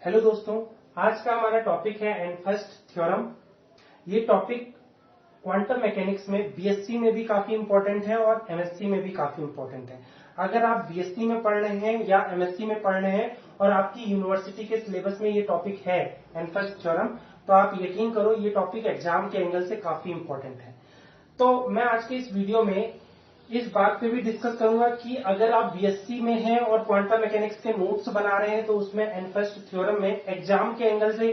Hello दोस्तों, आज का हमारा टॉपिक है एनफर्स्ट थ्योरम। ये टॉपिक क्वांटम मैकेनिक्स में बीएससी में भी काफी इंपॉर्टेंट है और एमएससी में भी काफी इंपॉर्टेंट है। अगर आप बीएससी में पढ़ रहे हैं या एमएससी में पढ़ रहे हैं और आपकी यूनिवर्सिटी के सिलेबस में ये टॉपिक है एनफर्स्ट थ्योरम, तो आप यकीन करो ये टॉपिक एग्जाम के एंगल से काफी इंपॉर्टेंट है। तो मैं आज के इस वीडियो में इस बात पे भी डिस्कस करूंगा कि अगर आप बीएससी में हैं और क्वांटम मैकेनिक्स के नोट्स बना रहे हैं तो उसमें एनफर्स्ट थ्योरम में एग्जाम के एंगल से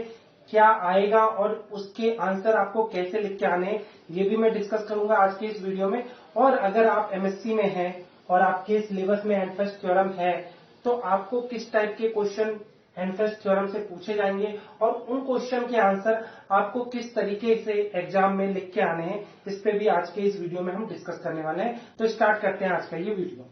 क्या आएगा और उसके आंसर आपको कैसे लिख के आने हैं, ये भी मैं डिस्कस करूंगा आज के इस वीडियो में। और अगर आप एमएससी में हैं और आपके सिलेबस में एनफर्स्ट थ्योरम है तो आपको किस टाइप के क्वेश्चन एनफर्स्ट थ्योरम से पूछे जाएंगे और उन क्वेश्चन के आंसर आपको किस तरीके से एग्जाम में लिख के आने हैं, इस पे भी आज के इस वीडियो में हम डिस्कस करने वाले हैं। तो स्टार्ट करते हैं आज का ये वीडियो।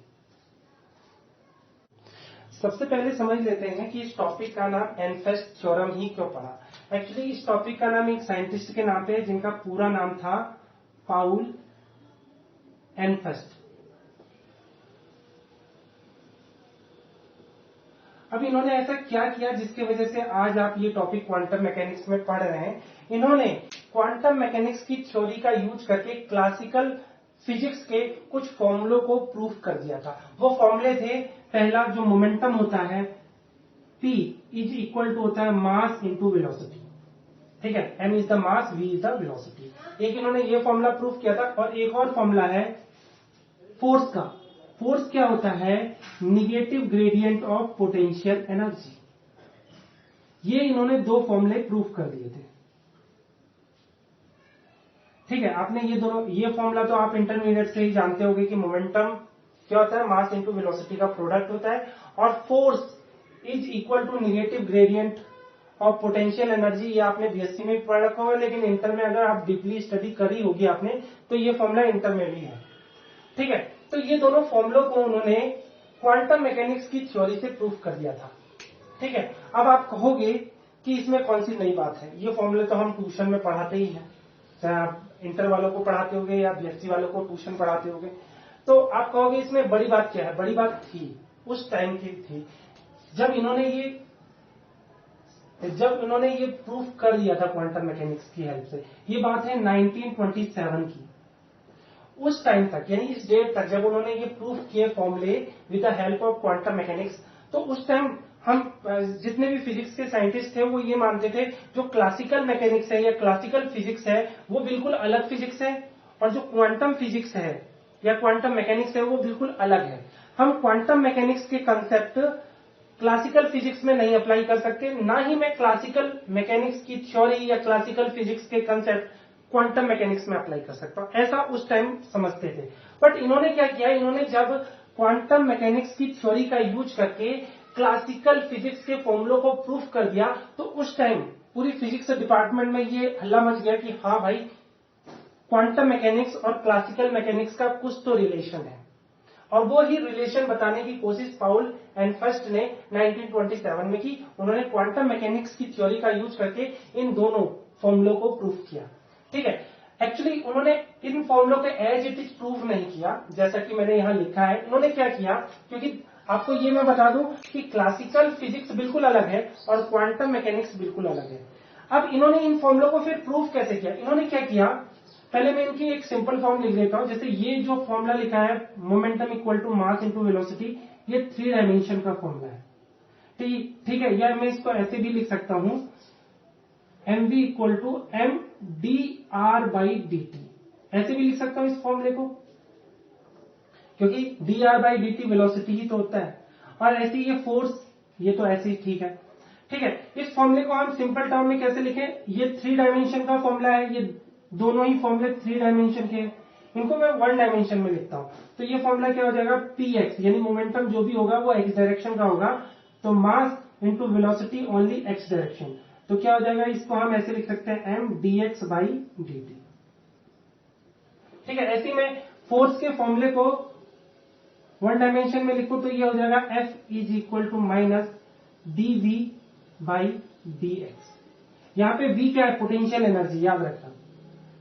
सबसे पहले समझ लेते हैं कि इस टॉपिक का नाम एनफर्स्ट थ्योरम ही क्यों पड़ा। एक्चुअली इस टॉपिक का नाम एक साइंटिस्ट के नाम पे है जिनका पूरा नाम था पाउल एनफर्स्ट। अब इन्होंने ऐसा क्या किया जिसकी वजह से आज आप ये टॉपिक क्वांटम मैकेनिक्स में पढ़ रहे हैं। इन्होंने क्वांटम मैकेनिक्स की थ्योरी का यूज करके क्लासिकल फिजिक्स के कुछ फॉर्मूलों को प्रूव कर दिया था। वो फॉर्मूले थे, पहला जो मोमेंटम होता है P इज इक्वल टू होता है मास इंटू वेलोसिटी। ठीक है, m is the mass, v is the velocity. एक इन्होंने ये फॉर्मूला प्रूव किया था। और एक और फॉर्मूला है फोर्स का। फोर्स क्या होता है? Negative gradient of potential energy. ये इन्होंने दो फॉर्मूले प्रूव कर दिए थे। ठीक है, आपने ये फॉर्मूला तो आप इंटरमीडिएट से ही जानते होंगे कि मोमेंटम क्या होता है? मास इंटू वेलोसिटी का प्रोडक्ट होता है। और force is equal to negative gradient of potential energy. ये आपने बीएससी में भी पढ़ रखा होगा, लेकिन इंटर में अगर आप डीपली स्टडी करी होगी आपने तो ये फॉर्मूला इंटर में भी है। ठीक है, तो ये दोनों फॉर्मूलों को उन्होंने क्वांटम मैकेनिक्स की थ्योरी से प्रूव कर दिया था। ठीक है, अब आप कहोगे कि इसमें कौन सी नई बात है? ये फॉर्मूले तो हम ट्यूशन में पढ़ाते ही हैं, चाहे आप इंटर वालों को पढ़ाते होगे या बीएससी वालों को ट्यूशन पढ़ाते होगे। तो आप कहोगे इसमें बड़ी बात क्या है? बड़ी बात थी, उस टाइम की थी जब इन्होंने ये प्रूफ कर दिया था क्वांटम मैकेनिक्स की हेल्प से। ये बात है 1927 की। उस टाइम तक, यानी इस डेट तक जब उन्होंने ये प्रूफ किए फॉर्मूले with the help of quantum mechanics, तो उस टाइम हम जितने भी फिजिक्स के साइंटिस्ट थे वो ये मानते थे जो क्लासिकल मैकेनिक्स है या क्लासिकल फिजिक्स है वो बिल्कुल अलग फिजिक्स है, और जो क्वांटम फिजिक्स है या क्वांटम मैकेनिक्स है वो बिल्कुल अलग है। हम क्वांटम मैकेनिक्स के कंसेप्ट क्लासिकल फिजिक्स में नहीं अप्लाई कर सकते, ना ही मैं क्लासिकल मैकेनिक्स की थ्योरी या क्लासिकल फिजिक्स के कंसेप्ट क्वांटम मैकेनिक्स में अप्लाई कर सकता हूं, ऐसा उस टाइम समझते थे। बट इन्होंने क्या किया? इन्होंने जब क्वांटम मैकेनिक्स की थ्योरी का यूज करके क्लासिकल फिजिक्स के फॉर्मूलों को प्रूफ कर दिया, तो उस टाइम पूरी फिजिक्स डिपार्टमेंट में ये हल्ला मच गया कि हाँ भाई, क्वांटम मैकेनिक्स और क्लासिकल मैकेनिक्स का कुछ तो रिलेशन है। और वो ही रिलेशन बताने की कोशिश पाउल एनफर्स्ट ने 1927 में की। उन्होंने क्वांटम मैकेनिक्स की थ्योरी का यूज करके इन दोनों फॉर्मूलों को प्रूफ किया। ठीक है, एक्चुअली उन्होंने इन फॉर्मूलों के एज इट इज प्रूव नहीं किया जैसा कि मैंने यहां लिखा है। उन्होंने क्या किया, क्योंकि आपको ये मैं बता दूं कि क्लासिकल फिजिक्स बिल्कुल अलग है और क्वांटम मैकेनिक्स बिल्कुल अलग है। अब इन्होंने इन फॉर्मूलों को फिर प्रूफ कैसे किया? इन्होंने क्या किया, पहले मैं इनकी एक सिंपल फॉर्म लिख देता हूं। जैसे ये जो फॉर्मूला लिखा है momentum equal to mass into velocity, ये 3 डायमेंशन का फॉर्मूला है। ठीक है, या मैं इसको ऐसे भी लिख सकता हूं, mv equal to M D R by D T, ऐसे भी लिख सकता हूं इस फॉर्मूले को, क्योंकि D R by D T velocity ही तो होता है। और ऐसे ये फोर्स, ये तो ऐसे ही ठीक है। ठीक है, इस फॉर्मूले को हम सिंपल टर्म में कैसे लिखें? ये 3 डायमेंशन का फॉर्मूला है, ये दोनों ही फॉर्मूले 3 डायमेंशन के हैं। इनको मैं 1 डायमेंशन में लिखता हूं, तो ये फॉर्मूला क्या हो जाएगा? px, यानी मोमेंटम जो भी होगा वो x डायरेक्शन का होगा, तो मास into velocity only x direction. तो क्या हो जाएगा? इसको हम ऐसे लिख सकते हैं m dx बाई dt। ठीक है, ऐसे में फोर्स के फॉर्मूले को 1 डायमेंशन में लिखो तो ये हो जाएगा F is equal to minus dv by dx। यहां पे v क्या है? पोटेंशियल एनर्जी, याद रखना।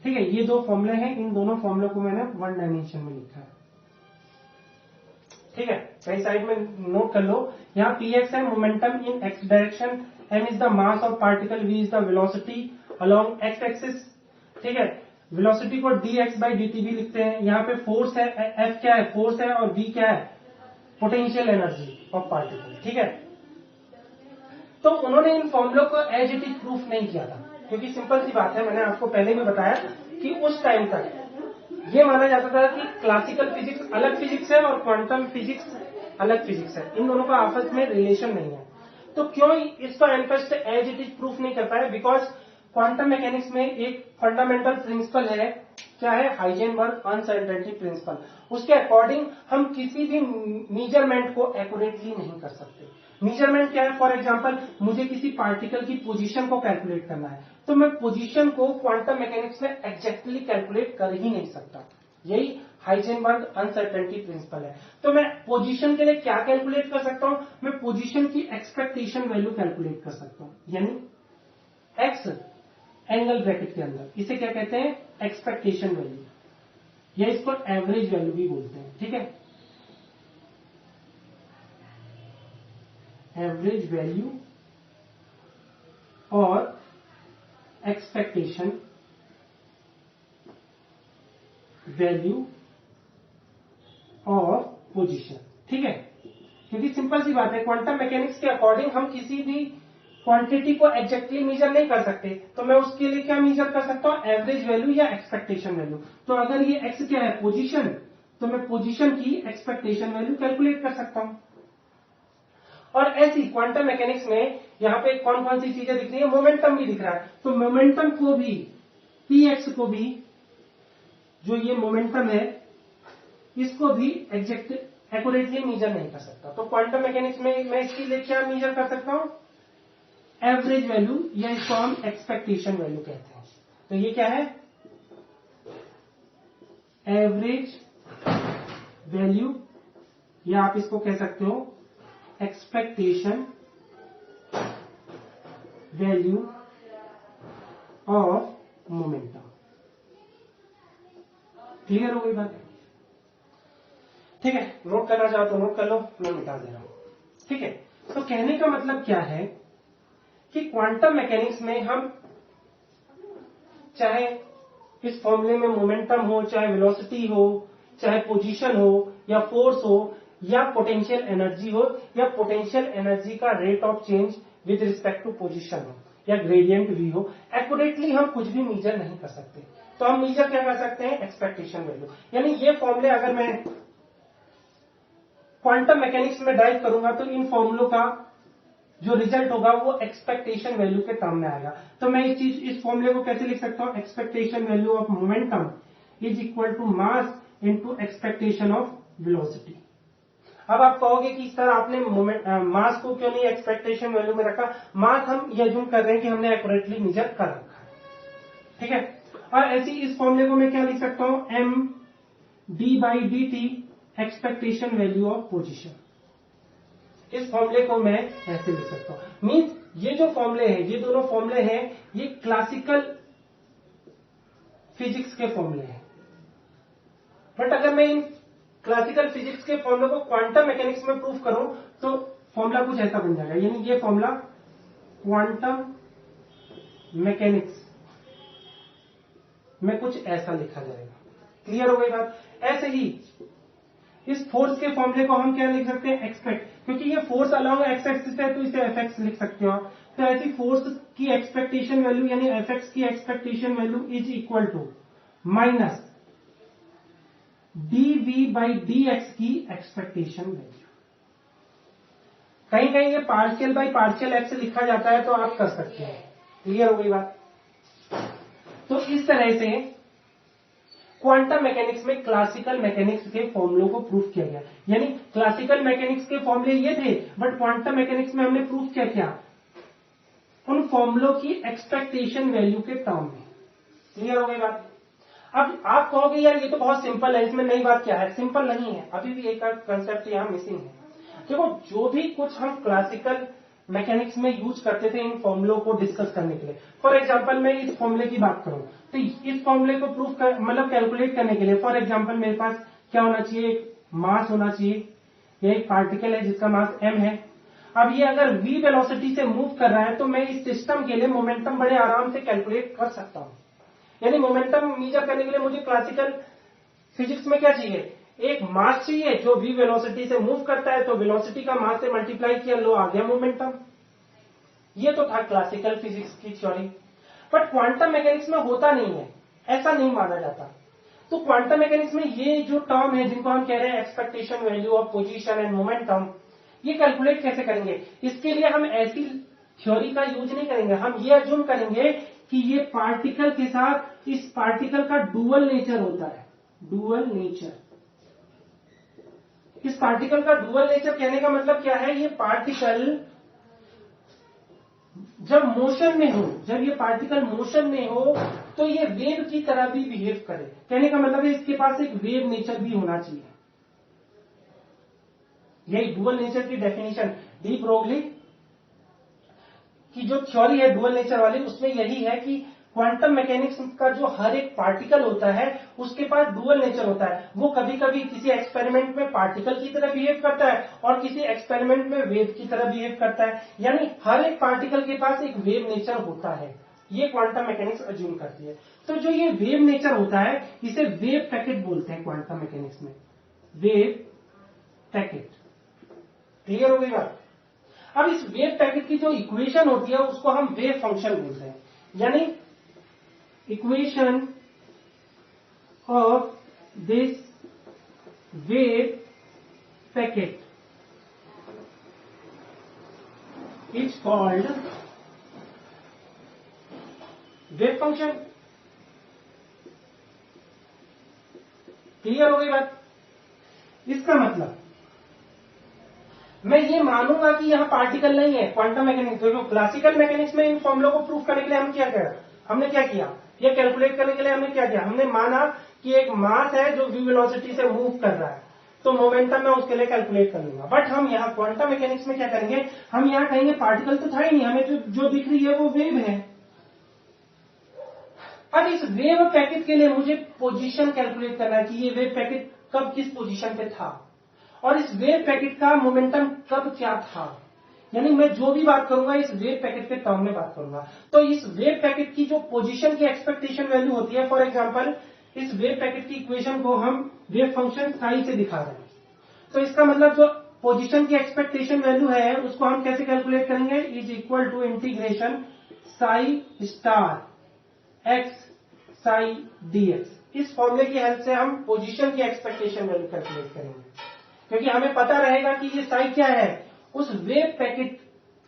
ठीक है, ये दो फॉर्मूले हैं, इन दोनों फॉर्मूलों को मैंने 1 डायमेंशन में लिखा है। ठीक है, कहीं साइड में नोट कर लो। यहाँ px है momentum in x direction, m is the mass of particle, v is the velocity along x axis. ठीक है, वेलोसिटी को dx बाई dt भी लिखते हैं। यहाँ पे फोर्स है, f क्या है, फोर्स है, और v क्या है, पोटेंशियल एनर्जी ऑफ पार्टिकल। ठीक है, तो उन्होंने इन फॉर्मूलों को एज इट इज प्रूफ नहीं किया था, क्योंकि सिंपल सी बात है, मैंने आपको पहले भी बताया कि उस टाइम तक ये माना जाता था कि क्लासिकल फिजिक्स अलग फिजिक्स है और क्वांटम फिजिक्स अलग फिजिक्स है, इन दोनों का आपस में रिलेशन नहीं है। तो क्यों इसको एनफेस्ट एज इट इज प्रूफ नहीं कर पाए? बिकॉज क्वांटम मैकेनिक्स में एक फंडामेंटल प्रिंसिपल है, क्या है, हाइजेनबर्ग अनसर्टेनिटी प्रिंसिपल। उसके अकॉर्डिंग हम किसी भी मेजरमेंट को एक्यूरेटली नहीं कर सकते। मेजरमेंट क्या है? फॉर एग्जांपल मुझे किसी पार्टिकल की पोजीशन को कैलकुलेट करना है, तो मैं पोजीशन को क्वांटम मैकेनिक्स में एग्जैक्टली कैलकुलेट कर ही नहीं सकता। यही हाइजेनबर्ग अनसर्टेनिटी प्रिंसिपल है। तो मैं पोजीशन के लिए क्या कैलकुलेट कर सकता हूं? मैं पोजीशन की एक्सपेक्टेशन वैल्यू कैलकुलेट कर सकता हूं, यानी एक्स एंगल ब्रैकेट के अंदर, इसे क्या कहते हैं, एक्सपेक्टेशन वैल्यू, या इसको एवरेज वैल्यू भी बोलते हैं। ठीक है, एवरेज वैल्यू और एक्सपेक्टेशन वैल्यू और पोजीशन। ठीक है, क्योंकि सिंपल सी बात है, क्वांटम मैकेनिक्स के अकॉर्डिंग हम किसी भी क्वांटिटी को एग्जैक्टली मेजर नहीं कर सकते, तो मैं उसके लिए क्या मेजर कर सकता हूं, एवरेज वैल्यू या एक्सपेक्टेशन वैल्यू। तो अगर ये एक्स क्या है, पोजीशन, तो मैं पोजीशन की एक्सपेक्टेशन वैल्यू कैलकुलेट कर सकता हूं। और ऐसी क्वांटम मैकेनिक्स में यहां पे कौन कौन सी चीजें दिख रही है, मोमेंटम भी दिख रहा है, तो मोमेंटम को भी, px को भी, जो ये मोमेंटम है, इसको भी एग्जैक्ट एक्यूरेटली मेजर नहीं कर सकता। तो क्वांटम मैकेनिक्स में मैं इसके लिए क्या मेजर कर सकता हूं, एवरेज वैल्यू, या इसको हम एक्सपेक्टेशन वैल्यू कहते हैं। तो ये क्या है, एवरेज वैल्यू, या आप इसको कह सकते हो expectation value of momentum. Clear हो गई बात? ठीक है, नोट करना चाहो तो नोट कर लो, मैं मिटा दे रहा हूं। ठीक है, तो कहने का मतलब क्या है कि क्वांटम मैकेनिक्स में हम चाहे इस फॉर्मूले में मोमेंटम हो, चाहे वेलोसिटी हो, चाहे पोजीशन हो, या फोर्स हो, या पोटेंशियल एनर्जी हो, या पोटेंशियल एनर्जी का rate of change with respect to position हो, या ग्रेडियंट v हो, एक्यूरेटली हम कुछ भी मेजर नहीं कर सकते। तो हम मेजर क्या कर सकते हैं, एक्सपेक्टेशन वैल्यू। यानी ये फॉर्मूले अगर मैं क्वांटम मैकेनिक्स में ड्राइव करूंगा, तो इन फॉर्मूलों का जो रिजल्ट होगा वो एक्सपेक्टेशन वैल्यू के टर्म में आएगा। तो मैं इस फॉर्मूले को कैसे लिख सकता हूं, expectation value of momentum is equal to mass into expectation of velocity. अब आप कहोगे कि सर आपने मास को क्यों नहीं एक्सपेक्टेशन वैल्यू में रखा? मास हम ये अज्यूम कर रहे हैं कि हमने एक्यूरेटली मेजर कर रखा है। ठीक है, और ऐसी इस फॉर्मूले को मैं क्या लिख सकता हूं, M D by D T expectation value of position. इस फॉर्मूले को मैं ऐसे लिख सकता हूं। मींस ये जो फॉर्मूले हैं, ये दोनों फॉर्मूले हैं, ये क्लासिकल फिजिक्स के फॉर्मूले हैं। बट अगर मैं इन क्लासिकल फिजिक्स के फॉर्मूले को क्वांटम मैकेनिक्स में प्रूफ करूं, तो फॉर्मूला कुछ ऐसा बन जाएगा। यानी ये फॉर्मूला क्वांटम मैकेनिक्स में कुछ ऐसा लिखा जाएगा। क्लियर हो गई बात? ऐसे ही इस फोर्स के फॉर्मूले को हम क्या लिख सकते हैं, एक्सपेक्ट, क्योंकि ये फोर्स अलोंग एक्स एक्सिस है, तो इसे एफ एक्स लिख सकते हो। तो ऐसी फोर्स की एक्सपेक्टेशन वैल्यू, यानी एफ एक्स की expectation value is equal to minus D V by D X की एक्सपेक्टेशन वैल्यू। कहीं कहीं ये पार्शियल बाई पार्शियल एक्स लिखा जाता है, तो आप कर सकते हैं। क्लियर हो गई बात? तो इस तरह से क्वांटम मैकेनिक्स में क्लासिकल मैकेनिक्स के फॉर्मूलों को प्रूफ किया गया। यानी क्लासिकल मैकेनिक्स के फॉर्मूले ये थे, बट क्वांटम मैकेनिक्स में हमने प्रूफ क्या किया, उन फॉर्मूलों की एक्सपेक्टेशन वैल्यू के टर्म में। क्लियर हो गई बात? अब आप कहोगे यार ये तो बहुत सिंपल है, इसमें नई बात क्या है? सिंपल नहीं है, अभी भी एक कंसेप्ट यहां मिसिंग है। देखो, जो भी कुछ हम क्लासिकल मैकेनिक्स में यूज करते थे इन फॉर्मूलों को डिस्कस करने के लिए, फॉर एग्जांपल मैं इस फॉर्मूले की बात करूं, तो इस फॉर्मूले को प्रूफ मतलब कैलकुलेट करने के लिए, फॉर एग्जांपल मेरे पास क्या होना चाहिए, एक मास होना चाहिए, ये एक पार्टिकल है जिसका मास m है। अब ये अगर v वेलोसिटी से मूव कर रहा है तो मैं इस सिस्टम के लिए मोमेंटम बड़े आराम से कैलकुलेट कर सकता हूं। यानी मोमेंटम मेजर करने के लिए मुझे क्लासिकल फिजिक्स में क्या चाहिए, एक मास चाहिए जो v वेलोसिटी से मूव करता है, तो वेलोसिटी का मास से मल्टीप्लाई किया, लो आ गया मोमेंटम। ये तो था क्लासिकल फिजिक्स की थ्योरी। बट क्वांटम मैकेनिक्स में होता नहीं है, ऐसा नहीं माना जाता। तो क्वांटम मैकेनिक्स में ये जो टर्म है जिनको हम कह रहे हैं expectation value of position and momentum, ये कैलकुलेट कैसे करेंगे? इसके लिए हम ऐसी थ्योरी का यूज नहीं करेंगे, हम ये अज्यूम करेंगे कि ये पार्टिकल के साथ इस पार्टिकल का डुअल नेचर होता है। डुअल नेचर, इस पार्टिकल का डुअल नेचर कहने का मतलब क्या है, ये पार्टिकल जब मोशन में हो, जब ये पार्टिकल मोशन में हो तो ये वेव की तरह भी बिहेव करे। कहने का मतलब है इसके पास एक वेव नेचर भी होना चाहिए। यही डुअल नेचर की डेफिनेशन डी ब्रोगली की जो थ्योरी है डुअल नेचर वाली, उसमें यही है कि क्वांटम मैकेनिक्स का जो हर एक पार्टिकल होता है उसके पास डुअल नेचर होता है। वो कभी कभी किसी एक्सपेरिमेंट में पार्टिकल की तरह बिहेव करता है और किसी एक्सपेरिमेंट में वेव की तरह बिहेव करता है। यानी हर एक पार्टिकल के पास एक वेव नेचर होता है, ये क्वांटम मैकेनिक्स अज्यूम करती है। तो जो ये वेव नेचर होता है इसे वेव पैकेट बोलते हैं क्वांटम मैकेनिक्स में, वेव पैकेट। क्लियर हो गई बात? अब इस वेव पैकेट की जो इक्वेशन होती है उसको हम वेव फंक्शन बोलते हैं। यानी equation of this wave packet is called wave function. Clear हो गई बात? इसका मतलब मैं ये मानूंगा कि यहां पार्टिकल नहीं है। क्वांटम मैकेनिक्स, देखो क्लासिकल मैकेनिक्स में इन फॉर्मूलों को प्रूव करने के लिए हम क्या किया, हमने क्या किया, ये कैलकुलेट करने के लिए हमने क्या किया, हमने माना कि एक मास है जो v वेलोसिटी से मूव कर रहा है, तो मोमेंटम मैं उसके लिए कैलकुलेट कर लूंगा। बट हम यहाँ क्वांटम मैकेनिक्स में क्या करेंगे, हम यहाँ कहेंगे पार्टिकल तो था ही नहीं, हमें जो दिख रही है वो वेव है। अब इस वेव पैकेट के लिए मुझे पोजीशन कैलकुलेट करना है कि ये वेव पैकेट कब किस पोजीशन पे था और इस वेव पैकेट का मोमेंटम कब क्या था। यानी मैं जो भी बात करूंगा इस वेव पैकेट के टर्म में बात करूंगा। तो इस वेव पैकेट की जो पोजीशन की एक्सपेक्टेशन वैल्यू होती है, फॉर एग्जांपल इस वेव पैकेट की इक्वेशन को हम वेव फंक्शन साई से दिखा रहे हैं, तो इसका मतलब जो पोजीशन की एक्सपेक्टेशन वैल्यू है उसको हम कैसे कैलकुलेट करेंगे, is equal to integration psi star X psi DX. इस फॉर्मूले की हेल्प से हम पोजीशन की एक्सपेक्टेशन वैल्यू कैलकुलेट करेंगे, क्योंकि हमें पता रहेगा कि ये साई क्या है, उस वेव पैकेट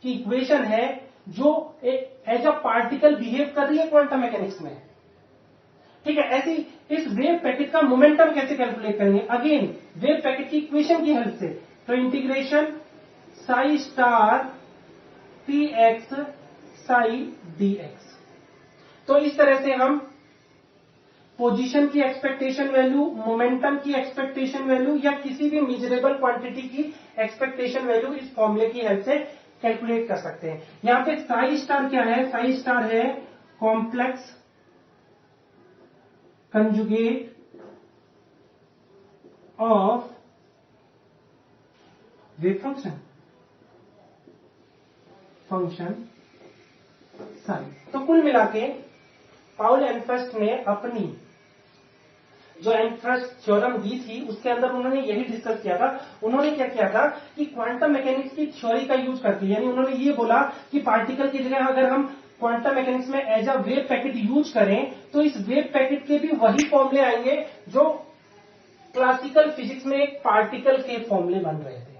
की इक्वेशन है जो एज अ पार्टिकल बिहेव कर रही है क्वांटम मैकेनिक्स में। ठीक है, ऐसी इस वेव पैकेट का मोमेंटम कैसे कैलकुलेट करेंगे, अगेन वेव पैकेट की इक्वेशन की हेल्प से। तो integration psi star P x psi D x. तो इस तरह से हम पोजीशन की एक्सपेक्टेशन वैल्यू, मोमेंटम की एक्सपेक्टेशन वैल्यू या किसी भी मेजरेबल क्वांटिटी की एक्सपेक्टेशन वैल्यू इस फॉर्मूले की हेल्प से कैलकुलेट कर सकते हैं। यहां पे साई स्टार क्या है, साई स्टार है complex conjugate of wave function psi. तो कुल मिलाके पाउल एनफर्स्ट ने अपनी जो एनफर्स्ट थ्योरम दी थी उसके अंदर उन्होंने यही डिस्कस किया था। उन्होंने क्या किया था कि क्वांटम मैकेनिक्स की थ्योरी का यूज करके, यानी उन्होंने ये बोला कि पार्टिकल की जगह अगर हम क्वांटम मैकेनिक्स में as a wave packet use करें तो इस वेव पैकेट के भी वही फॉर्मूले आएंगे जो क्लासिकल फिजिक्स में एक पार्टिकल के फॉर्मूले बन रहे थे।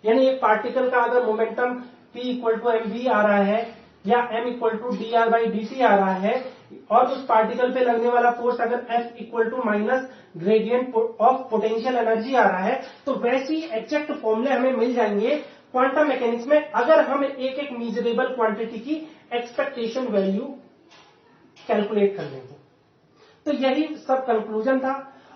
यानी एक पार्टिकल का अगर momentum p equal to mv आ रहा है या m इक्वल टू dr/dt आ रहा है और उस पार्टिकल पे लगने वाला फोर्स अगर F equal to minus gradient of potential energy आ रहा है, तो वैसी एग्जैक्ट फॉर्मूले हमें मिल जाएंगे क्वांटम मैकेनिक्स में अगर हम एक एक मेजरेबल क्वांटिटी की एक्सपेक्टेशन वैल्यू कैलकुलेट कर लेंगे। तो यही सब कंक्लूजन था।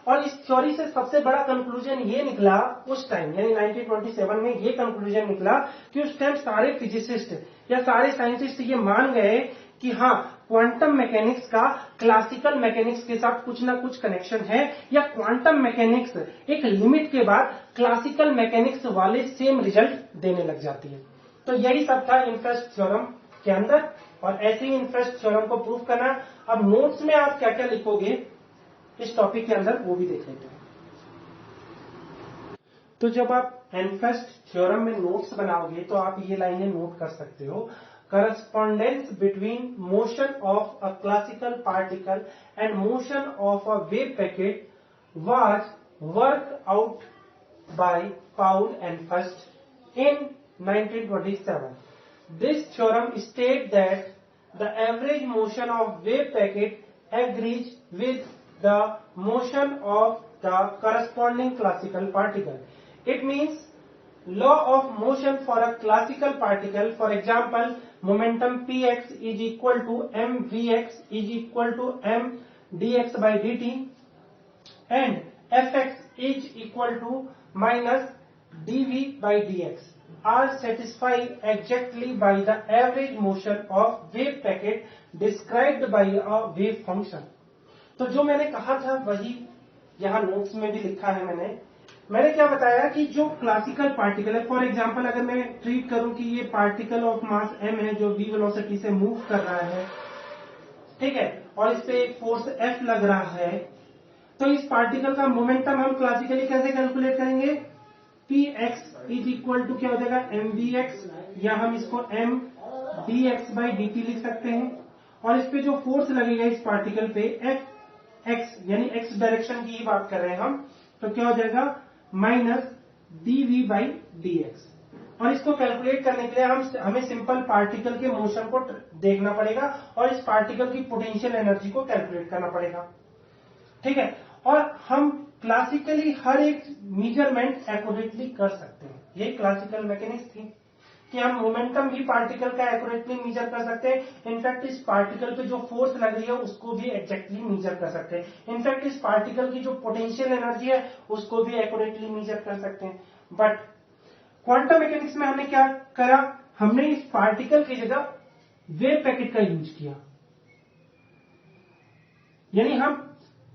और इस थ्योरी से सबसे बड़ा कंक्लूजन ये निकला उस टाइम, यानी 1927 में ये कंक्लूजन निकला कि उस टाइम सारे फिजिसिस्ट या सारे साइंटिस्ट ये मान गए कि हाँ, क्वांटम मैकेनिक्स का क्लासिकल मैकेनिक्स के साथ कुछ ना कुछ कनेक्शन है, या क्वांटम मैकेनिक्स एक लिमिट के बाद क्लासिकल मैकेनिक्स वाले सेम रिजल्ट देने लग जाती है। तो यही सब था इनफेस्ट थ्योरम के अंदर, और ऐसे ही इनफेस्ट थ्योरम को प्रूव करना। अब नोट्स में आप क्या क्या लिखोगे इस टॉपिक के अंदर वो भी देख लेते हैं। तो जब आप इनफेस्ट थ्योरम में नोट्स बनाओगे तो आप ये लाइनें नोट कर सकते हो। Correspondence between motion of a classical particle and motion of a wave packet was worked out by Paul and First in 1927. This theorem states that the average motion of wave packet agrees with the motion of the corresponding classical particle. It means law of motion for a classical particle, for example, momentum px is equal to mvx is equal to m dx by dt, and fx is equal to minus dv by dx are satisfied exactly by the average motion of wave packet described by a wave function. तो जो मैंने कहा था वही यहाँ notes में भी लिखा है। मैंने क्या बताया कि जो क्लासिकल पार्टिकल है, फॉर एग्जांपल अगर मैं ट्रीट करूं कि ये पार्टिकल ऑफ मास m है जो v वेलोसिटी से मूव कर रहा है, ठीक है, और इस पे एक फोर्स F लग रहा है, तो इस पार्टिकल का मोमेंटम हम क्लासिकली कैसे कैलकुलेट करेंगे? px इज इक्वल टू क्या हो जाएगा mvx, या हम इसको m dx by dt लिख सकते हैं, और इस पे जो फोर्स लगेगा इस पार्टिकल पे fx, यानी x डायरेक्शन की ही बात कर रहे हैं हम, तो क्या हो जाएगा माइनस dv बाई dx। और इसको कैलकुलेट करने के लिए हमें सिंपल पार्टिकल के मोशन को देखना पड़ेगा और इस पार्टिकल की पोटेंशियल एनर्जी को कैलकुलेट करना पड़ेगा, ठीक है। और हम क्लासिकली हर एक मेजरमेंट एक्यूरेटली कर सकते हैं। ये क्लासिकल मैकेनिक्स थी कि हम मोमेंटम भी पार्टिकल का एक्यूरेटली मेजर कर सकते हैं। इनफैक्ट इस पार्टिकल पे जो फोर्स लग रही है उसको भी एग्जैक्टली मेजर कर सकते हैं। इनफैक्ट इस पार्टिकल की जो पोटेंशियल एनर्जी है उसको भी एक्यूरेटली मेजर कर सकते हैं। बट क्वांटम मैकेनिक्स में हमने क्या करा? हमने इस पार्टिकल की जगह वेव पैकेट का यूज किया। यानी हम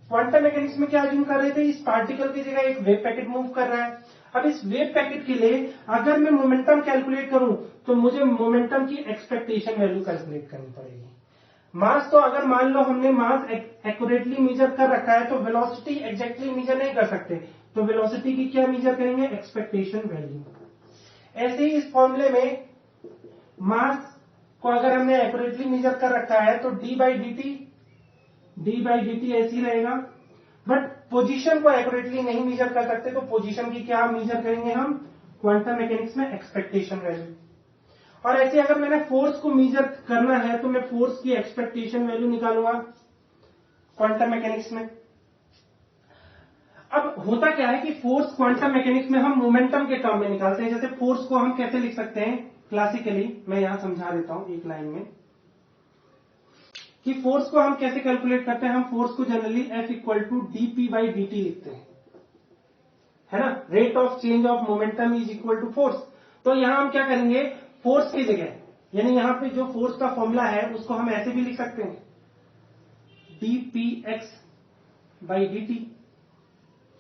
क्वांटम मैकेनिक्स में क्या अज्यूम कर रहे थे? इस पार्टिकल की जगह एक वेव पैकेट मूव कर रहा है। अब इस वेव पैकेट के लिए अगर मैं मोमेंटम कैलकुलेट करूं तो मुझे मोमेंटम की एक्सपेक्टेशन वैल्यू कैलकुलेट करनी पड़ेगी। मास तो अगर मान लो हमने मास एक्यूरेटली मेजर कर रखा है तो वेलोसिटी एग्जैक्टली मेजर नहीं कर सकते, तो वेलोसिटी की क्या मेजर करेंगे? Expectation value. ऐसे ही इस फॉर्मूले में मास को अगर हमने एक्यूरेटली मेजर कर रखा है तो डी बाई डी ऐसी रहेगा, बट पोजीशन को एक्यूरेटली नहीं मेजर कर सकते, तो पोजीशन की क्या मेजर करेंगे हम क्वांटम मैकेनिक्स में? Expectation value. और ऐसे अगर मैंने फोर्स को मेजर करना है तो मैं फोर्स की एक्सपेक्टेशन वैल्यू निकालूंगा क्वांटम मैकेनिक्स में। अब होता क्या है कि फोर्स क्वांटम मैकेनिक्स में हम मोमेंटम के टर्म में निकालते हैं। जैसे फोर्स को हम कैसे लिख सकते हैं क्लासिकली, मैं यहां समझा देता हूं एक लाइन में कि फोर्स को हम कैसे कैलकुलेट करते हैं। हम फोर्स को generally F equal to dp by dt लिखते हैं, है ना। Rate of change of momentum is equal to force. तो यहां हम क्या करेंगे? फोर्स की जगह, यानी यहां पे जो फोर्स का फॉर्मूला है उसको हम ऐसे भी लिख सकते हैं dpx बाई dt,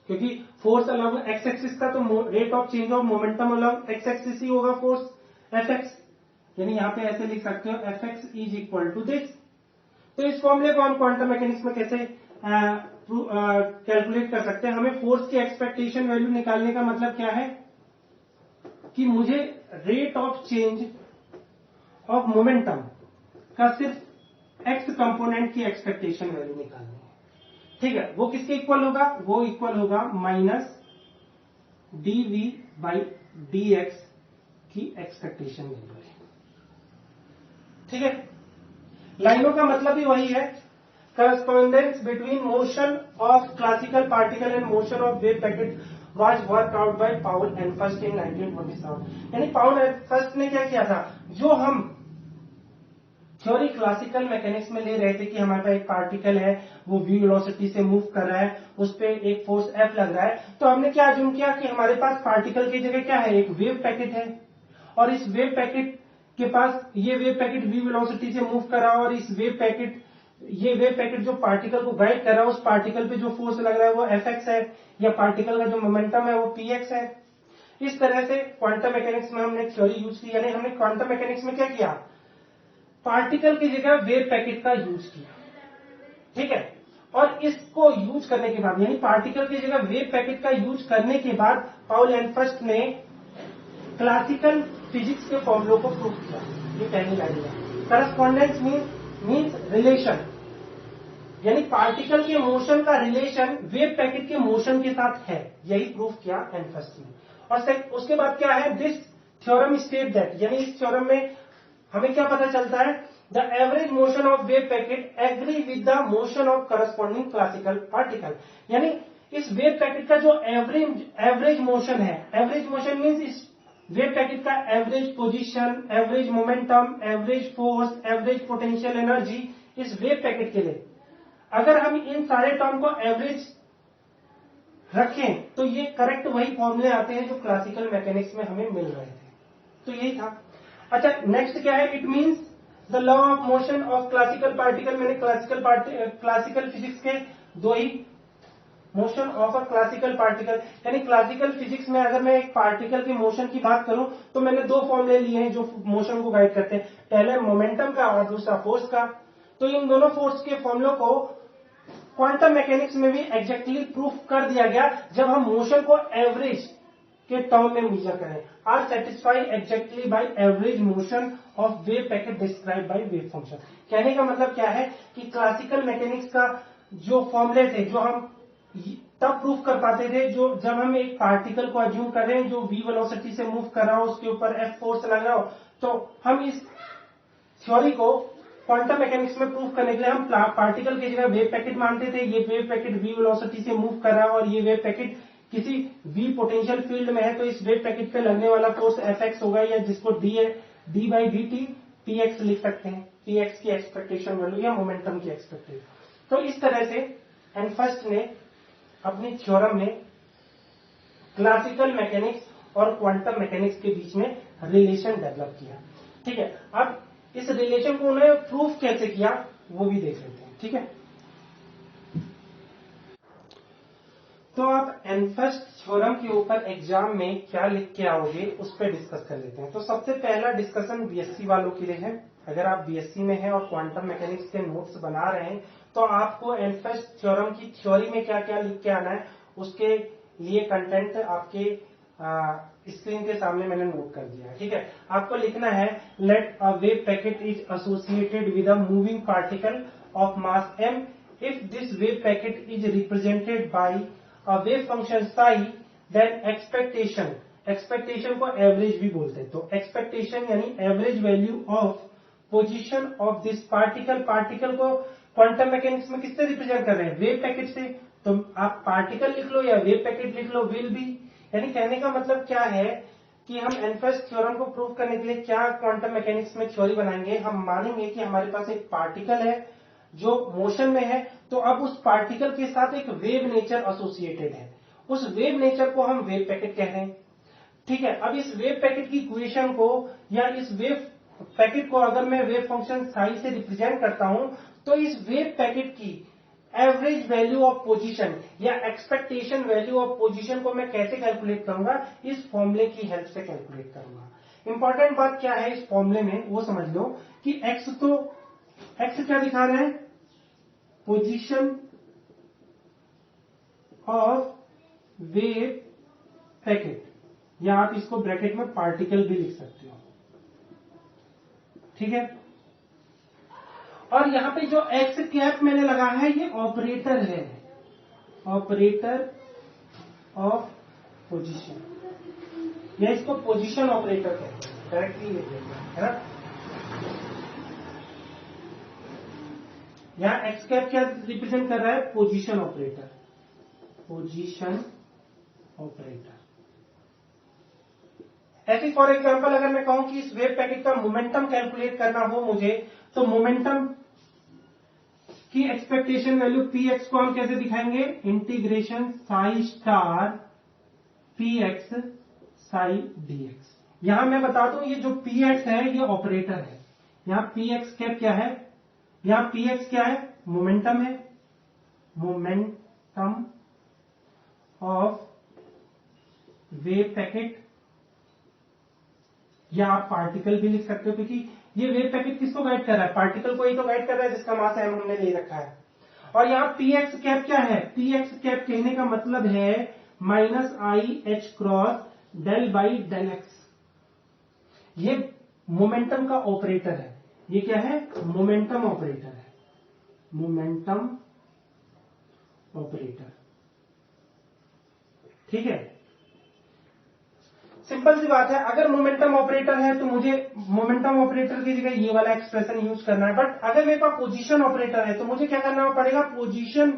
क्योंकि फोर्स अलॉन्ग एक्स एक्सिस का तो rate of change of momentum along X axis ही होगा फोर्स fx, यानी यहां पे ऐसे लिख सकते हो fx is equal to this. तो इस फॉर्मूले को हम क्वांटम मैकेनिक्स में कैसे कैलकुलेट कर सकते हैं? हमें फोर्स की एक्सपेक्टेशन वैल्यू निकालने का मतलब क्या है कि मुझे rate of change of momentum का सिर्फ एक्स कंपोनेंट की एक्सपेक्टेशन वैल्यू निकालनी है, ठीक है। वो किसके इक्वल होगा? वो इक्वल होगा माइनस dv बाई dx की एक्सपेक्टेशन वैल्यू, ठीक है। लाइनों का मतलब भी वही है, correspondence between motion of classical particle and motion of wave packet was work out by Paul and first in 1927। यानी पाउल एंड फर्स्ट ने क्या किया था? जो हम थ्योरी क्लासिकल मैकेनिक्स में ले रहे थे कि हमारे पास एक पार्टिकल है, वो v वेलोसिटी से मूव कर रहा है, उस पे एक फोर्स F लग रहा है, तो हमने क्या अज्यूम किया कि हमारे पास पार्टिकल की जगह क्या है, एक वेव पैकेट है, और इस वेव पैकेट के पास ये वेव पैकेट v वेलोसिटी से मूव कर रहा है, और इस ये वेव पैकेट जो पार्टिकल को गाइड कर रहा है, उस पार्टिकल पे जो फोर्स लग रहा है वो Fx है, या पार्टिकल का जो मोमेंटम है वो Px है। इस तरह से क्वांटम मैकेनिक्स में हमने थ्योरी यूज की, यानी हमने क्वांटम मैकेनिक्स में क्या किया, पार्टिकल की जगह वेव पैकेट का यूज किया, ठीक है। और इसको यूज करने के बाद, यानी पार्टिकल की जगह वेव पैकेट का यूज करने के बाद पाउल एहरनफेस्ट ने क्लासिकल फिजिक्स के फॉर्मूलों को प्रूव किया। ये पहली लाइन है। करस्पॉन्डेंस मीन्स रिलेशन, यानी पार्टिकल के मोशन का रिलेशन वेव पैकेट के मोशन के साथ है, यही प्रूव किया एहरनफेस्ट ने। और उसके बाद क्या है, दिस थ्योरम स्टेट दैट, यानी इस थ्योरम में हमें क्या पता चलता है, the average motion of wave packet agree with the motion of corresponding classical particle, यानी इस वेव पैकेट का जो एवरेज मोशन है, एवरेज मोशन मीन्स इस वेव पैकेट का average position, average momentum, average force, average potential energy, इस wave packet के लिए अगर हम इन सारे टर्म को एवरेज रखें तो ये करेक्ट वही फॉर्मूले आते हैं जो क्लासिकल मैकेनिक्स में हमें मिल रहे थे। तो यही था। अच्छा, नेक्स्ट क्या है, it means the law of motion of classical particle. मैंने क्लासिकल फिजिक्स के दो ही motion of a classical particle, यानी क्लासिकल फिजिक्स में अगर मैं एक पार्टिकल के मोशन की बात करूं तो मैंने दो फॉर्मूले लिए हैं जो मोशन को गाइड करते हैं, पहले मोमेंटम का और दूसरा फोर्स का। तो इन दोनों फोर्स के फॉर्मूलों को क्वांटम मैकेनिक्स में भी एग्जैक्टली प्रूफ कर दिया गया जब हम मोशन को एवरेज के टर्म में मेजर करें। Are satisfy exactly by average motion of wave packet describe by wave function. कहने का मतलब क्या है कि क्लासिकल मैकेनिक्स का जो फॉर्मूले थे जो हम तब प्रूफ कर पाते थे जो जब हम एक पार्टिकल को अज्यूम कर रहे हैं जो v वेलोसिटी से मूव कर रहा हो, उसके ऊपर F फोर्स लग रहा हो, तो हम इस थ्योरी को क्वांटम मैकेनिक्स में प्रूफ करने के लिए हम पार्टिकल की जगह वेव पैकेट मानते थे। ये वेव पैकेट v वेलोसिटी से मूव कर रहा है और ये वेव पैकेट किसी v पोटेंशियल फील्ड में है, तो इस वेव पैकेट पे लगने वाला फोर्स Fx होगा, या जिसको d बाई dt px लिख सकते हैं, px की एक्सपेक्टेशन वैल्यू या मोमेंटम की एक्सपेक्टेशन। तो इस तरह से एहरनफेस्ट ने अपनी थ्योरम में क्लासिकल मैकेनिक्स और क्वांटम मैकेनिक्स के बीच में रिलेशन डेवलप किया, ठीक है। अब इस रिलेशन को उन्होंने प्रूफ कैसे किया वो भी देख लेते हैं, ठीक है। तो आप एहरनफेस्ट थ्योरम के ऊपर एग्जाम में क्या लिख के आओगे उस पर डिस्कस कर लेते हैं। तो सबसे पहला डिस्कशन बीएससी वालों के लिए है। अगर आप बीएससी में हैं और क्वांटम मैकेनिक्स के नोट्स बना रहे हैं तो आपको एहरनफेस्ट थ्योरम की थ्योरी में क्या क्या लिख के आना है, उसके लिए कंटेंट आपके स्क्रीन के सामने मैंने नोट कर दिया है, ठीक है। आपको लिखना है, let a wave packet is associated with a moving particle of mass m if this wave packet is represented by a wave function psi, then expectation को एवरेज भी बोलते हैं, तो एक्सपेक्टेशन यानी average value of position of this particle को quantum mechanics में किससे represent कर रहे हैं, वेव पैकेट से। तो आप पार्टिकल लिख लो या वेव पैकेट लिख लो, विल बी, यानी कहने का मतलब क्या है कि हम एहरनफेस्ट थ्योरम को प्रूव करने के लिए क्या क्वांटम मैकेनिक्स में थ्योरी बनाएंगे, हम मानेंगे कि हमारे पास एक पार्टिकल है जो मोशन में है, तो अब उस पार्टिकल के साथ एक वेव नेचर एसोसिएटेड है, उस वेव नेचर को हम वेव पैकेट कह रहे हैं, ठीक है। अब इस वेव पैकेट की इक्वेशन को या इस वेव पैकेट को अगर मैं वेव फंक्शन साई से रिप्रेजेंट करता हूं तो इस वेव पैकेट की एवरेज वैल्यू ऑफ पोजीशन या एक्सपेक्टेशन वैल्यू ऑफ पोजीशन को मैं कैसे कैलकुलेट करूंगा, इस फॉर्मूले की हेल्प से कैलकुलेट करूंगा। इंपॉर्टेंट बात क्या है इस फॉर्मूले में वो समझ लो कि एक्स क्या दिखा रहे हैं, पोजीशन ऑफ वेव पैकेट, या आप इसको ब्रैकेट में पार्टिकल भी लिख सकते हो, ठीक है। और यहां पे जो एक्स कैप मैंने लगा है ये ऑपरेटर है, ऑपरेटर ऑफ पोजीशन, या इसको पोजीशन ऑपरेटर कहते हैं, डायरेक्टली लिख देते हैं, है ना। यहां एक्स कैप क्या रिप्रेजेंट कर रहा है, पोजीशन ऑपरेटर, पोजीशन ऑपरेटर। ऐसी फॉर एग्जांपल अगर मैं कहूं कि इस वेव पैकेट का मोमेंटम कैलकुलेट करना हो मुझे, तो मोमेंटम की एक्सपेक्टेशन वैल्यू पी एक्स को हम कैसे दिखाएंगे, integration psi star P x psi D x. यहां मैं बता दूं ये जो पी एक्स है ये ऑपरेटर है, यहां पी एक्स कैप क्या है, यहां पी एक्स क्या है, मोमेंटम है, मोमेंटम ऑफ वेव पैकेट, या आप पार्टिकल भी लिख सकते हो, क्योंकि ये वेव पैकेट किसको गाइड कर रहा है, पार्टिकल को ही तो गाइड कर रहा है जिसका मास m हमने ले रखा है। और यहाँ पी एक्स कैप क्या है, पी एक्स कैप कहने का मतलब है minus I H cross del by del x. ये मोमेंटम का ऑपरेटर है, ये क्या है, मोमेंटम ऑपरेटर है, मोमेंटम ऑपरेटर। ठीक है, सिंपल सी बात है। अगर मोमेंटम ऑपरेटर है तो मुझे मोमेंटम ऑपरेटर की जगह ये वाला एक्सप्रेशन यूज करना है। बट अगर मेरे पास पोजीशन ऑपरेटर है तो मुझे क्या करना पड़ेगा, पोजीशन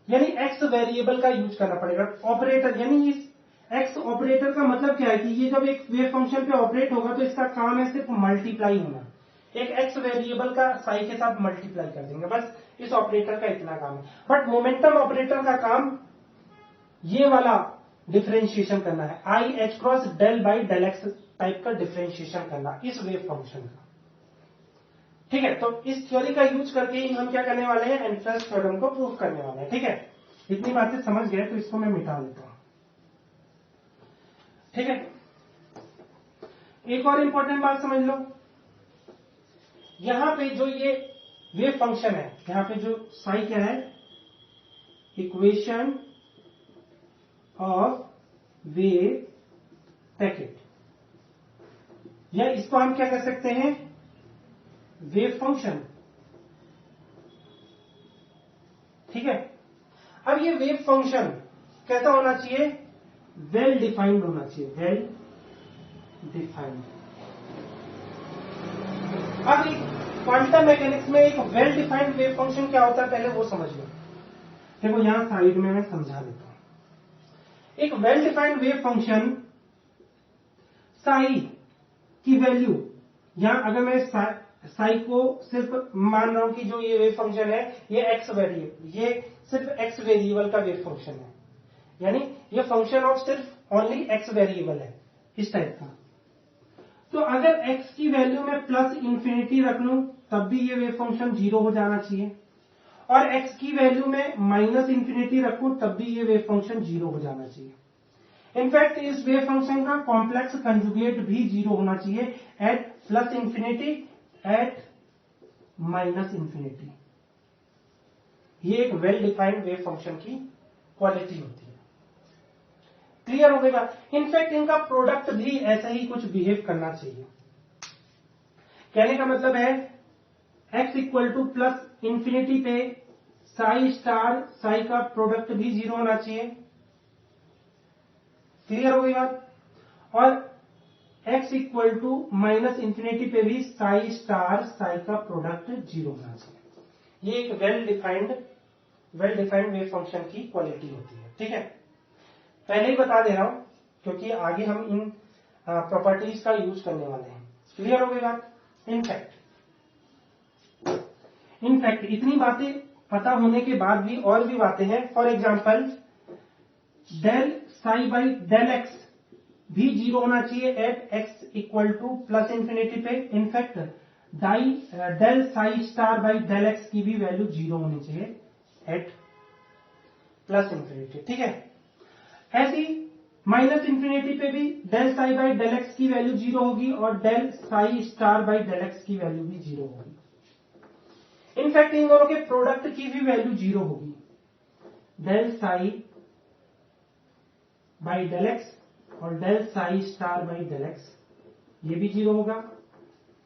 यानी एक्स वेरिएबल का यूज करना पड़ेगा। ऑपरेटर यानी इस एक्स ऑपरेटर का मतलब क्या है कि ये जब एक वेव फंक्शन पे ऑपरेट होगा तो इसका काम है सिर्फ मल्टीप्लाई होना, एक एक्स वेरिएबल का साई के साथ मल्टीप्लाई कर देंगे, बस इस ऑपरेटर का इतना काम है। बट मोमेंटम ऑपरेटर का काम ये वाला डिफरेंशिएशन करना है, I H cross del by del X type का डिफरेंशिएशन करना इस वेव फंक्शन का। ठीक है, तो इस थ्योरी का यूज करके ही हम क्या करने वाले हैं, एनफरेंस थ्योरम को प्रूव करने वाले हैं। ठीक है, इतनी बातें समझ गए तो इसको मैं मिटा देता हूं। ठीक है, एक और इंपॉर्टेंट बात समझ लो, यहां पे जो ये वेव फंक्शन है, यहां पे जो साई क्या है, इक्वेशन ऑफ वेव पैकेट, या इसको हम क्या कर सकते हैं, वेव फंक्शन। ठीक है, अब ये वेव फंक्शन कैसा होना चाहिए, वेल डिफाइंड होना चाहिए, वेल डिफाइंड। अब एक क्वांटम मैकेनिक्स में एक वेल डिफाइंड वेव फंक्शन क्या होता है पहले वो समझ लो। देखो यहां साइड में मैं समझा देता हूं। एक well defined wave function psi की वैल्यू, यहां अगर मैं साई को सिर्फ मान रहा हूं कि जो ये वेव फंक्शन है ये एक्स वेरिएबल, ये सिर्फ एक्स वेरिएबल का वेव फंक्शन है, यानी ये फंक्शन ऑफ सिर्फ ओनली एक्स वेरिएबल है, इस टाइप का। तो अगर x की वैल्यू में प्लस इंफिनिटी रख लूं तब भी ये वेव फंक्शन जीरो हो जाना चाहिए, और x की वैल्यू में माइनस इंफिनिटी रखूं तब भी ये वेव फंक्शन जीरो हो जाना चाहिए। इनफैक्ट इस वेव फंक्शन का कॉम्प्लेक्स कंजुगेट भी जीरो होना चाहिए, at plus infinity, at minus infinity. ये एक वेल डिफाइंड वेव फंक्शन की क्वालिटी होती है। क्लियर हो गई बात। इनफैक्ट इनका प्रोडक्ट भी ऐसा ही कुछ बिहेव करना चाहिए। कहने का मतलब है x equal to plus infinity पे साई स्टार साई का प्रोडक्ट भी जीरो होना चाहिए। क्लियर हो गई बात। और x equal to minus infinity पे भी साई स्टार साई का प्रोडक्ट जीरो होना चाहिए। ये एक वेल डिफाइंड वेव फंक्शन की क्वालिटी होती है। ठीक है, पहले ही बता दे रहा हूं क्योंकि आगे हम इन प्रॉपर्टीज का यूज करने वाले हैं। क्लियर हो गई बात। इनफैक्ट इतनी बातें पता होने के बाद भी और भी बातें हैं। For example del psi by del X भी जीरो होना चाहिए at X equal to plus infinity पे। In fact del psi star by del x की भी वैल्यू जीरो होनी चाहिए एट प्लस इंफिनिटी। ठीक है, ऐसी माइनस इंफिनिटी पे भी del psi by del x की वैल्यू जीरो होगी और del psi star by del x की वैल्यू भी जीरो होगी। इनफैक्ट इन दोनों के प्रोडक्ट की भी वैल्यू जीरो होगी, del psi by del x और del psi star by del x, ये भी जीरो होगा।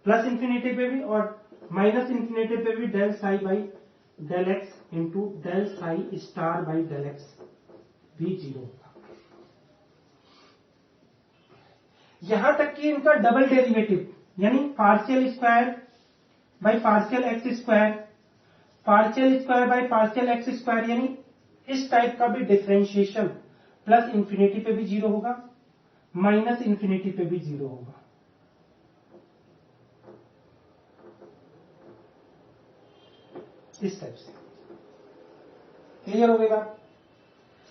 प्लस इंफिनिटी पे भी और माइनस इंफिनिटी पे भी del psi by del X into del psi star by del X भी जीरो होगा। यहां तक कि इनका डबल डेरिवेटिव यानी partial square by partial x square, partial square by partial x square, यानी इस टाइप का भी डिफरेंशिएशन प्लस इंफिनिटी पे भी जीरो होगा, माइनस इंफिनिटी पे भी 0 होगा। इस टाइप से क्लियर हो गई बात?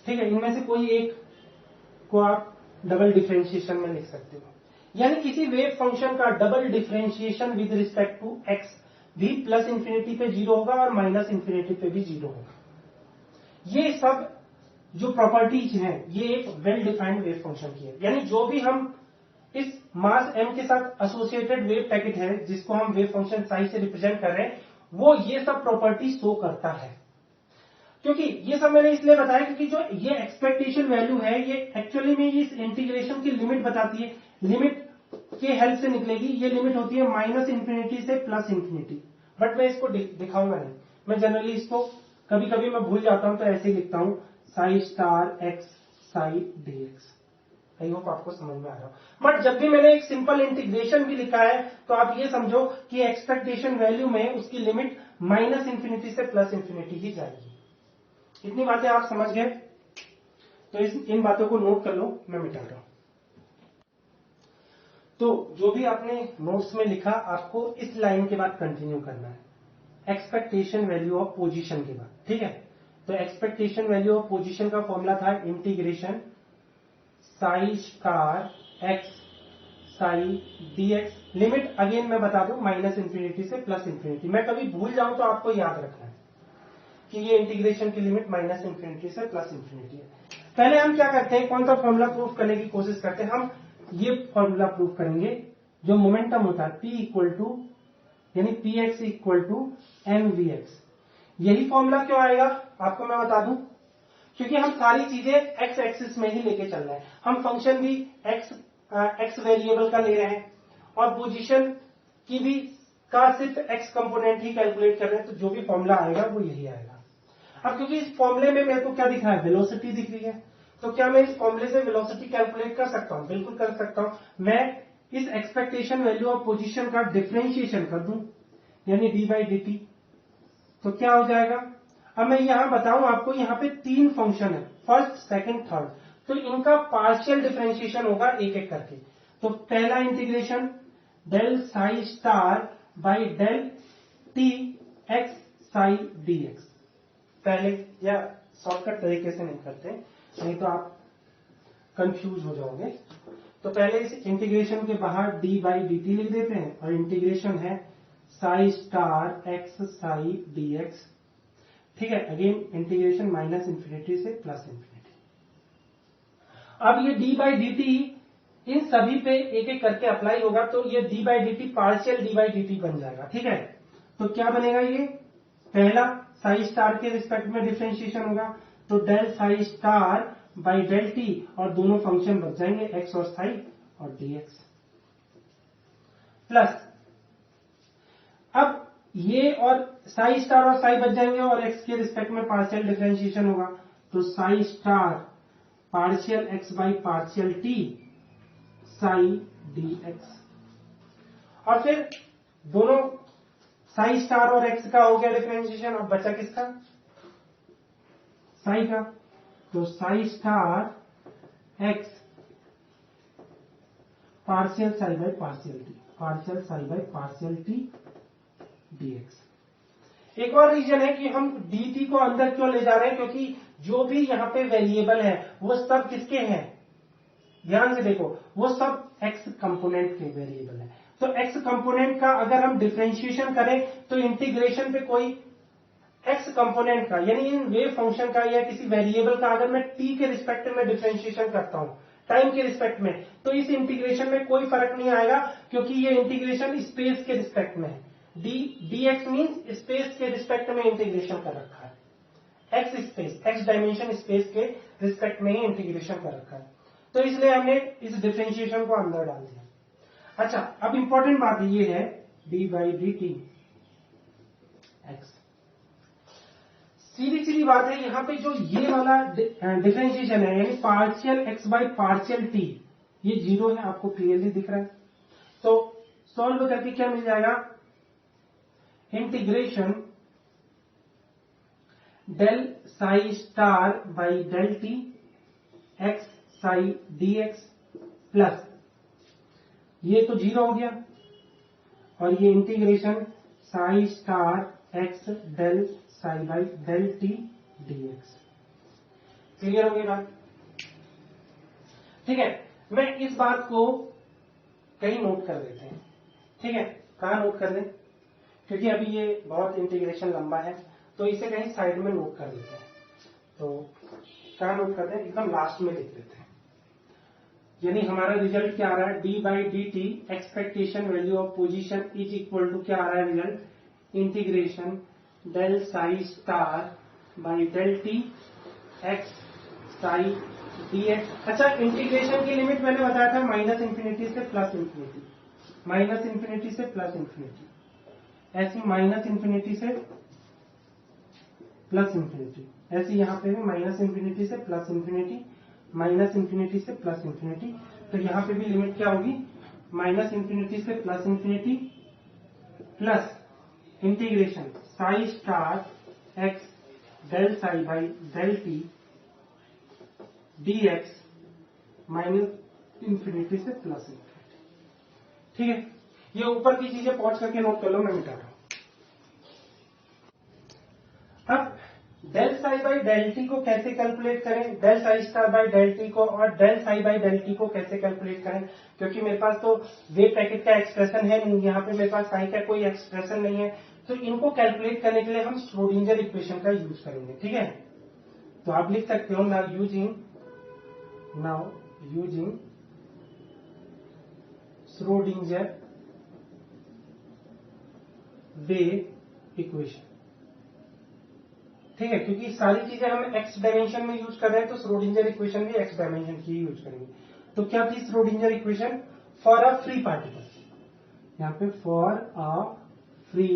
ठीक है, इनमें से कोई एक को आप डबल डिफरेंशिएशन में लिख सकते हो, यानी किसी वेव फंक्शन का double differentiation with respect to X भी प्लस इंफिनिटी पे 0 होगा और माइनस इंफिनिटी पे भी 0 होगा। ये सब जो प्रॉपर्टीज हैं ये एक वेल डिफाइंड वेव फंक्शन की है, यानी जो भी हम इस मास m के साथ एसोसिएटेड वेव पैकेट है जिसको हम वेव फंक्शन साई से रिप्रेजेंट कर रहे हैं, वो ये सब प्रॉपर्टी शो करता है। क्योंकि ये सब मैंने इसलिए बताया क्योंकि जो ये एक्सपेक्टेशन वैल्यू है ये एक्चुअली में इस इंटीग्रेशन की लिमिट बताती है, लिमिट के हेल्प से निकलेगी। ये लिमिट होती है माइनस इंफिनिटी से प्लस इंफिनिटी, बट मैं इसको दिखाऊंगा नहीं। मैं जनरली इसको कभी कभी मैं भूल जाता हूं तो ऐसे ही लिखता हूं Sai star X psi dx। I hope आपको समझ में आ रहा हो। बट जब भी मैंने एक सिंपल इंटीग्रेशन भी लिखा है तो आप ये समझो कि एक्सपेक्टेशन वैल्यू में उसकी लिमिट माइनस इंफिनिटी से प्लस इंफिनिटी ही जाएगी। इतनी बातें आप समझ गए तो इन बातों को नोट कर लो, मैं मिटा रहा हूं। तो जो भी आपने नोट्स में लिखा आपको इस लाइन के बाद कंटिन्यू करना है, एक्सपेक्टेशन वैल्यू ऑफ पोजीशन के बाद। ठीक है, तो एक्सपेक्टेशन वैल्यू ऑफ पोजीशन का फॉर्मूला था integration psi star X psi dx। Limit again मैं बता दूं माइनस इंफिनिटी से प्लस इंफिनिटी। मैं कभी भूल जाऊं तो आपको याद रखना है कि ये इंटीग्रेशन की लिमिट माइनस इंफिनिटी से प्लस इंफिनिटी है। पहले हम क्या करते हैं, कौन सा फॉर्मूला प्रूफ करने की कोशिश करते हैं, हम ये फॉर्मूला प्रूफ करेंगे जो मोमेंटम होता है P इक्वल टू यानी px इक्वल टू mvx। यही फॉर्मूला क्यों आएगा आपको मैं बता दूं, क्योंकि हम सारी चीजें एक्स एक्सिस में ही लेके चल रहे हैं। हम फंक्शन भी एक्स वेरिएबल का ले रहे हैं और पोजीशन की भी का सिर्फ एक्स कंपोनेंट ही कैलकुलेट कर रहे हैं, तो जो भी फॉर्मूला आएगा वो यही आएगा। अब क्योंकि इस फॉर्मूले में मेरे को क्या दिख रहा है, वेलोसिटी दिख रही है, तो क्या मैं इस फॉर्मूले से वेलोसिटी कैलकुलेट कर सकता हूं? बिल्कुल कर सकता हूं। मैं इस एक्सपेक्टेशन वैल्यू ऑफ पोजीशन का डिफरेंशिएशन कर दूं यानी डी बाई डी टी, तो क्या हो जाएगा। अब मैं यहां बताऊं आपको, यहां पे 3 फंक्शन है, फर्स्ट सेकंड थर्ड, तो इनका पार्शियल डिफरेंशिएशन होगा एक एक करके। तो पहला integration del psi star by del T X psi dx। पहले या शॉर्टकट तरीके से नहीं करते, नहीं तो आप कंफ्यूज हो जाओगे। तो पहले इस इंटीग्रेशन के बाहर डी बाई डी टी लिख देते हैं और इंटीग्रेशन है psi star X psi dx। ठीक है, अगेन इंटीग्रेशन माइनस इंफिनिटी से प्लस इंफिनिटी। अब ये डी बाई डी टी इन सभी पे एक एक करके अप्लाई होगा, तो ये D by D T partial D by D T बन जाएगा। ठीक है, तो क्या बनेगा, ये पहला साई स्टार के रिस्पेक्ट में डिफरेंशिएशन होगा, तो del psi star by del T और दोनों फंक्शन बच जाएंगे एक्स और साई और dx प्लस। अब ये और साई स्टार और साई बच जाएंगे और एक्स के रिस्पेक्ट में पार्शियल डिफरेंशिएशन होगा, तो psi star partial x by partial T Sai dx। और फिर दोनों साई स्टार और एक्स का हो गया डिफरेंशिएशन, अब बचा किसका, साई का, तो psi star x partial psi by partial T, partial psi by partial T dx। एक और रीजन है कि हम dt को अंदर क्यों ले जा रहे हैं, क्योंकि जो भी यहां पे वेरिएबल है वो सब किसके हैं, ध्यान से देखो, वो सब x कंपोनेंट के वेरिएबल है। तो x कंपोनेंट का अगर हम डिफरेंशिएशन करें तो इंटीग्रेशन पे कोई x कंपोनेंट का यानी इन वेव फंक्शन का या किसी वेरिएबल का अगर मैं t के रिस्पेक्ट में डिफरेंशिएशन करता हूं टाइम के रिस्पेक्ट में, तो इस इंटीग्रेशन में कोई फर्क नहीं आएगा, क्योंकि ये इंटीग्रेशन स्पेस के रिस्पेक्ट में है। dx मीन्स स्पेस के रिस्पेक्ट में इंटीग्रेशन कर रखा है, x space x dimension space के रिस्पेक्ट में ही इंटीग्रेशन कर रखा है, तो इसलिए हमने इस डिफरेंशिएशन को अंदर डाल दिया। अच्छा, अब इंपॉर्टेंट बात ये है D by D T X. सीधी सीधी बात है, यहां पे जो ये वाला डिफरेंशिएशन है यानी partial x by partial T, ये 0 है, आपको क्लियरली दिख रहा है। तो सॉल्व करके क्या मिल जाएगा, integration del psi star by del T X psi dx plus ये तो 0 हो गया और ये integration psi star x del psi by del T DX. Clear हो गई बात? ठीक है, मैं इस बात को कहीं नोट कर देते हैं। ठीक है, कहां नोट कर दें? क्योंकि अभी ये बहुत इंटीग्रेशन लंबा है तो इसे कहीं साइड में नोट कर देते हैं। तो कहां नोट करते हैं? एकदम लास्ट में लिख देते हैं। यानी हमारा रिजल्ट क्या आ रहा है? D by D T expectation value of position is equal to क्या आ रहा है result? Integration del psi star by del T X psi D X. अच्छा, इंटीग्रेशन की लिमिट मैंने बताया था माइनस इंफिनिटी से प्लस इंफिनिटी, माइनस इंफिनिटी से प्लस इंफिनिटी, ऐसी माइनस इंफिनिटी से प्लस इंफिनिटी, ऐसी यहां पे भी माइनस इंफिनिटी से प्लस इंफिनिटी, माइनस इंफिनिटी से प्लस इंफिनिटी। तो यहां पे भी लिमिट क्या होगी? माइनस इंफिनिटी से plus infinity plus integration psi star x del psi by del T DX minus infinity से प्लस इंफिनिटी। ठीक है, ये ऊपर की चीजें पहुंच करके नोट कर लो, मैं मिटा रहा हूं। अब del psi by del T को कैसे कैलकुलेट करें? Del psi star by del T को और del psi by del T को कैसे कैलकुलेट करें? क्योंकि मेरे पास तो वेव पैकेट का एक्सप्रेशन है नहीं, यहाँ पे मेरे पास साई का कोई एक्सप्रेशन नहीं है, तो इनको कैलकुलेट करने के लिए हम श्रोडिंगर इक्वेशन का यूज करेंगे। ठीक है, तो आप लिख सकते हो now using Schrodinger wave equation. ठीक है, क्योंकि सारी चीजें हम एक्स डायमेंशन में यूज कर रहे हैं तो श्रोडिंगर इक्वेशन भी एक्स डायमेंशन की यूज करेंगे। तो क्या थी Schrodinger equation? For a free particle, यहाँ पे फॉर अ फ्री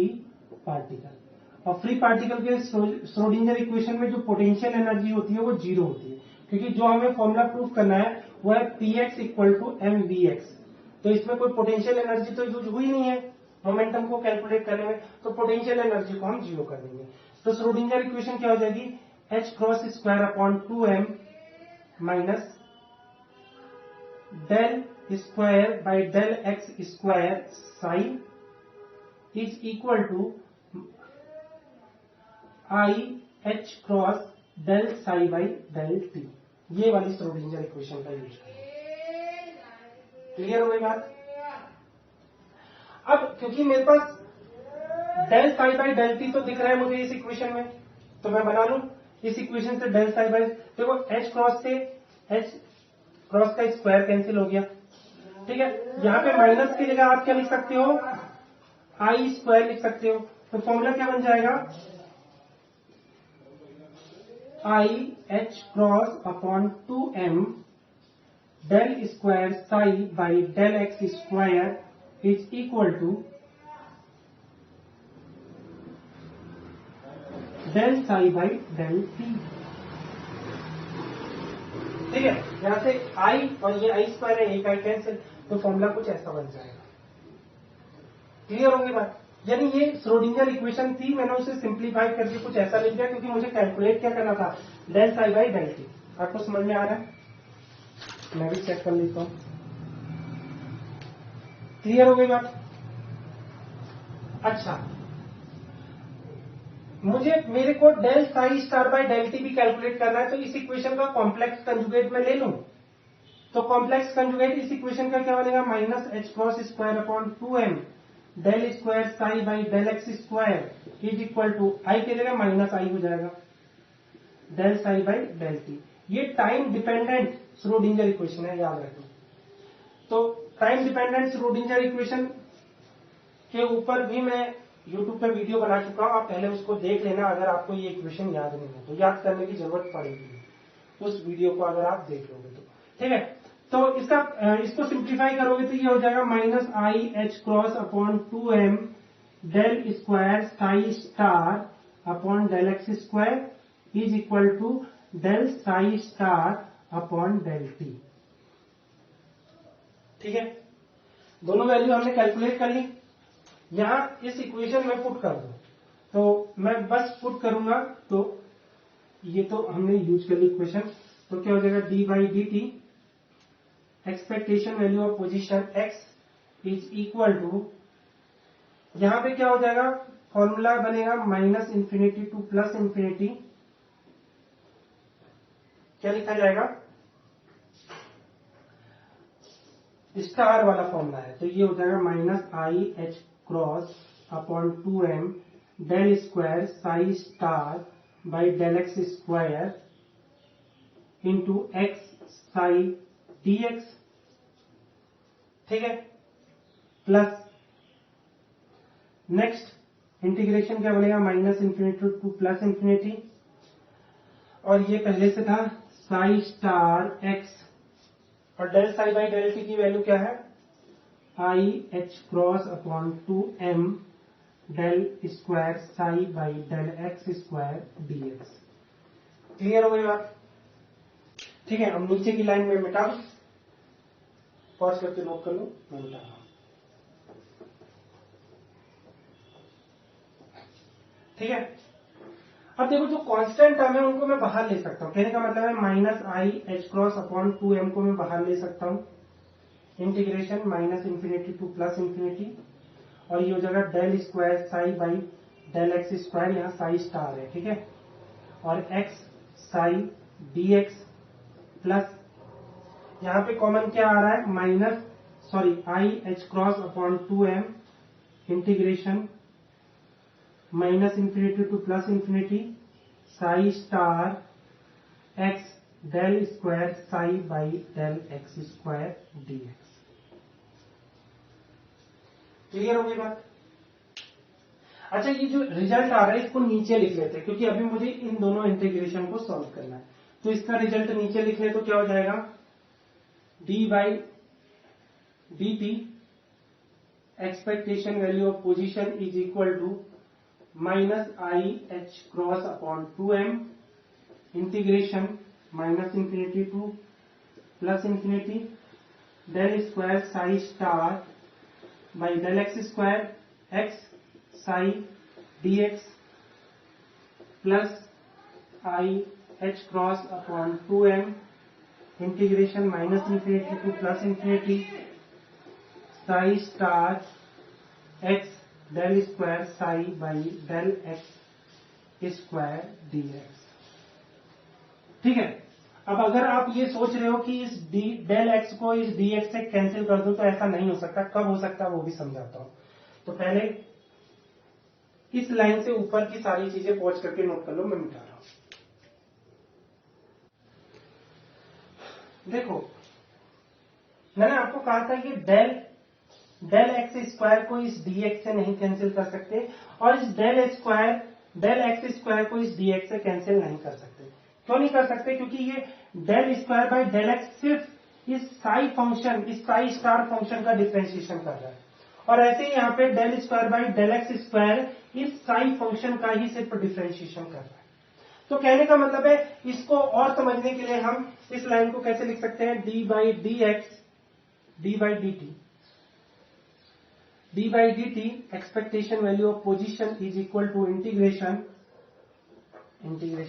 पार्टिकल। और फ्री पार्टिकल के श्रोडिंगर इक्वेशन में जो पोटेंशियल एनर्जी होती है वो 0 होती है, क्योंकि जो हमें फॉर्मूला प्रूफ करना है वो है px इक्वल टू mvx। तो इसमें कोई पोटेंशियल एनर्जी तो यूज हुई नहीं है मोमेंटम को कैलकुलेट करने में, तो पोटेंशियल एनर्जी को हम 0 कर देंगे। तो श्रोडिंगर इक्वेशन क्या हो जाएगी? h cross square upon 2m minus del square by del x square psi is equal to I H cross del psi by del T. ये वाली श्रोडिंगर इक्वेशन का यूज करेंगे। क्लियर हो गई बात? अब क्योंकि मेरे पास del psi by del T तो दिख रहा है मुझे इस इक्वेशन में, तो मैं बना लूं इस इक्वेशन से डेल साई बाई, देखो एच क्रॉस से एच क्रॉस का स्क्वायर कैंसिल हो गया। ठीक है, यहां पे माइनस की जगह आप क्या लिख सकते हो? आई स्क्वायर लिख सकते हो। तो फॉर्मूला क्या बन जाएगा? I H cross upon 2m del square psi by del x square is equal to del psi by del T. ठीक है, यहां से आई और ये आई स्क्वायर है, एक आई कैंसिल, तो फॉर्मूला कुछ ऐसा बन जाएगा। क्लियर होगी बात? यानी ये श्रोडिंगर इक्वेशन थी, मैंने उसे सिंप्लीफाई करके कुछ ऐसा लिख दिया, क्योंकि मुझे कैलकुलेट क्या करना था? Del psi by del T. आपको समझ में आ रहा है? मैं भी चेक कर लेता हूं। क्लियर हो गई बात? अच्छा, मेरे को del psi star by del T भी कैलकुलेट करना है, तो इस इक्वेशन का कॉम्प्लेक्स कंजुगेट में ले लूं। तो कॉम्प्लेक्स कंजुगेट इस इक्वेशन का क्या बनेगा? Minus H cross square upon 2m del square psi by del x square is equal to I की जगह माइनस आई हो जाएगा del psi by del T. ये टाइम डिपेंडेंट श्रोडिंगर इक्वेशन है, याद रखो। तो टाइम डिपेंडेंट श्रोडिंगर इक्वेशन के ऊपर भी मैं YouTube पे वीडियो बना चुका हूं, आप पहले उसको देख लेना। अगर आपको ये इक्वेशन याद नहीं है तो याद करने की जरूरत पड़ेगी उस वीडियो को, अगर आप देख लोगे तो। ठीक है, तो इसको सिंप्लीफाई करोगे तो ये हो जाएगा minus I H cross upon 2m del square psi star upon del x square is equal to del psi star upon del T. ठीक है, दोनों वैल्यू हमने कैलकुलेट कर ली। यहां इस इक्वेशन में पुट कर दो, तो मैं बस पुट करूंगा, तो ये तो हमने यूज कर ली इक्वेशन। तो क्या हो जाएगा? D by D T expectation value of position x is equal to, यहां पे क्या हो जाएगा, फॉर्मूला बनेगा minus infinity to plus infinity, क्या लिखा जाएगा, स्टार वाला फॉर्मूला है, तो ये हो जाएगा minus I H cross upon 2m del square psi star by del x square into X psi D x, ठीक है, प्लस नेक्स्ट इंटीग्रेशन क्या बनेगा, minus infinity to plus infinity, और ये पहले से था साई स्टार एक्स, और del psi by del T की वैल्यू क्या है, I H cross upon 2m del square psi by del x square D X. Clear हो गई बात? ठीक है, अब नीचे की लाइन में मिटा दो, पॉज करके नोट कर लो, मैं मिटा रहा हूं। ठीक है, अब देखो जो कांस्टेंट टर्म है उनको मैं बाहर ले सकता हूं, कहने का मतलब है minus I H cross upon 2m को मैं बाहर ले सकता हूं, integration minus infinity to plus infinity, और ये हो जाएगा del square psi by del x square, यहां साई स्टार है, ठीक है, और X psi D X plus, यहां पे कॉमन क्या आ रहा है, minus sorry I H cross upon 2m integration minus infinity to plus infinity psi star x del square psi by del x square D X. Clear हो गई बात? अच्छा, ये जो रिजल्ट आ रहा है इसको नीचे लिख लेते हैं, क्योंकि अभी मुझे इन दोनों इंटीग्रेशन को सॉल्व करना है, तो इसका रिजल्ट नीचे लिख ले तो क्या हो जाएगा, D by D T expectation value of position is equal to minus I H cross upon 2m integration minus infinity to plus infinity del square psi star by del x square x psi D X plus I H cross upon 2m integration minus infinity to plus infinity psi star x del square psi by del x square D x. ठीक है, अब अगर आप ये सोच रहे हो कि इस डेल एक्स को इस डी एक्स से कैंसिल कर दो, तो ऐसा नहीं हो सकता, कब हो सकता है वो भी समझाता हूं। तो पहले इस लाइन से ऊपर की सारी चीजें पहुंच करके नोट कर लो, मैं मिटा रहा हूं। देखो, मैंने आपको कहा था कि डेल एक्स स्क्वायर को इस डी एक्स से नहीं कैंसिल कर सकते, और इस डेल एक्स स्क्वायर को इस डी एक्स से कैंसिल नहीं कर सकते। क्यों नहीं कर सकते? क्योंकि ये del square by del X सिर्फ इस साई फंक्शन, इस साई स्टार फंक्शन का डिफरेंशिएशन कर रहा है, और ऐसे ही यहाँ पे del square by del x square इस साई फंक्शन का ही सिर्फ डिफरेंशिएशन कर रहा है। तो कहने का मतलब है, इसको और समझने के लिए हम इस लाइन को कैसे लिख सकते हैं, D by D X D by D T, D by D T expectation value of position is equal to integration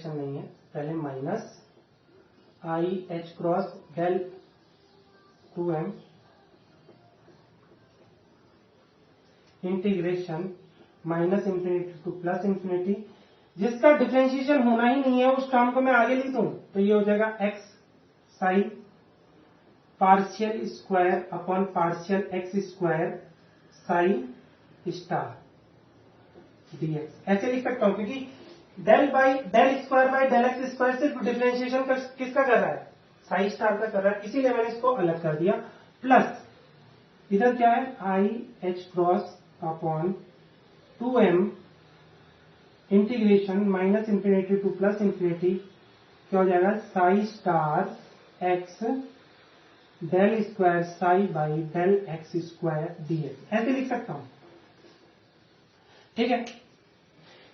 नहीं है पहले, minus I H cross del 2m integration minus infinity to plus infinity, जिसका differentiation होना ही नहीं है उस term को मैं आगे लिख दूं, तो ये हो जाएगा X psi partial square upon partial x square psi star DX. ऐसे लिख सकता हूं, क्योंकि del square by del x square सिर्फ डिफरेंशिएशन किसका कर रहा है, साई स्टार का कर रहा है, इसीलिए मैंने इसको अलग कर दिया। प्लस इधर क्या है, I H cross upon 2m integration minus infinity to plus infinity, क्या हो जाएगा, psi star x del square psi by del x square DX. ऐसे लिख सकता हूं। ठीक है,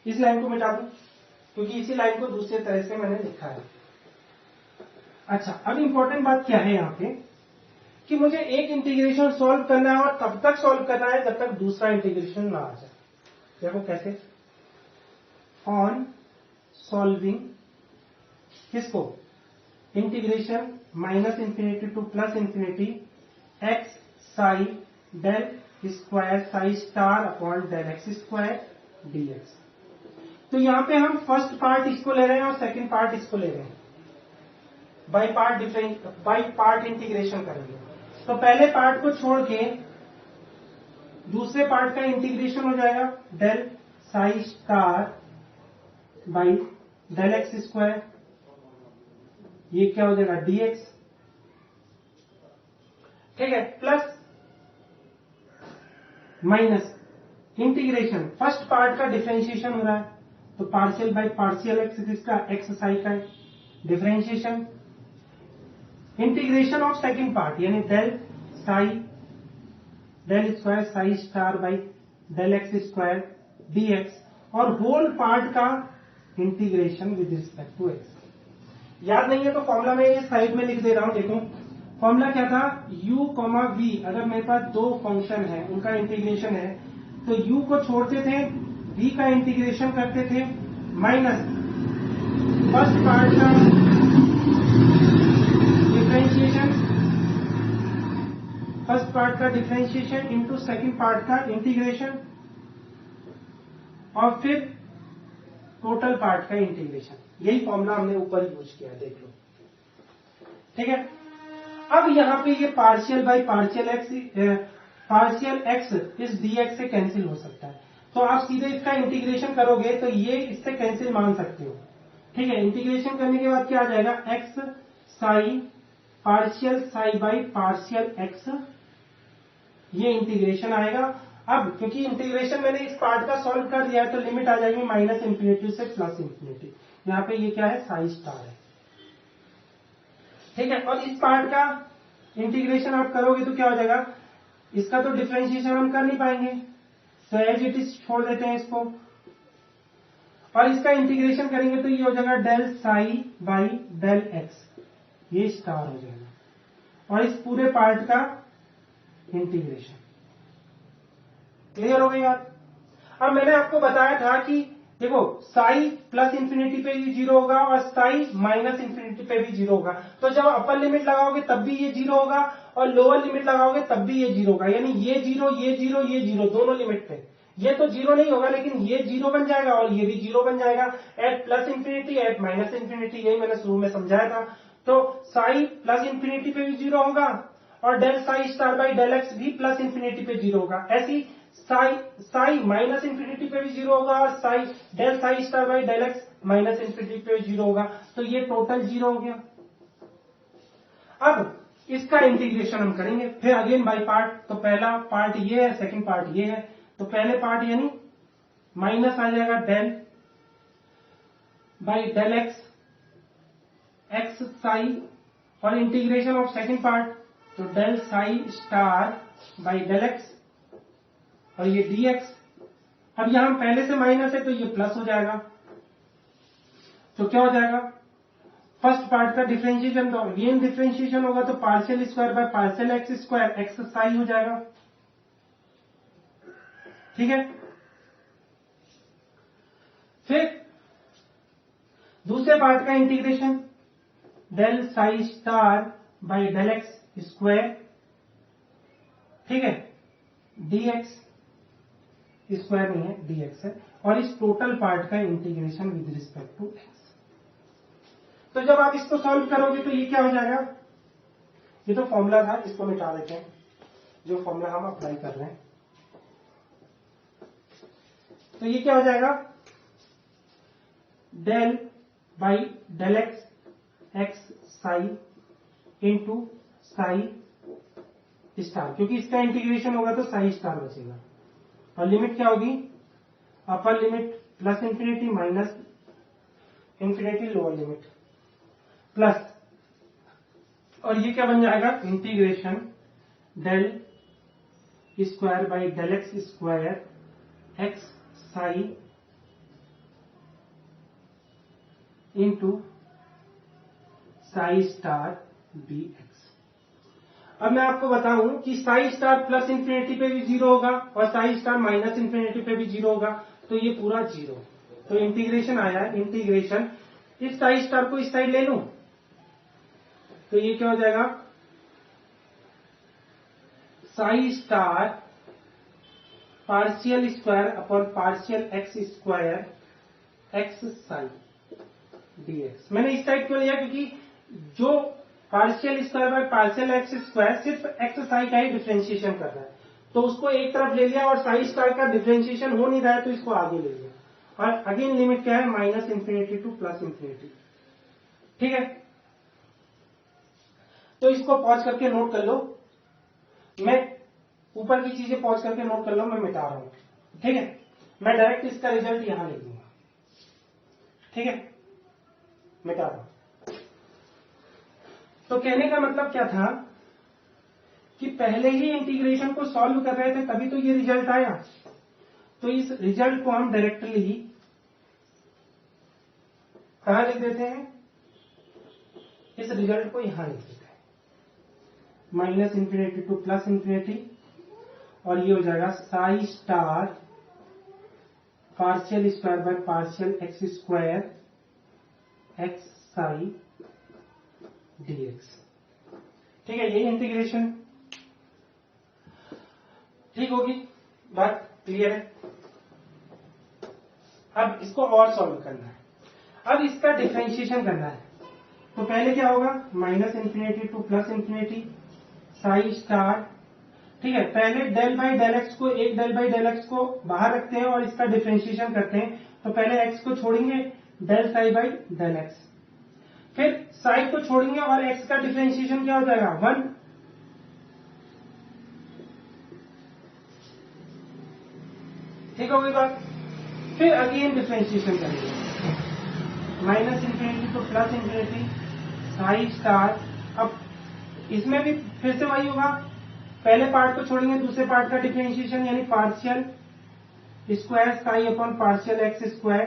इस लाइन को मिटा दूं, क्योंकि इसी लाइन को दूसरे तरह से मैंने लिखा है। अच्छा, अब इंपॉर्टेंट बात क्या है यहां पे, कि मुझे एक इंटीग्रेशन सॉल्व करना है, और तब तक सॉल्व करना है जब तक दूसरा इंटीग्रेशन ना आ जाए। देखो कैसे, ऑन सॉल्विंग किसको, integration minus infinity to plus infinity X psi del square psi star upon del x square DX. तो यहां पे हम फर्स्ट पार्ट इसको ले रहे हैं और सेकंड पार्ट इसको ले रहे हैं, बाई पार्ट इंटीग्रेशन करेंगे। तो पहले पार्ट को छोड़ के दूसरे पार्ट का इंटीग्रेशन हो जाएगा del psi star by del x square, ये क्या हो जाएगा डीएक्स, ठीक है, plus minus integration, first part का डिफरेंशिएशन हो रहा है तो पार्शियल बाई पार्शियल एक्स, किसका एक्स साई का differentiation, integration of second part यानी del psi del square psi star by del x square D X, और होल पार्ट का integration with respect to X. याद नहीं है तो फॉर्मूला में ये साइड में लिख दे रहा हूं, देखो फॉर्मूला क्या था, u, v, अगर मेरे पास दो फंक्शन है उनका इंटीग्रेशन है तो u को छोड़ते थे, v का इंटीग्रेशन करते थे, माइनस फर्स्ट पार्ट का डिफरेंशिएशन इंटू सेकंड पार्ट का इंटीग्रेशन, और फिर टोटल पार्ट का इंटीग्रेशन। यही फॉर्मूला हमने ऊपर यूज किया, देख लो, ठीक है। अब यहां पे ये पार्शियल बाई पार्शियल एक्स इस डीएक्स से कैंसिल हो सकता है, तो आप सीधे इसका इंटीग्रेशन करोगे तो ये इससे कैंसिल मान सकते हो, ठीक है। इंटीग्रेशन करने के बाद क्या आ जाएगा, X psi partial psi by partial x, ये इंटीग्रेशन आएगा। अब क्योंकि इंटीग्रेशन मैंने इस पार्ट का सॉल्व कर दिया है तो लिमिट आ जाएगी माइनस इंफिनिटी से प्लस इंफिनिटी, यहां पे ये क्या है साई स्टार है, ठीक है। और इस पार्ट का इंटीग्रेशन आप करोगे तो क्या हो जाएगा, इसका तो डिफरेंशिएशन हम कर नहीं पाएंगे तो एज इट इज छोड़ देते हैं इसको, और इसका इंटीग्रेशन करेंगे तो ये हो जाएगा del psi by del x, ये स्टार हो जाएगा, और इस पूरे पार्ट का इंटीग्रेशन। क्लियर हो गई बात। अब मैंने आपको बताया था कि देखो साई प्लस इंफिनिटी पे भी जीरो होगा और साई माइनस इंफिनिटी पे भी जीरो होगा, तो जब अपर लिमिट लगाओगे तब भी ये जीरो होगा और लोअर लिमिट लगाओगे तब भी ये जीरो होगा, यानी ये जीरो ये जीरो ये जीरो दोनों लिमिट पे। ये तो जीरो नहीं होगा लेकिन ये जीरो बन जाएगा और ये भी जीरो बन जाएगा at plus infinity at minus infinity, यही मैंने शुरू में समझाया था। तो साई प्लस इंफिनिटी पे भी जीरो होगा और del psi star by del X भी प्लस इंफिनिटी पे जीरो होगा, ऐसी साई माइनस इंफिनिटी पे भी जीरो होगा और psi del psi star by del x minus infinity पे जीरो होगा, तो ये टोटल जीरो हो गया। अब इसका इंटीग्रेशन हम करेंगे फिर अगेन बाई पार्ट, तो पहला पार्ट ये है सेकंड पार्ट ये है, तो पहले पार्ट यानी माइनस आ जाएगा del by del x x psi, और इंटीग्रेशन ऑफ सेकंड पार्ट तो del psi star by del x और ये dx। अब यहां पहले से माइनस है तो ये प्लस हो जाएगा, तो क्या हो जाएगा, फर्स्ट पार्ट का डिफरेंशिएशन, तो अगेन डिफरेंशिएशन होगा तो partial square by partial x square x psi हो जाएगा, ठीक है। फिर दूसरे पार्ट का integration del psi star by del x square, ठीक है, dx स्क्वायर नहीं है dx है, और इस टोटल पार्ट का integration with respect to x। तो जब आप इसको सॉल्व करोगे तो ये क्या हो जाएगा, ये तो फॉर्मूला था इसको मिटा देते हैं, जो फॉर्मूला हम अप्लाई कर रहे हैं, तो ये क्या हो जाएगा del by del x x psi into psi star, क्योंकि इसका इंटीग्रेशन होगा तो साई स्टार बचेगा, और लिमिट क्या होगी, upper limit plus infinity minus infinity lower limit plus, और ये क्या बन जाएगा integration del square by del x square x psi into psi star b x. अब मैं आपको बताऊं कि साई स्टार प्लस इंफिनिटी पे भी जीरो होगा और साई स्टार माइनस इंफिनिटी पे भी जीरो होगा, तो ये पूरा जीरो, तो इंटीग्रेशन आया इंटीग्रेशन, इस साई स्टार को इस साइड ले लूं तो ये क्या हो जाएगा, psi star partial square upon partial x square x psi dx. मैंने इस टाइप क्यों लिया, क्योंकि जो partial square by partial x square सिर्फ एक्स साई का ही डिफ्रेंशिएशन कर रहा है, तो उसको एक तरफ ले लिया और साई स्क्वायर का डिफ्रेंशिएशन हो नहीं रहा है तो इसको आगे ले लिया। और अगेन लिमिट क्या है, minus infinity to plus infinity. ठीक है, तो इसको पॉज करके नोट कर लो, मैं ऊपर की चीजें पॉज करके नोट कर लो, मैं मिटा रहा हूं। ठीक है, मैं डायरेक्ट इसका रिजल्ट यहां लिख दूंगा। ठीक है, मिटा रहा हूं। तो कहने का मतलब क्या था कि पहले ही इंटीग्रेशन को सॉल्व कर रहे थे तभी तो ये रिजल्ट आया। तो इस रिजल्ट को हम डायरेक्टली कहां लिख देते हैं, इस रिजल्ट को यहां लिख देते हैं, minus infinity to plus infinity, और ये हो जाएगा psi star partial square by partial x square x psi dx. ठीक है, ये इंटीग्रेशन ठीक होगी, बात क्लियर है। अब इसको और सॉल्व करना है, अब इसका डिफरेंशिएशन करना है। तो पहले क्या होगा, minus infinity to plus infinity psi star. ठीक है, पहले डेल बाई डेल एक्स को, एक डेल बाई डेल एक्स को बाहर रखते हैं और इसका डिफरेंशिएशन करते हैं। तो पहले एक्स को छोड़ेंगे, del psi by del x, फिर साई को छोड़ेंगे और एक्स का डिफरेंशिएशन क्या हो जाएगा, 1। ठीक होगी बात। फिर अगेन डिफरेंशिएशन करेंगे, minus infinity to plus infinity psi star. अब इसमें भी फिर से वही होगा, पहले पार्ट को छोड़ेंगे, दूसरे पार्ट का डिफरेंशिएशन यानी partial square psi upon partial x square,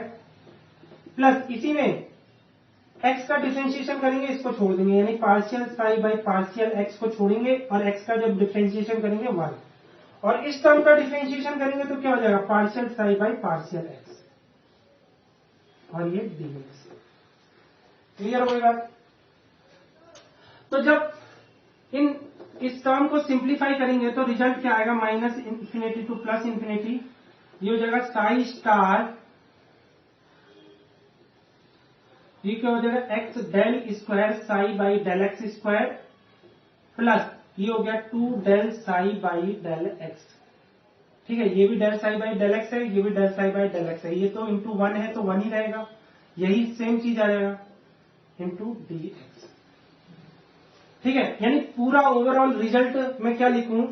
plus इसी में एक्स का डिफरेंशिएशन करेंगे, इसको छोड़ देंगे यानी partial psi by partial x को छोड़ेंगे और एक्स का जब डिफरेंशिएशन करेंगे 1, और इस टर्म का डिफरेंशिएशन करेंगे तो क्या हो जाएगा, partial psi by partial x, और ये डीएक्स। क्लियर हो गई बात। तो जब इस टर्म को सिंप्लीफाई करेंगे तो रिजल्ट क्या आएगा, minus infinity to plus infinity, ये हो जाएगा साई स्टार, ये क्या हो जाएगा, x del square psi by del x square, plus ये हो गया 2 del psi by del x. ठीक है, ये भी del psi by del x है, ये भी del psi by del x है, ये तो इंटू 1 है तो 1 ही रहेगा, यही सेम चीज आ जाएगा इंटू डी एक्स। ठीक है, यानी पूरा ओवरऑल रिजल्ट मैं क्या लिखूं।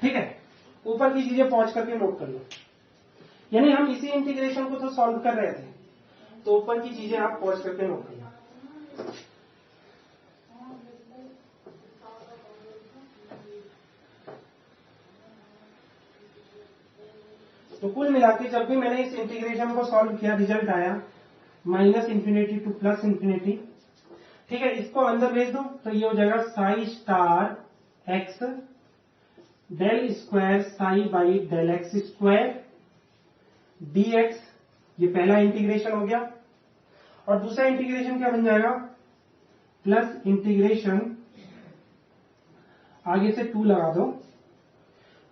ठीक है, ऊपर की चीजें पहुंच करके नोट कर लो, यानी हम इसी इंटीग्रेशन को तो सॉल्व कर रहे थे, तो ऊपर की चीजें आप पहुंच करके नोट कर लो। तो कुल मिलाके जब भी मैंने इस इंटीग्रेशन को सॉल्व किया, रिजल्ट आया minus infinity to plus infinity. ठीक है, इसको अंदर भेज दो तो ये हो जाएगा psi star x del square psi by del x square dx. ये पहला इंटीग्रेशन हो गया, और दूसरा इंटीग्रेशन क्या बन जाएगा, प्लस इंटीग्रेशन आगे से 2 लगा दो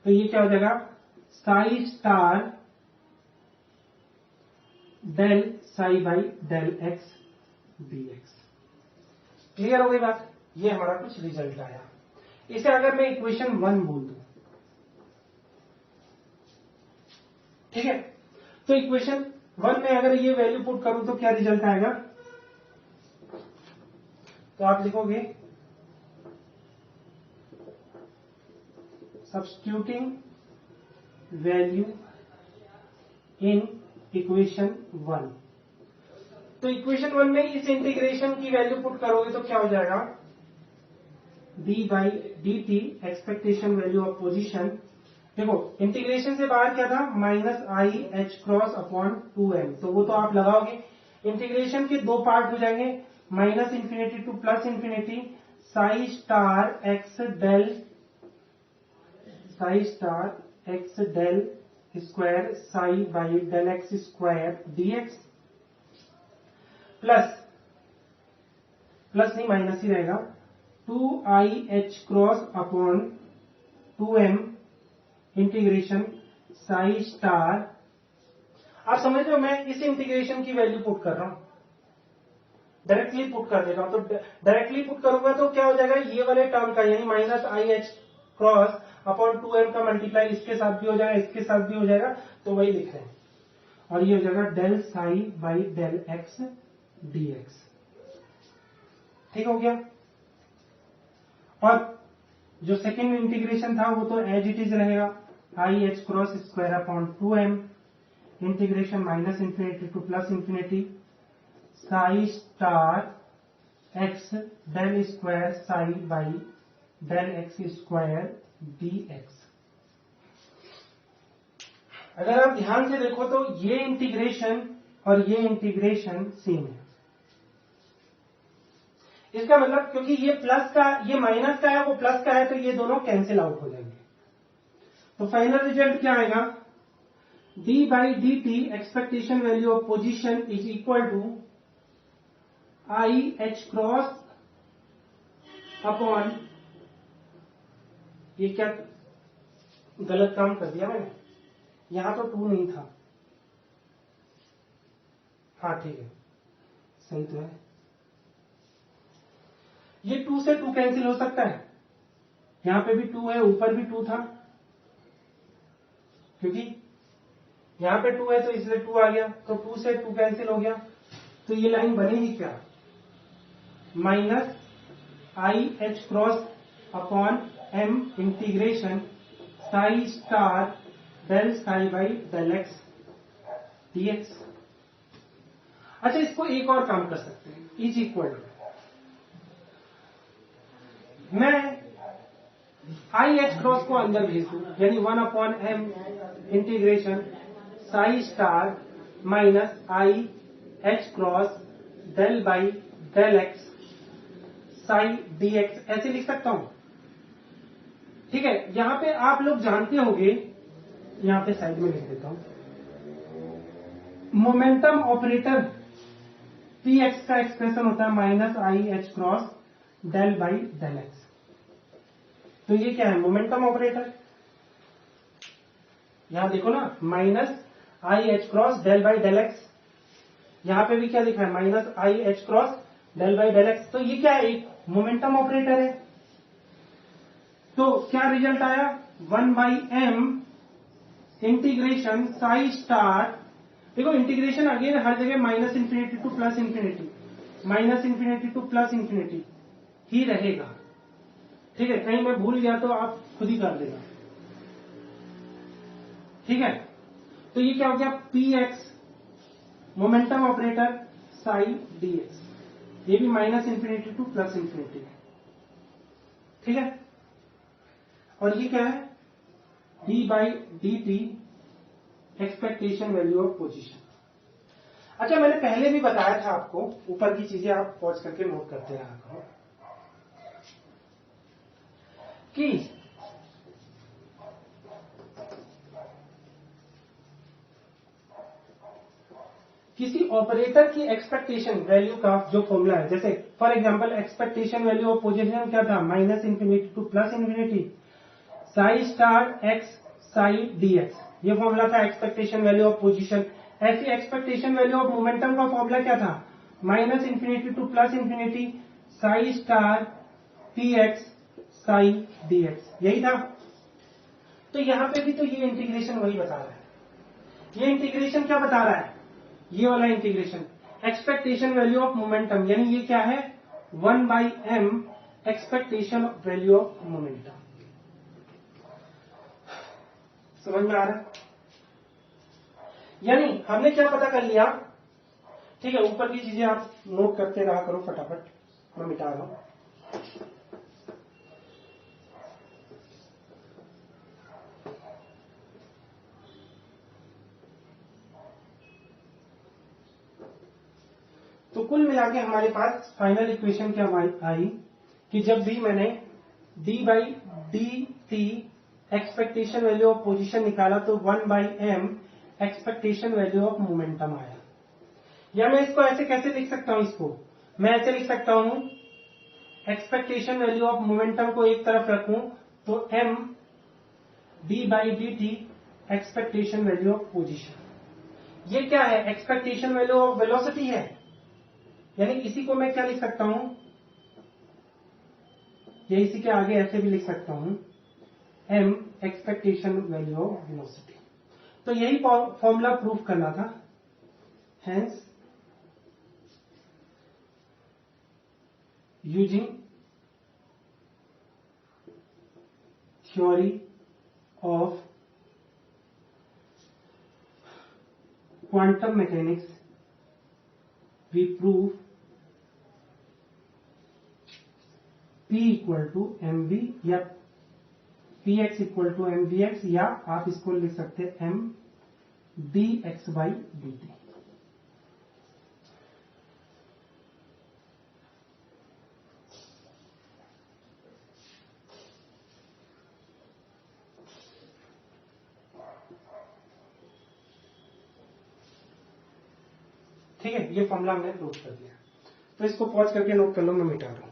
तो ये क्या हो जाएगा, psi star del psi by del x dx. Clear हो गई बात। ये हमारा कुछ रिजल्ट आया। इसे अगर मैं इक्वेशन 1 बोल दूं, ठीक है, तो इक्वेशन 1 में अगर ये वैल्यू पुट करूं तो क्या रिजल्ट आएगा, तो आप लिखोगे सब्स्टिट्यूटिंग वैल्यू इन इक्वेशन 1। तो इक्वेशन 1 में इस इंटीग्रेशन की वैल्यू पुट करोगे तो क्या हो जाएगा, D by D T expectation value of position. देखो इंटीग्रेशन से बाहर क्या था, minus I H cross upon 2m, तो वो तो आप लगाओगे। इंटीग्रेशन के 2 पार्ट हो जाएंगे, minus infinity to plus infinity psi star x del square psi by del x square dx, plus plus नहीं माइनस ही रहेगा, 2IH cross upon 2M integration psi star. आप समझ रहे हो, मैं इस इंटीग्रेशन की वैल्यू पुट कर रहा हूं, डायरेक्टली पुट कर दे रहा हूं। तो डायरेक्टली पुट करूंगा तो क्या हो जाएगा, ये वाले टर्म का यानी minus IH cross upon 2M का मल्टीप्लाई इसके साथ भी हो जाएगा, इसके साथ भी हो जाएगा, तो वही लिख रहे हैं। और ये हो जाएगा del psi by del x dx। ठीक हो गया। और जो सेकेंड इंटीग्रेशन था वो तो एज इट इज रहेगा, IH cross square upon 2M integration minus infinity to plus infinity psi star x del square psi by del x square dx। अगर आप ध्यान से देखो तो ये इंटीग्रेशन और ये इंटीग्रेशन सेम है। इसका मतलब क्योंकि ये प्लस का, ये माइनस का है, वो प्लस का है, तो ये दोनों कैंसिल आउट हो जाएंगे। तो फाइनल रिजल्ट क्या आएगा, d by D T expectation value of position is equal to IH cross upon, ये क्या गलत काम कर दिया मैंने, यहां तो 2 नहीं था, हाँ ठीक है, सही तो है। ये 2 से 2 कैंसिल हो सकता है, यहां पे भी 2 है, ऊपर भी 2 था, क्योंकि यहां पे 2 है तो इसलिए 2 आ गया, तो 2 से 2 कैंसिल हो गया। तो ये लाइन बनेगी क्या, minus IH cross upon M integration psi star del psi by del x dx। अच्छा, इसको एक और काम कर सकते हैं, इज इक्वल टू, मैं IH क्रॉस को अंदर भेज दूं, यानी 1 upon M integration psi star minus IH cross del by del x psi dx, ऐसे लिख सकता हूं। ठीक है, यहां पे आप लोग जानते होंगे, यहां पे साइड में लिख देता हूं, मोमेंटम ऑपरेटर px का एक्सप्रेशन होता है minus IH cross del by del x. तो ये क्या है, मोमेंटम ऑपरेटर। यहां देखो ना, minus IH cross del by del x, यहां पे भी क्या लिखा है, minus IH cross del by del x. तो ये क्या है, एक मोमेंटम ऑपरेटर है। तो क्या रिजल्ट आया, 1 by M integration psi star, देखो इंटीग्रेशन अगेन हर जगह minus infinity to plus infinity, minus infinity to plus infinity ही रहेगा। ठीक है, कहीं मैं भूल गया तो आप खुद ही कर देना। ठीक है, तो ये क्या हो गया, px momentum operator Sai dx, ये भी minus infinity to plus infinity है। ठीक है, और ये क्या है, d by D T expectation value of position. अच्छा, मैंने पहले भी बताया था आपको, ऊपर की चीजें आप पॉज करके नोट करते रहा करो, कि किसी ऑपरेटर की एक्सपेक्टेशन वैल्यू का जो फॉर्मूला है, जैसे for example expectation value of position क्या था, minus infinity to plus infinity psi star X psi dx, ये फॉर्मूला था एक्सपेक्टेशन वैल्यू ऑफ पोजीशन। ऐसी एक्सपेक्टेशन वैल्यू ऑफ मोमेंटम का फॉर्मूला क्या था, minus infinity to plus infinity psi star px Sai dx, यही था। तो यहां पे भी तो ये इंटीग्रेशन वही बता रहा है। ये इंटीग्रेशन क्या बता रहा है, ये वाला integration expectation value of momentum, यानी ये क्या है, 1 by M expectation value of momentum. समझ में आ रहा है, यानी हमने क्या पता कर लिया। ठीक है, ऊपर की चीजें आप नोट करते रहा करो फटाफट, मैं मिटा रहा हूं। तो कुल मिला के हमारे पास फाइनल इक्वेशन क्या आई, कि जब भी मैंने d by D T expectation value of position निकाला तो 1 by M expectation value of momentum आया। या मैं इसको ऐसे कैसे लिख सकता हूं, इसको मैं ऐसे लिख सकता हूं एक्सपेक्टेशन वैल्यू ऑफ मोमेंटम को एक तरफ रखूं तो m d/dt expectation value of position. ये क्या है? एक्सपेक्टेशन वैल्यू ऑफ वेलोसिटी है, यानी इसी को मैं क्या लिख सकता हूं, या इसी के आगे ऐसे भी लिख सकता हूं m expectation value of velocity. तो यही फॉर्मूला प्रूफ करना था। Hence using theory of quantum mechanics we prove P equal to mv या px इक्वल टू mvx, या आप इसको लिख सकते हैं m dx/dt। ठीक है, ये फॉर्मूला हमने प्रूव कर दिया। तो इसको पॉज करके नोट कर लो, मैं मिटा रहा हूं।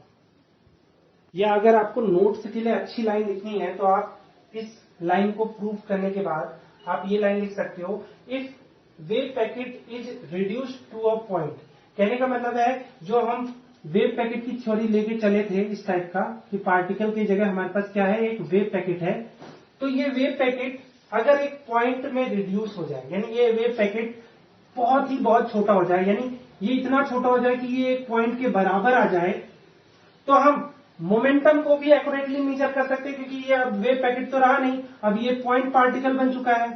या अगर आपको नोट्स के लिए अच्छी लाइन लिखनी है तो आप इस लाइन को प्रूव करने के बाद आप ये लाइन लिख सकते हो, if wave packet is reduced to a point. कहने का मतलब है, जो हम वेव पैकेट की थ्योरी लेके चले थे इस टाइप का, कि पार्टिकल की जगह हमारे पास क्या है, एक वेव पैकेट है। तो ये वेव पैकेट अगर एक पॉइंट में रिड्यूस हो जाए, यानी ये वेव पैकेट बहुत छोटा हो जाए, यानी ये इतना छोटा हो जाए कि ये एक पॉइंट के बराबर आ जाए, तो हम मोमेंटम को भी एक्यूरेटली मेजर कर सकते हैं, क्योंकि ये अब वेव पैकेट तो रहा नहीं, अब ये पॉइंट पार्टिकल बन चुका है।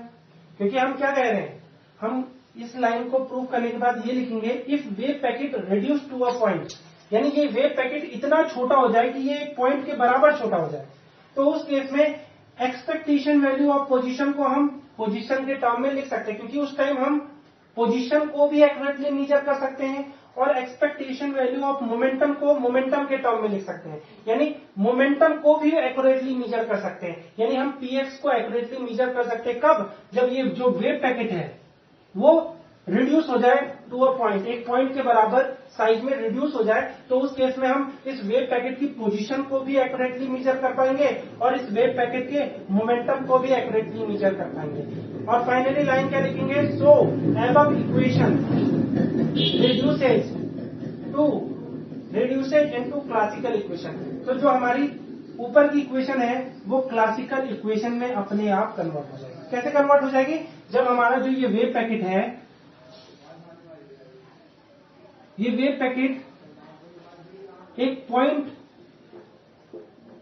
क्योंकि हम क्या कह रहे हैं, हम इस लाइन को प्रूव करने के बाद ये लिखेंगे, if wave packet reduce to a point, यानी ये वेव पैकेट इतना छोटा हो जाए कि ये एक पॉइंट के बराबर छोटा हो जाए, तो उस केस में एक्सपेक्टेशन वैल्यू ऑफ पोजीशन को हम पोजीशन के टर्म में लिख सकते हैं, क्योंकि उस टाइम हम पोजीशन को भी एक्यूरेटली मेजर कर सकते हैं और एक्सपेक्टेशन वैल्यू ऑफ मोमेंटम को मोमेंटम के टर्म में लिख सकते हैं, यानी मोमेंटम को भी एक्यूरेटली मेजर कर सकते हैं। यानी हम px को एक्यूरेटली मेजर कर सकते हैं कब, जब ये जो वेव पैकेट है वो रिड्यूस हो जाए टू अ पॉइंट, एक पॉइंट के बराबर साइज में रिड्यूस हो जाए, तो उस केस में हम इस वेव पैकेट की पोजीशन को भी एक्यूरेटली मेजर कर पाएंगे और इस वेव पैकेट के मोमेंटम को भी एक्यूरेटली मेजर कर पाएंगे। और फाइनली लाइन क्या लिखेंगे, so above equation reduces into classical equation. तो जो हमारी ऊपर की इक्वेशन है वो क्लासिकल इक्वेशन में अपने आप कन्वर्ट हो जाएगी। कैसे कन्वर्ट हो जाएगी, जब हमारा जो ये वेव पैकेट है, ये वेव पैकेट एक पॉइंट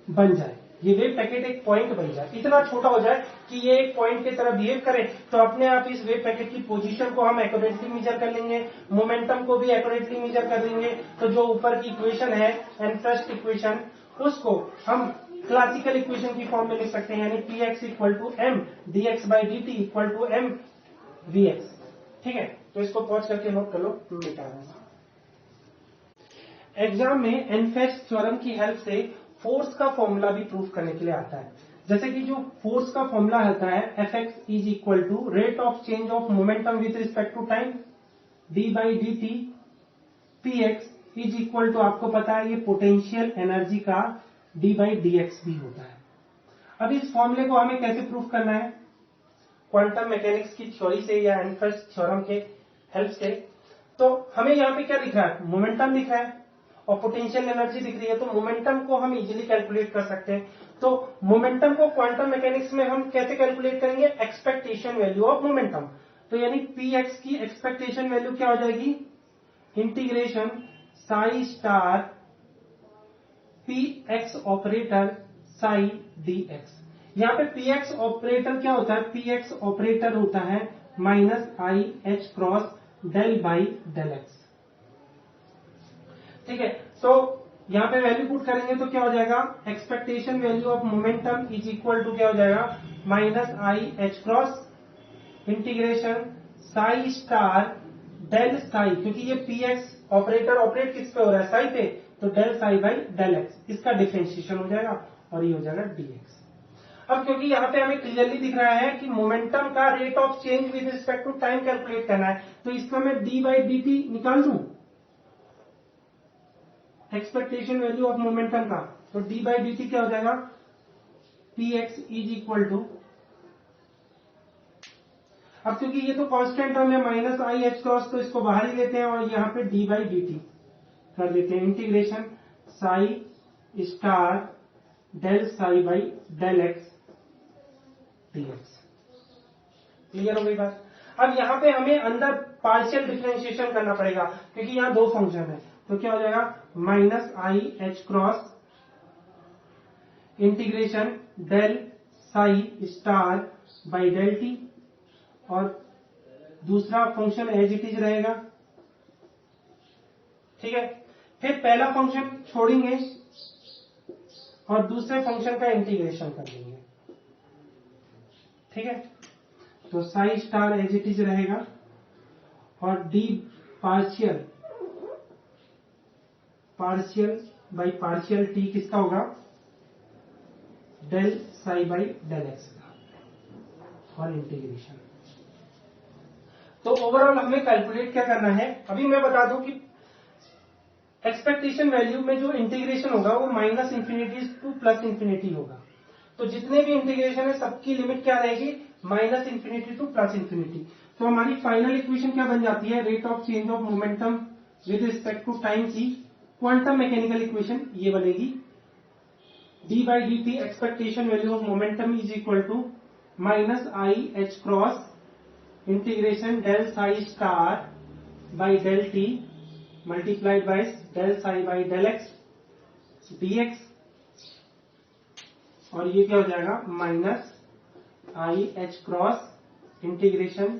बन जाए, ये वेव पैकेट एक पॉइंट बन जाए, इतना छोटा हो जाए कि ये एक पॉइंट की तरह बिहेव करे, तो अपने आप इस वेव पैकेट की पोजीशन को हम एक्यूरेटली मेजर कर लेंगे, मोमेंटम को भी एक्यूरेटली मेजर कर लेंगे। तो जो ऊपर की इक्वेशन है एंड फर्स्ट इक्वेशन, उसको हम क्लासिकल इक्वेशन की फॉर्म में लिख सकते हैं, यानी px equal to m dx/dt equal to m vx। ठीक है, तो इसको पॉज करके नोट कर लो, मिटा रहा हूं। एग्जाम में एनफेस्ट थ्योरम की हेल्प से फोर्स का फॉर्मूला भी प्रूफ करने के लिए आता है। जैसे कि जो फोर्स का फॉर्मूला आता है, Fx is equal to rate of change of momentum with respect to time d/dt, Px is equal to, आपको पता है ये पोटेंशियल एनर्जी का d/dx भी होता है। अब इस फॉर्मूले को हमें कैसे प्रूफ करना है, क्वांटम मैकेनिक्स की थ्योरी से या एनफेस्ट थ्योरम के हेल्प से। तो हमें यहाँ पे क्या दिख रहा है, मोमेंटम दिख रहा है और पोटेंशियल एनर्जी दिख रही है, तो मोमेंटम को हम इजीली कैलकुलेट कर सकते हैं। तो मोमेंटम को क्वांटम मैकेनिक्स में हम कैसे कैलकुलेट करेंगे, एक्सपेक्टेशन वैल्यू ऑफ मोमेंटम। तो यानी px की एक्सपेक्टेशन वैल्यू क्या हो जाएगी, integration psi star px operator Sai dx। यहाँ पे px ऑपरेटर क्या होता है, px ऑपरेटर होता है -i h cross del by del x. ठीक है, तो यहां पे वैल्यू पुट करेंगे तो क्या हो जाएगा, expectation value of momentum is equal to क्या हो जाएगा, -i h cross integration psi star del psi, क्योंकि ये px ऑपरेटर ऑपरेट किस पे हो रहा है, साई पे, तो del psi by del x, इसका डिफरेंशिएशन हो जाएगा और ये हो जाएगा dx। अब क्योंकि यहाँ पे हमें क्लियरली दिख रहा है कि मोमेंटम का rate of change with respect to time calculate करना है, तो इसका मैं d/dt निकाल दूं, एक्सपेक्टेशन वैल्यू ऑफ मोमेंटम का, तो डी बाई डी टी क्या हो जाएगा, p x is equal to, अब क्योंकि ये तो कांस्टेंट टर्म है माइनस आई एच क्रॉस, तो इसको बाहर ही लेते हैं और यहाँ पे डी बाई डी टी कर देते हैं, integration psi star del psi by del x dx. Clear हो गई बात। अब यहाँ पे हमें अंदर पार्शियल डिफरेंशिएशन करना पड़ेगा क्योंकि यहाँ दो फंक्शन है, तो क्या हो जाएगा minus I H cross integration del psi star by del T, और दूसरा फंक्शन एज इट इज रहेगा। ठीक है, फिर पहला फंक्शन छोड़ेंगे और दूसरे फंक्शन का इंटीग्रेशन कर लेंगे। ठीक है, तो psi star as it is रहेगा और d partial by partial t किसका होगा, del psi by del x का, और इंटीग्रेशन। तो ओवरऑल हमें कैलकुलेट क्या करना है, अभी मैं बता दूं कि एक्सपेक्टेशन वैल्यू में जो इंटीग्रेशन होगा वो minus infinity to plus infinity होगा। तो जितने भी इंटीग्रेशन है सबकी लिमिट क्या रहेगी, minus infinity to plus infinity. तो हमारी फाइनल इक्वेशन क्या बन जाती है, rate of change of momentum with respect to time की क्वांटम मैकेनिकल इक्वेशन ये बनेगी, d by D T expectation value of momentum is equal to minus I H cross integration del psi star by del t multiplied by del psi by del x dx, और ये क्या हो जाएगा minus I H cross integration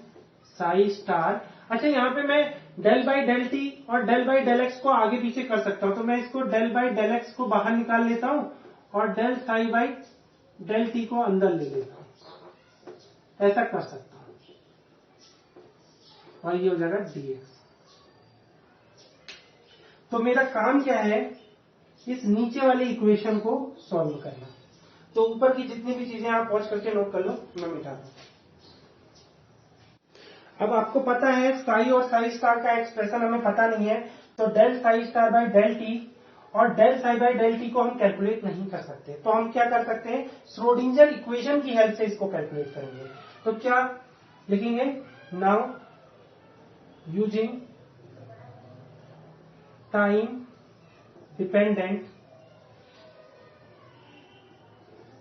psi star. अच्छा, यहाँ पे मैं del by del T और डेल बाई डेल एक्स को आगे पीछे कर सकता हूं, तो मैं इसको डेल बाई डेल एक्स को बाहर निकाल लेता हूं और del psi by del T को अंदर ले लेता हूं, ऐसा कर सकता हूं, और ये हो जाएगा डीएक्स। तो मेरा काम क्या है, इस नीचे वाली इक्वेशन को सॉल्व करना। तो ऊपर की जितनी भी चीजें आप पॉज करके नोट कर लो, मैं मिटा दूं। अब आपको पता है साई और साई स्टार का एक्सप्रेशन हमें पता नहीं है, तो del psi star by del T और del psi by del T को हम कैलकुलेट नहीं कर सकते, तो हम क्या कर सकते हैं, श्रोडिंगर इक्वेशन की हेल्प से इसको कैलकुलेट करेंगे। तो क्या लिखेंगे, now using time dependent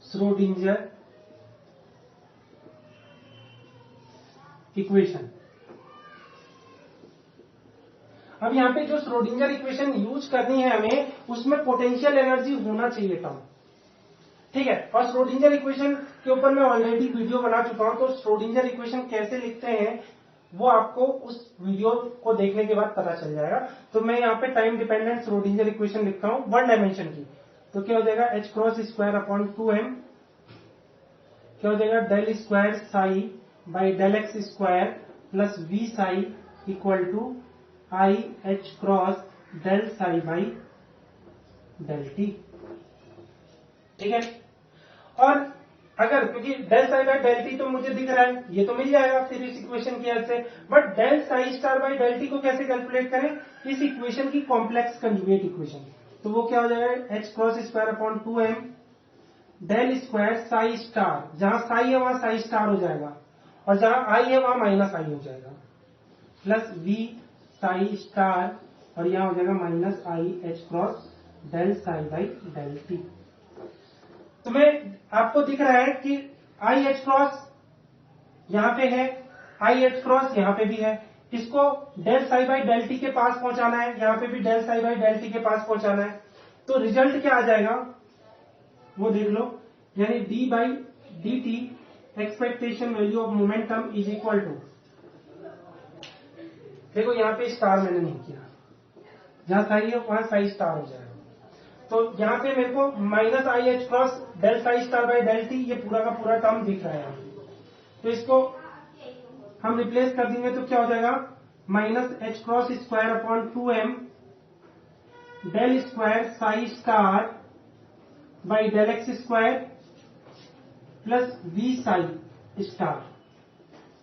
Schrodinger equation. अब यहां पे जो श्रोडिंगर इक्वेशन यूज करनी है हमें, उसमें पोटेंशियल एनर्जी होना चाहिए टर्म। ठीक है, और श्रोडिंगर इक्वेशन के ऊपर मैं ऑलरेडी वीडियो बना चुका हूं, तो श्रोडिंगर इक्वेशन कैसे लिखते हैं वो आपको उस वीडियो को देखने के बाद पता चल जाएगा। तो मैं यहाँ पे टाइम डिपेंडेंट श्रोडिंगर इक्वेशन लिखता हूं वन डायमेंशन की, तो क्या हो जाएगा h cross square upon 2m, क्या हो जाएगा del square psi by del x square plus we psi equal to I H cross del psi by del T. ठीक है, और अगर क्योंकि del psi by del T तो मुझे दिख रहा है, ये तो मिल जाएगा फिर इस इक्वेशन की हेल्प से, but del psi star by del T को कैसे कैलकुलेट करें, इस इक्वेशन की कॉम्प्लेक्स कंजुगेट इक्वेशन। तो वो क्या हो जाएगा h cross square upon 2m del square psi star, जहां साई है वहां साई स्टार हो जाएगा, और जहां आई है वहां माइनस आई हो जाएगा, प्लस वी साई स्टार, और यहां हो जाएगा minus I H cross del psi by del T. तो मैं आपको दिख रहा है कि आई एच क्रॉस यहां पे है, आई एच क्रॉस यहां पे भी है, इसको del psi by del t के पास पहुंचाना है, यहां पे भी del psi by del t के पास पहुंचाना है। तो रिजल्ट क्या आ जाएगा वो देख लो, यानी d by D T expectation value of momentum is equal to, देखो यहां पे स्टार मैंने नहीं किया, जहां साई है वहां साई स्टार हो जाएगा। तो यहां पे मेरे को minus I H cross del psi star by del T, ये पूरा का पूरा टर्म दिख रहा है, तो इसको हम रिप्लेस कर देंगे, तो क्या हो जाएगा minus H cross square upon 2m del square psi star by del x square plus we psi star.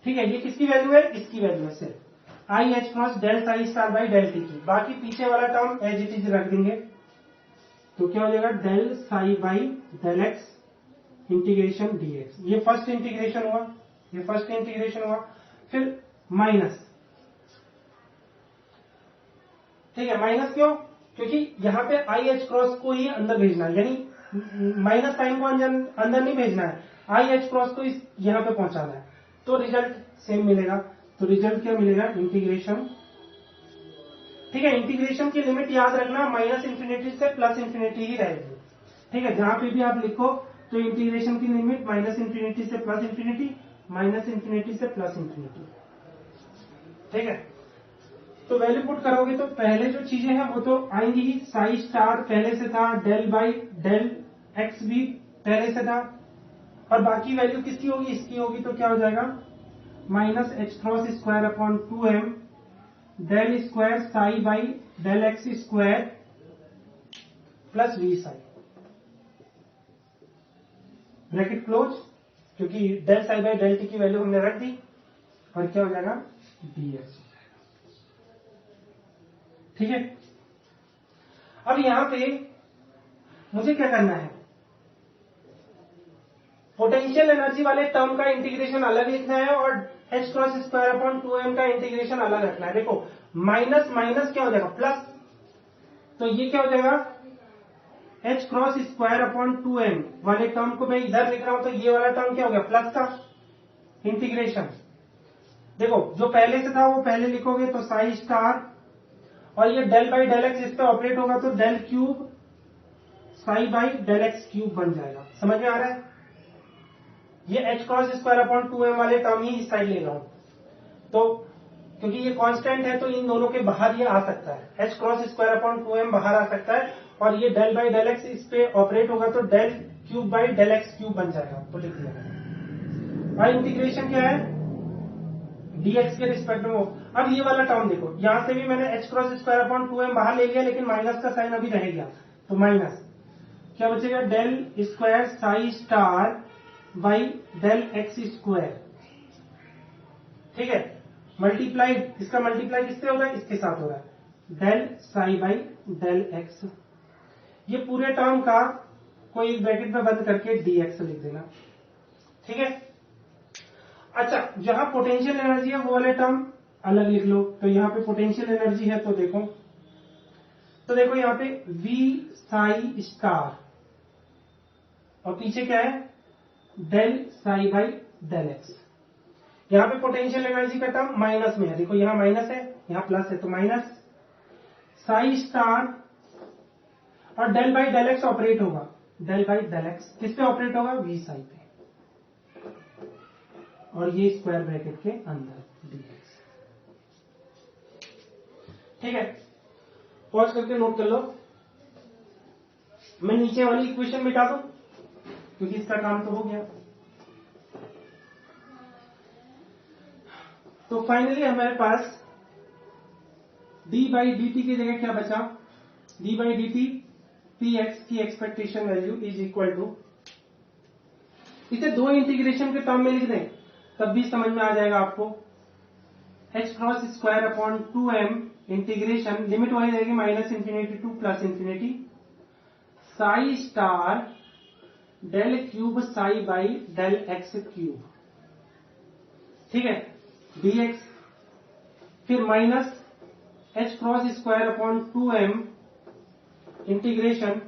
ठीक है, ये किसकी वैल्यू है, इसकी वैल्यू है सिर्फ i H cross del psi star by del T की, बाकी पीछे वाला टर्म एज इट इज रख देंगे। तो क्या हो जाएगा del psi by del x integration dx. ये फर्स्ट इंटीग्रेशन हुआ, ये फर्स्ट इंटीग्रेशन हुआ। फिर माइनस, ठीक है, माइनस क्यों? क्योंकि यहां पे आई एच क्रॉस को ही अंदर भेजना है, यानी माइनस साइन को अंदर नहीं भेजना है, आई एच क्रॉस को इस यहां पे पहुंचाना है, तो रिजल्ट सेम मिलेगा। तो रिजल्ट क्या मिलेगा? इंटीग्रेशन, ठीक है। इंटीग्रेशन की लिमिट याद रखना माइनस इंफिनिटी से प्लस इंफिनिटी ही रहेगी, ठीक है। जहां पे भी आप लिखो तो इंटीग्रेशन की लिमिट माइनस इंफिनिटी से प्लस इंफिनिटी, माइनस इंफिनिटी से प्लस इंफिनिटी, ठीक है। तो वैल्यू पुट करोगे तो पहले जो चीजें हैं वो तो आएंगी ही। साई स्टार पहले से था, डेल बाई डेल एक्स भी पहले से था, और बाकी वैल्यू किसकी होगी? इसकी होगी। तो क्या हो जाएगा? Minus H cross square upon 2m del square psi by del x square plus we psi, bracket close, क्योंकि del psi by del T की वैल्यू हमने रख दी, और क्या हो जाएगा? dx, ठीक है। अब यहां पे मुझे क्या करना है? पोटेंशियल एनर्जी वाले टर्म का इंटीग्रेशन अलग लिखना है और H cross square upon 2m का इंटीग्रेशन अलग रखना है। देखो माइनस माइनस क्या हो जाएगा? प्लस, तो ये क्या हो जाएगा? H cross square upon 2m वाले टर्म को मैं इधर लिख रहा हूं, तो ये वाला टर्म क्या हो गया? प्लस का इंटीग्रेशन। देखो जो पहले से था वो पहले लिखोगे तो साई स्टार, और ये डेल बाई डेल एक्स इस पे ऑपरेट होगा तो del cube psi by del x cube बन जाएगा। समझ में आ रहा है? ये H cross square upon 2m वाले टर्म ही इस साइड ले रहा हूं, तो क्योंकि ये कांस्टेंट है तो इन दोनों के बाहर ये आ सकता है, H cross square upon 2m बाहर आ सकता है, और ये डेल बाई डेल एक्स इस पे ऑपरेट होगा तो del cube by del x cube बन जाएगा। तो लिख दिया मैंने। और इंटीग्रेशन क्या है? डीएक्स के रिस्पेक्ट में हो। अब ये वाला टर्म देखो, यहां से भी मैंने H cross square upon 2m बाहर ले लिया, लेकिन माइनस का साइन अभी रह गया, तो माइनस क्या बचेगा? Del square psi star by del x square, ठीक है। मल्टीप्लाइड, इसका मल्टीप्लाई किससे हो रहा है? इसके साथ हो रहा है, del psi by del x. ये पूरे टर्म का कोई एक ब्रैकेट में बंद करके डीएक्स लिख देना, ठीक है। अच्छा, जहां पोटेंशियल एनर्जी है वो वाले टर्म अलग लिख लो। तो यहां पे पोटेंशियल एनर्जी है तो देखो यहां पे वी साई स्टार, और पीछे क्या है? Del psi by del x. यहां पे पोटेंशियल एनर्जी का टर्म माइनस में है, देखो यहां माइनस है, यहां प्लस है, तो माइनस साई स्टार, और del by del x operate होगा, डेल बाई डेल एक्स किस पे ऑपरेट होगा? वी साई पे, और ये स्क्वायर ब्रैकेट के अंदर डीएक्स, ठीक है। पॉज करके नोट कर लो। मैं नीचे वाली इक्वेशन मिटा दूं क्योंकि इसका काम तो हो गया। तो फाइनली हमारे पास डी बाई डी टी की जगह क्या बचा? D by D T P x की expectation value is equal to, इसे दो इंटीग्रेशन के टर्म में लिख दें तब भी समझ में आ जाएगा आपको। H cross square upon 2m integration, limit वही रहेगी minus infinity to plus infinity, psi star del cube psi by del x cube, ठीक है, dx, फिर minus H cross square upon 2m integration,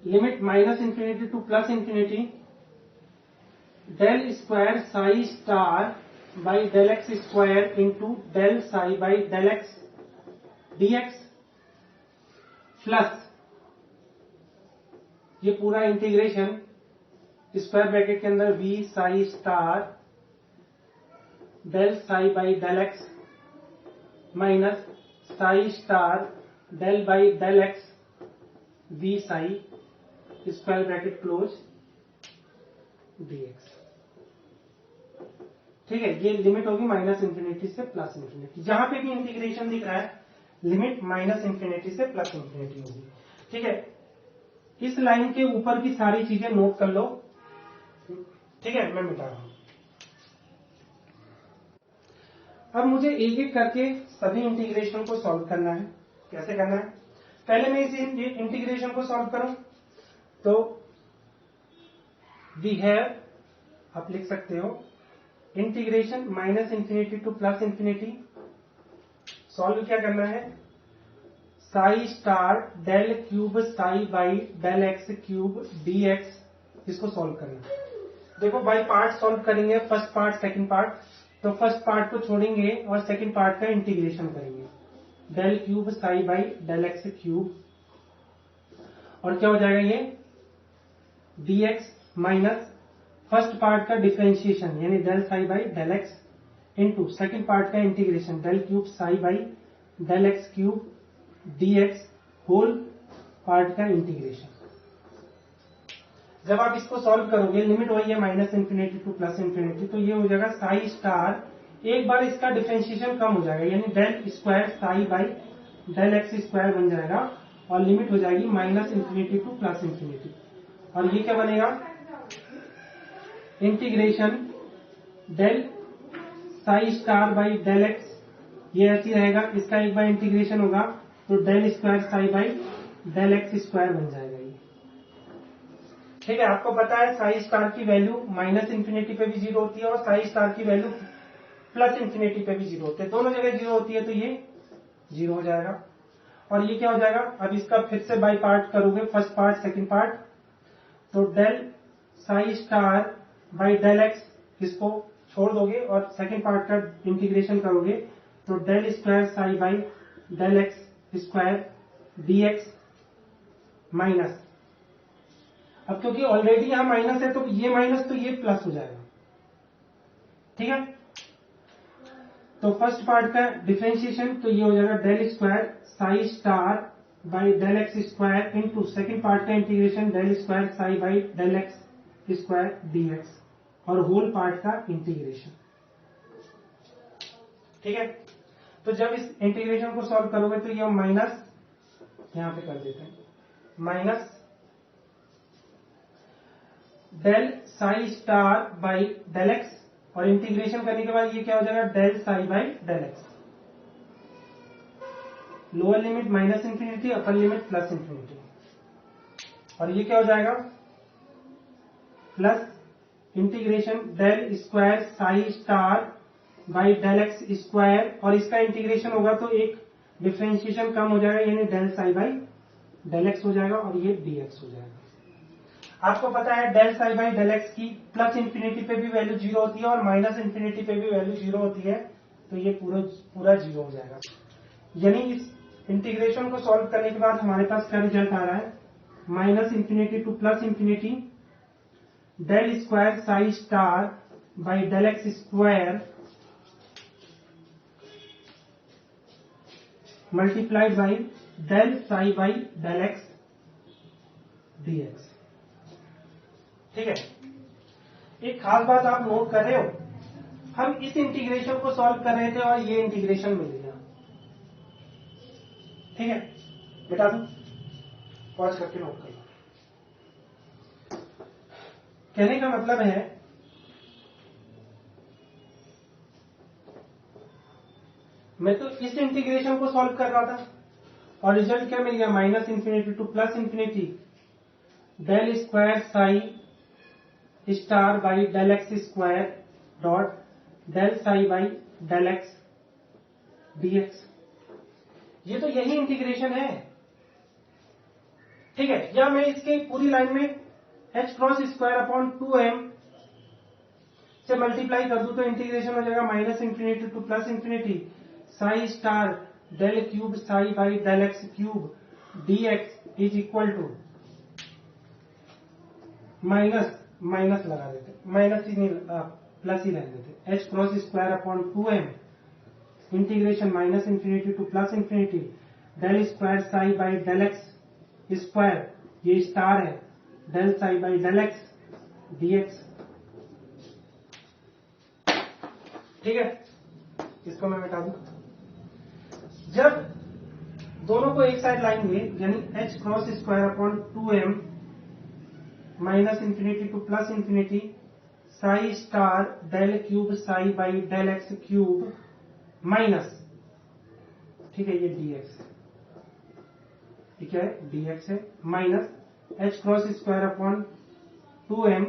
limit minus infinity to plus infinity, del square psi star by del x square into del psi by del x dx, plus ये पूरा integration square bracket के अंदर v psi star del psi by del x minus psi star del by del x v psi square bracket close dx, ठीक है। ये limit होगी minus infinity से plus infinity, जहां पे भी इंटीग्रेशन दिख रहा है लिमिट माइनस इंफिनिटी से प्लस इंफिनिटी होगी, ठीक है। इस लाइन के ऊपर की सारी चीजें नोट कर लो, ठीक है। मैं मिटा रहा हूं। अब मुझे एक एक करके सभी इंटीग्रेशन को सॉल्व करना है। कैसे करना है? पहले मैं इस इंटीग्रेशन को सॉल्व करूं तो वी हैव, आप लिख सकते हो integration minus infinity to plus infinity. Solve क्या करना है, psi star del cube psi by del x cube D x, इसको सॉल्व करना है। देखो बाई पार्ट सॉल्व करेंगे, फर्स्ट पार्ट सेकंड पार्ट। तो फर्स्ट पार्ट को छोड़ेंगे और सेकंड पार्ट का इंटीग्रेशन करेंगे, del cube psi by del x cube, और क्या हो जाएगा ये d x minus first part का डिफरेंशिएशन यानी del psi by del X into second part का integration del cube psi by del x cube D X whole part का integration. जब आप इसको सॉल्व करोगे, लिमिट वही है minus infinity to plus infinity, तो ये हो जाएगा साई स्टार, एक बार इसका डिफरेंशिएशन कम हो जाएगा यानी del square psi by del x square बन जाएगा, और लिमिट हो जाएगी minus infinity to plus infinity. और ये क्या बनेगा, integration del psi star by del x, ये ऐसी रहेगा, इसका एक बार इंटीग्रेशन होगा तो del square psi by del x square बन जाएगा ये। ठीक है, आपको पता है साई स्टार की वैल्यू माइनस इंफिनिटी पे भी जीरो होती है और साई स्टार की वैल्यू प्लस इंफिनिटी पे भी जीरो होती है, दोनों जगह जीरो होती है, तो ये जीरो हो जाएगा। और ये क्या हो जाएगा, अब इसका फिर से बाई पार्ट करोगे, फर्स्ट पार्ट सेकंड पार्ट, तो del psi star by del x, इसको छोड़ दोगे और सेकंड पार्ट का इंटीग्रेशन करोगे तो del square psi by del x square D x minus, अब क्योंकि ऑलरेडी यहां माइनस है तो ये माइनस तो ये प्लस हो जाएगा। ठीक है, तो फर्स्ट पार्ट का डिफरेंशिएशन तो ये हो जाएगा del square psi star by del x square into second part का integration del square psi by del x square D X और होल पार्ट का इंटीग्रेशन। ठीक है, तो जब इस इंटीग्रेशन को सॉल्व करोगे तो ये माइनस यहां पे कर देते हैं, minus del psi star by del x, और इंटीग्रेशन करने के बाद ये क्या हो जाएगा del psi by del x, lower limit minus infinity, upper limit plus infinity, और ये क्या हो जाएगा plus integration del square psi star by del x square, और इसका इंटीग्रेशन होगा तो एक डिफरेंशिएशन कम हो जाएगा यानी del psi by del x हो जाएगा और ये डी एक्स हो जाएगा। आपको पता है del psi by del x की प्लस इंफिनिटी पे भी वैल्यू जीरो होती है और माइनस इंफिनिटी पे भी वैल्यू जीरो होती है, तो ये पूरा जीरो हो जाएगा। यानी इस इंटीग्रेशन को सॉल्व करने के बाद हमारे पास क्या रिजल्ट आ रहा है, minus infinity to plus infinity del square psi star by del x square multiplied by del psi by del x d x. ठीक है, एक खास बात आप नोट कर रहे हो, हम इस इंटीग्रेशन को सॉल्व कर रहे थे और ये इंटीग्रेशन मिल गया। ठीक है, बेटा दूं, पॉज करके नोट कर लो। कहने का मतलब है मैं तो इस इंटीग्रेशन को सॉल्व कर रहा था और रिजल्ट क्या मिल गया, minus infinity to plus infinity del square psi star by del x square dot del psi by del x d x. ये तो यही इंटीग्रेशन है। ठीक है, या मैं इसके पूरी लाइन में H cross square upon 2m से मल्टीप्लाई कर दूं तो इंटीग्रेशन हो जाएगा minus infinity to plus infinity psi star del cube psi by del x cube D x is equal to minus लगा देते, माइनस ही नहीं प्लस ही रहने देते, h cross square upon 2m integration minus infinity to plus infinity del square psi by del x square, ये star है, del psi by del x d x. ठीक है, इसको मैं मिटा दूं। जब दोनों को एक साइड लाएंगे यानी h cross square upon 2m minus infinity to plus infinity psi star del cube psi by del x cube minus, ठीक है, ये डीएक्स। ये क्या है, dx है, minus h cross square upon 2m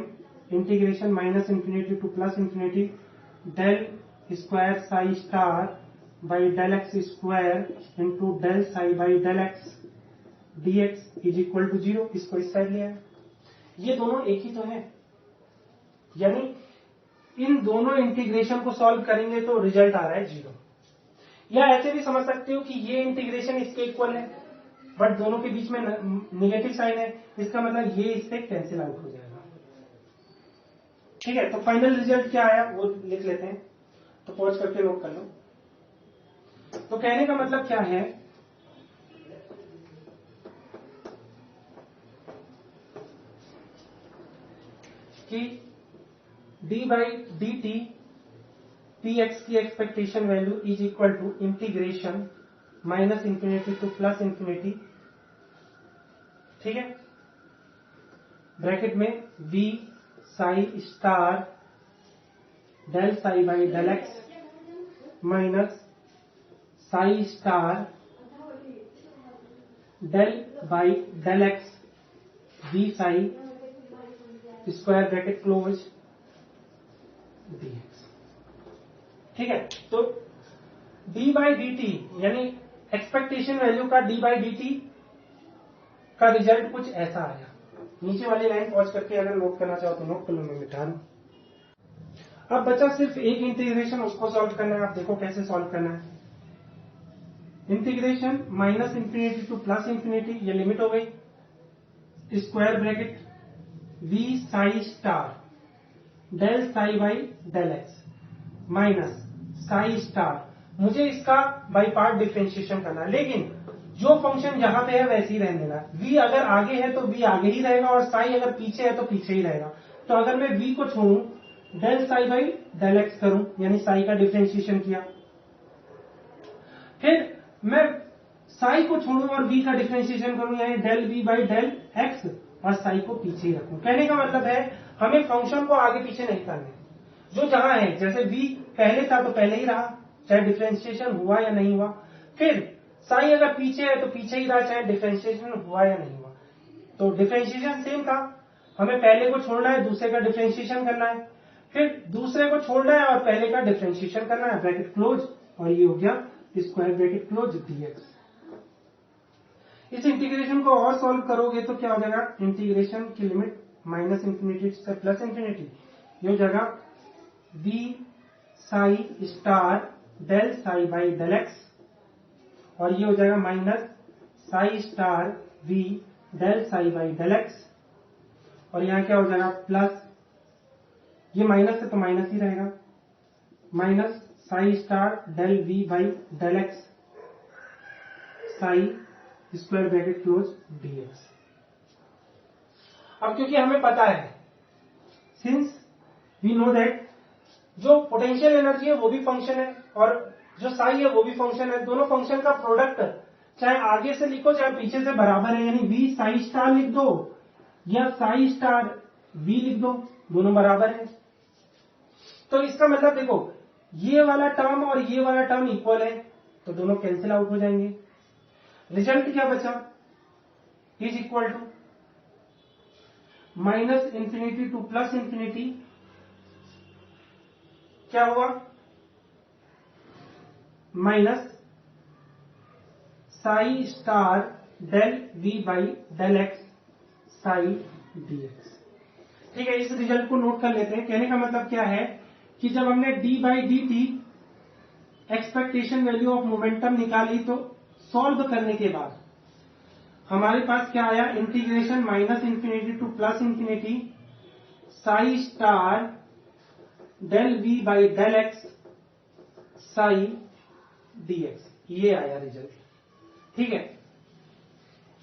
integration minus infinity to plus infinity del square psi star by del x square into del psi by del x dx is equal to 0। इसको इस side लिया है, ये दोनों एक ही तो है, यानी इन दोनों इंटीग्रेशन को सॉल्व करेंगे तो रिजल्ट आ रहा है 0। या ऐसे भी समझ सकते हो कि ये इंटीग्रेशन इसके इक्वल है, बट दोनों के बीच में निगेटिव साइन है, इसका मतलब ये इससे कैंसिल आउट हो जाएगा। ठीक है, तो फाइनल रिजल्ट क्या आया वो लिख लेते हैं, तो पॉज करके नोट कर लो। तो कहने का मतलब क्या है कि d by D T P x की expectation value is equal to integration minus infinity to plus infinity, ठीक है, ब्रैकेट में v psi star del psi by del x minus psi star del by del x v psi square bracket close dx। ठीक है, तो d by D t यानी expectation value का d by D t का result कुछ ऐसा आया। नीचे वाली लाइन पॉज करके अगर नोट करना चाहो तो नोट कर लो, मैं मिटा दूं। अब बचा सिर्फ एक इंटीग्रेशन, उसको सॉल्व करना है। आप देखो कैसे सॉल्व करना है। Integration minus infinity to plus infinity, ये लिमिट हो गई, square bracket v psi star del psi by del x minus psi star. मुझे इसका बाई पार्ट डिफरेंशिएशन करना है, लेकिन जो फंक्शन जहां पे है वैसे ही रहने देना। v अगर आगे है तो v आगे ही रहेगा, और साई अगर पीछे है तो पीछे ही रहेगा। तो अगर मैं v को छोड़ू, del psi by del x करूं, यानी साई का डिफरेंशिएशन किया, फिर मैं साई को छोड़ू और v का डिफरेंशिएशन करूं, यानी del v by del x, और साई को पीछे ही रखूं। कहने का मतलब है हमें फंक्शन को आगे पीछे नहीं करना, जो जहां है, जैसे v पहले था तो पहले ही रहा, चाहे डिफरेंशिएशन हुआ या नहीं हुआ। फिर साई अगर पीछे है तो पीछे ही रहा, चाहे डिफरेंशिएशन हुआ या नहीं हुआ। तो डिफरेंशिएशन सेम था, हमें पहले को छोड़ना है, दूसरे का डिफरेंशिएशन करना है, फिर दूसरे को छोड़ना है और पहले का डिफरेंशिएशन करना है, ब्रैकेट क्लोज, और ये हो गया स्क्वायर ब्रैकेट क्लोज dx। इस इंटीग्रेशन को और सॉल्व करोगे तो क्या हो जाएगा, इंटीग्रेशन की लिमिट माइनस इंफिनिटी से प्लस इंफिनिटी, ये हो जाएगा v psi star del psi by del x, और ये हो जाएगा minus psi star v del psi by del x, और यहां क्या हो जाएगा प्लस, ये माइनस है तो माइनस ही रहेगा, minus psi star del v by del x psi square bracket close dx। अब क्योंकि हमें पता है, सिंस वी नो दैट जो पोटेंशियल एनर्जी है वो भी फंक्शन है, और जो साई है वो भी फंक्शन है, दोनों फंक्शन का प्रोडक्ट चाहे आगे से लिखो चाहे पीछे से बराबर है, यानी v साई स्टार लिख दो या साई स्टार v लिख दो, दोनों बराबर है। तो इसका मतलब देखो, ये वाला टर्म और ये वाला टर्म इक्वल है, तो दोनों कैंसिल आउट हो जाएंगे। रिजल्ट क्या बचा, is equal to minus infinity to plus infinity, क्या हुआ, minus psi star del v by del x psi dx। ठीक है, इस रिजल्ट को नोट कर लेते हैं। कहने का मतलब क्या है कि जब हमने d by D T expectation value of momentum निकाली, तो सॉल्व करने के बाद हमारे पास क्या आया, integration minus infinity to plus infinity psi star del v by del x psi dx, ये आया रिजल्ट। ठीक है,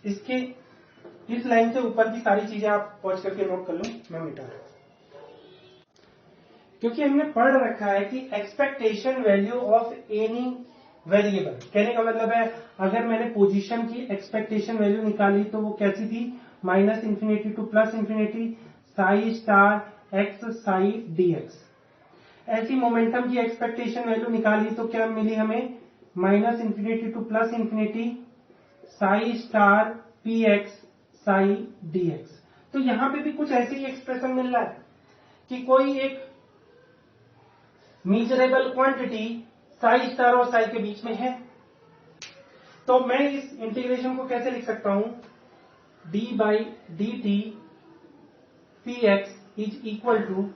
इसके इस लाइन से ऊपर की सारी चीजें आप पॉज करके नोट कर लो, मैं मिटा रहा हूं। क्योंकि हमने पढ़ रखा है कि expectation value of any variable, कहने का मतलब है अगर मैंने पोजीशन की एक्सपेक्टेशन वैल्यू निकाली तो वो कैसी थी, minus infinity to plus infinity psi star X psi dx। ऐसी मोमेंटम की एक्सपेक्टेशन वैल्यू निकाली तो क्या मिली हमें, minus infinity to plus infinity psi star P x psi D x. तो यहां पे भी कुछ ऐसे ही एक्सप्रेशन मिल रहा है कि कोई एक मेजरेबल क्वांटिटी साई स्टार और साई के बीच में है। तो मैं इस इंटीग्रेशन को कैसे लिख सकता हूं, d by D T P x is equal to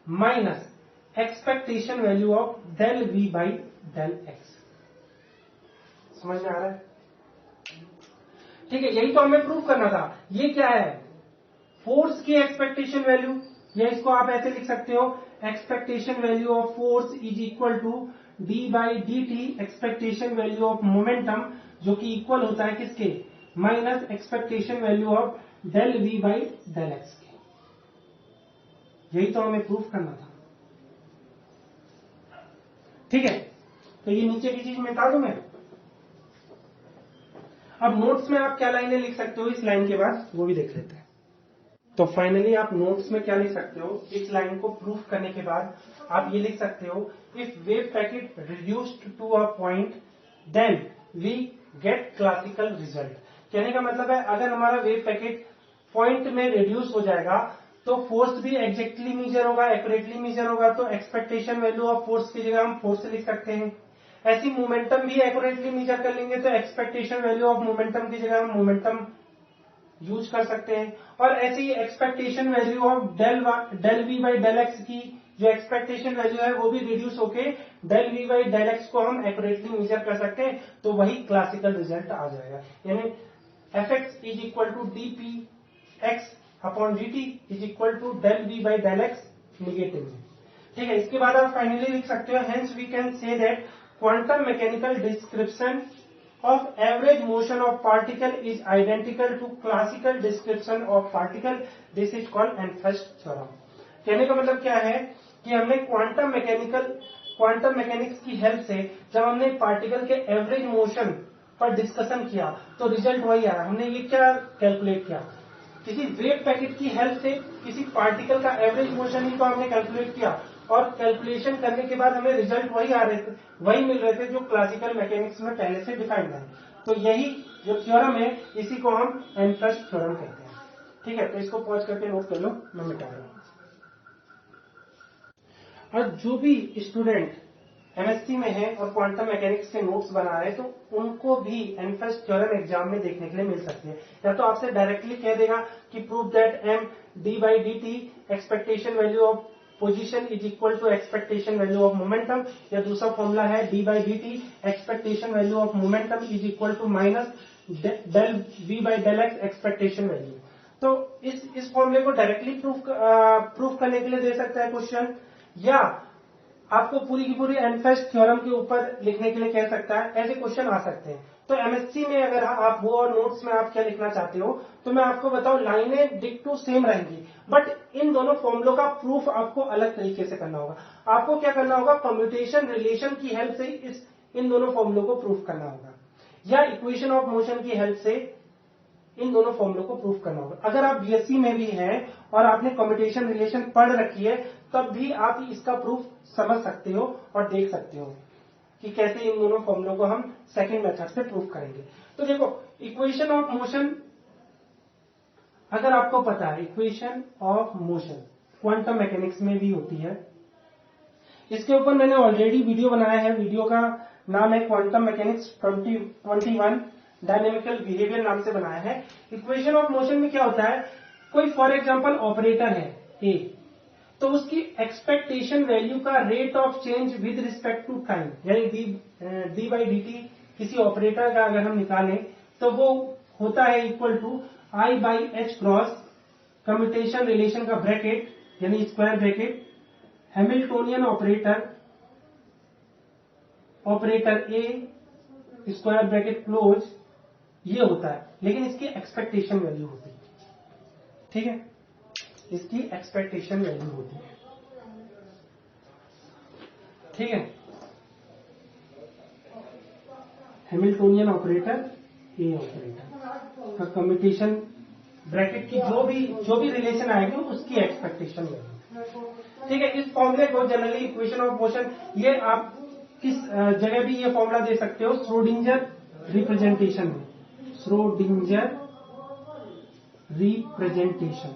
minus expectation value of del we by del x. समझ में आ रहा है? ठीक है, यही तो हमें प्रूव करना था। ये क्या है, फोर्स की एक्सपेक्टेशन वैल्यू, या इसको आप ऐसे लिख सकते हो, expectation value of force is equal to d by D T expectation value of momentum, जो कि इक्वल होता है किसके, minus expectation value of del we by del x के। यही तो हमें प्रूफ करना था। ठीक है, तो ये नीचे की चीज मिटा दूं मैं। अब नोट्स में आप क्या लाइनें लिख सकते हो इस लाइन के बाद, वो भी देख लेते हैं। तो फाइनली आप नोट्स में क्या लिख सकते हो, इस लाइन को प्रूफ करने के बाद आप ये लिख सकते हो, if wave packet reduced to a point then we get classical result. कहने का मतलब है, अगर हमारा वेव पैकेट पॉइंट में रिड्यूस हो जाएगा तो फोर्स भी एग्जैक्टली मेजर होगा, एक्यूरेटली मेजर होगा, तो एक्सपेक्टेशन वैल्यू ऑफ फोर्स की जगह हम फोर्स लिख सकते हैं। ऐसी मोमेंटम भी एक्यूरेटली मेजर कर लेंगे तो एक्सपेक्टेशन वैल्यू ऑफ मोमेंटम की जगह हम मोमेंटम यूज कर सकते हैं। और ऐसे ही expectation value of del we by del x की जो एक्सपेक्टेशन वैल्यू है वो भी रिड्यूस होके del we by del x को हम एक्यूरेटली मेजर कर सकते हैं, तो वही क्लासिकल रिजल्ट आ जाएगा। यानी F x is equal to d p x upon d t is equal to del we by del x negative में। ठीक है, इसके बाद आप फाइनली लिख सकते हो, hence we can say that quantum mechanical description of average motion of particle is identical to classical description of particle. This is called Enfast theorem. कहने का मतलब क्या है कि हमने क्वांटम मैकेनिक्स की हेल्प से जब हमने पार्टिकल के एवरेज मोशन पर डिस्कशन किया तो रिजल्ट वही आया। हमने ये क्या कैलकुलेट किया, किसी वेव पैकेट की हेल्प से किसी पार्टिकल का एवरेज मोशन ही तो हमने कैलकुलेट किया, और कैलकुलेशन करने के बाद हमें रिजल्ट वही मिल रहे थे जो क्लासिकल मैकेनिक्स में पहले से डिफाइंड है। तो यही जो थ्योरम है इसी को हम एनफस्ट थ्योरम कहते हैं। ठीक है, तो इसको पॉज करके नोट कर लो, मैं मिटा रहा हूं। और जो भी स्टूडेंट एमएससी में है और क्वांटम मैकेनिक्स के नोट्स बना रहे हैं तो उनको भी एनफस्ट थ्योरम एग्जाम में देखने के लिए मिल सकती है। या तो आपसे डायरेक्टली कह देगा कि prove that m D by D T expectation value of position is equal to expectation value of momentum, या दूसरा फॉर्मूला है D by D T expectation value of momentum is equal to minus del we by del x expectation value. तो इस फॉर्मूले को directly proof करने के लिए दे सकता है क्वेश्चन, या आपको पूरी की पूरी एनफेस्ट थ्योरम के ऊपर लिखने के लिए कह सकता है। ऐसे क्वेश्चन आ सकते हैं। तो एमएससी में अगर आप हो और नोट्स में आप क्या लिखना चाहते हो, तो मैं आपको बताऊं, लाइनें डिक्टो सेम रहेंगी, बट इन दोनों फॉर्मुलों का प्रूफ आपको अलग तरीके से करना होगा। आपको क्या करना होगा, कम्यूटेशन रिलेशन की हेल्प से इन दोनों फॉर्मुलों को प्रूफ करना होगा, या इक्वेशन ऑफ मोशन की हेल्प से इन दोनों फॉर्मुलों को प्रूफ करना होगा। अगर आप बीएससी में भी हैं और आपने कम्यूटेशन रिलेशन पढ़ रखी है, तब भी आप इसका प्रूफ समझ सकते हो और देख सकते हो कि कैसे इन दोनों फॉर्मुलों को हम सेकंड मेथड से प्रूफ करेंगे। तो देखो, इक्वेशन ऑफ मोशन अगर आपको पता है, equation of motion quantum mechanics में भी होती है। इसके ऊपर मैंने ऑलरेडी वीडियो बनाया है, वीडियो का नाम है क्वांटम मैकेनिक्स 21 डायनेमिकल बिहेवियर नाम से बनाया है। इक्वेशन ऑफ मोशन में क्या होता है, कोई फॉर एग्जांपल ऑपरेटर है ए, तो उसकी एक्सपेक्टेशन वैल्यू का rate of change with respect to time, यानी डी बाई डी टी किसी ऑपरेटर का अगर हम निकालें तो वो होता है equal to i by h cross commutation relation का ब्रैकेट यानी square bracket Hamiltonian operator A square bracket close, ये होता है। लेकिन इसकी एक्सपेक्टेशन वैल्यू होती है, ठीक है, इसकी एक्सपेक्टेशन वैल्यू होती है, ठीक है। हैमिल्टोनियन ऑपरेटर ए ऑपरेटर का कम्यूटेशन ब्रैकेट की जो भी रिलेशन आएगी उसकी एक्सपेक्टेशन वैल्यू, ठीक है। इस फॉर्मूले को जनरली इक्वेशन ऑफ मोशन, ये आप किस जगह भी ये फॉर्मूला दे सकते हो, श्रोडिंगर रिप्रेजेंटेशन में, श्रोडिंगर रिप्रेजेंटेशन,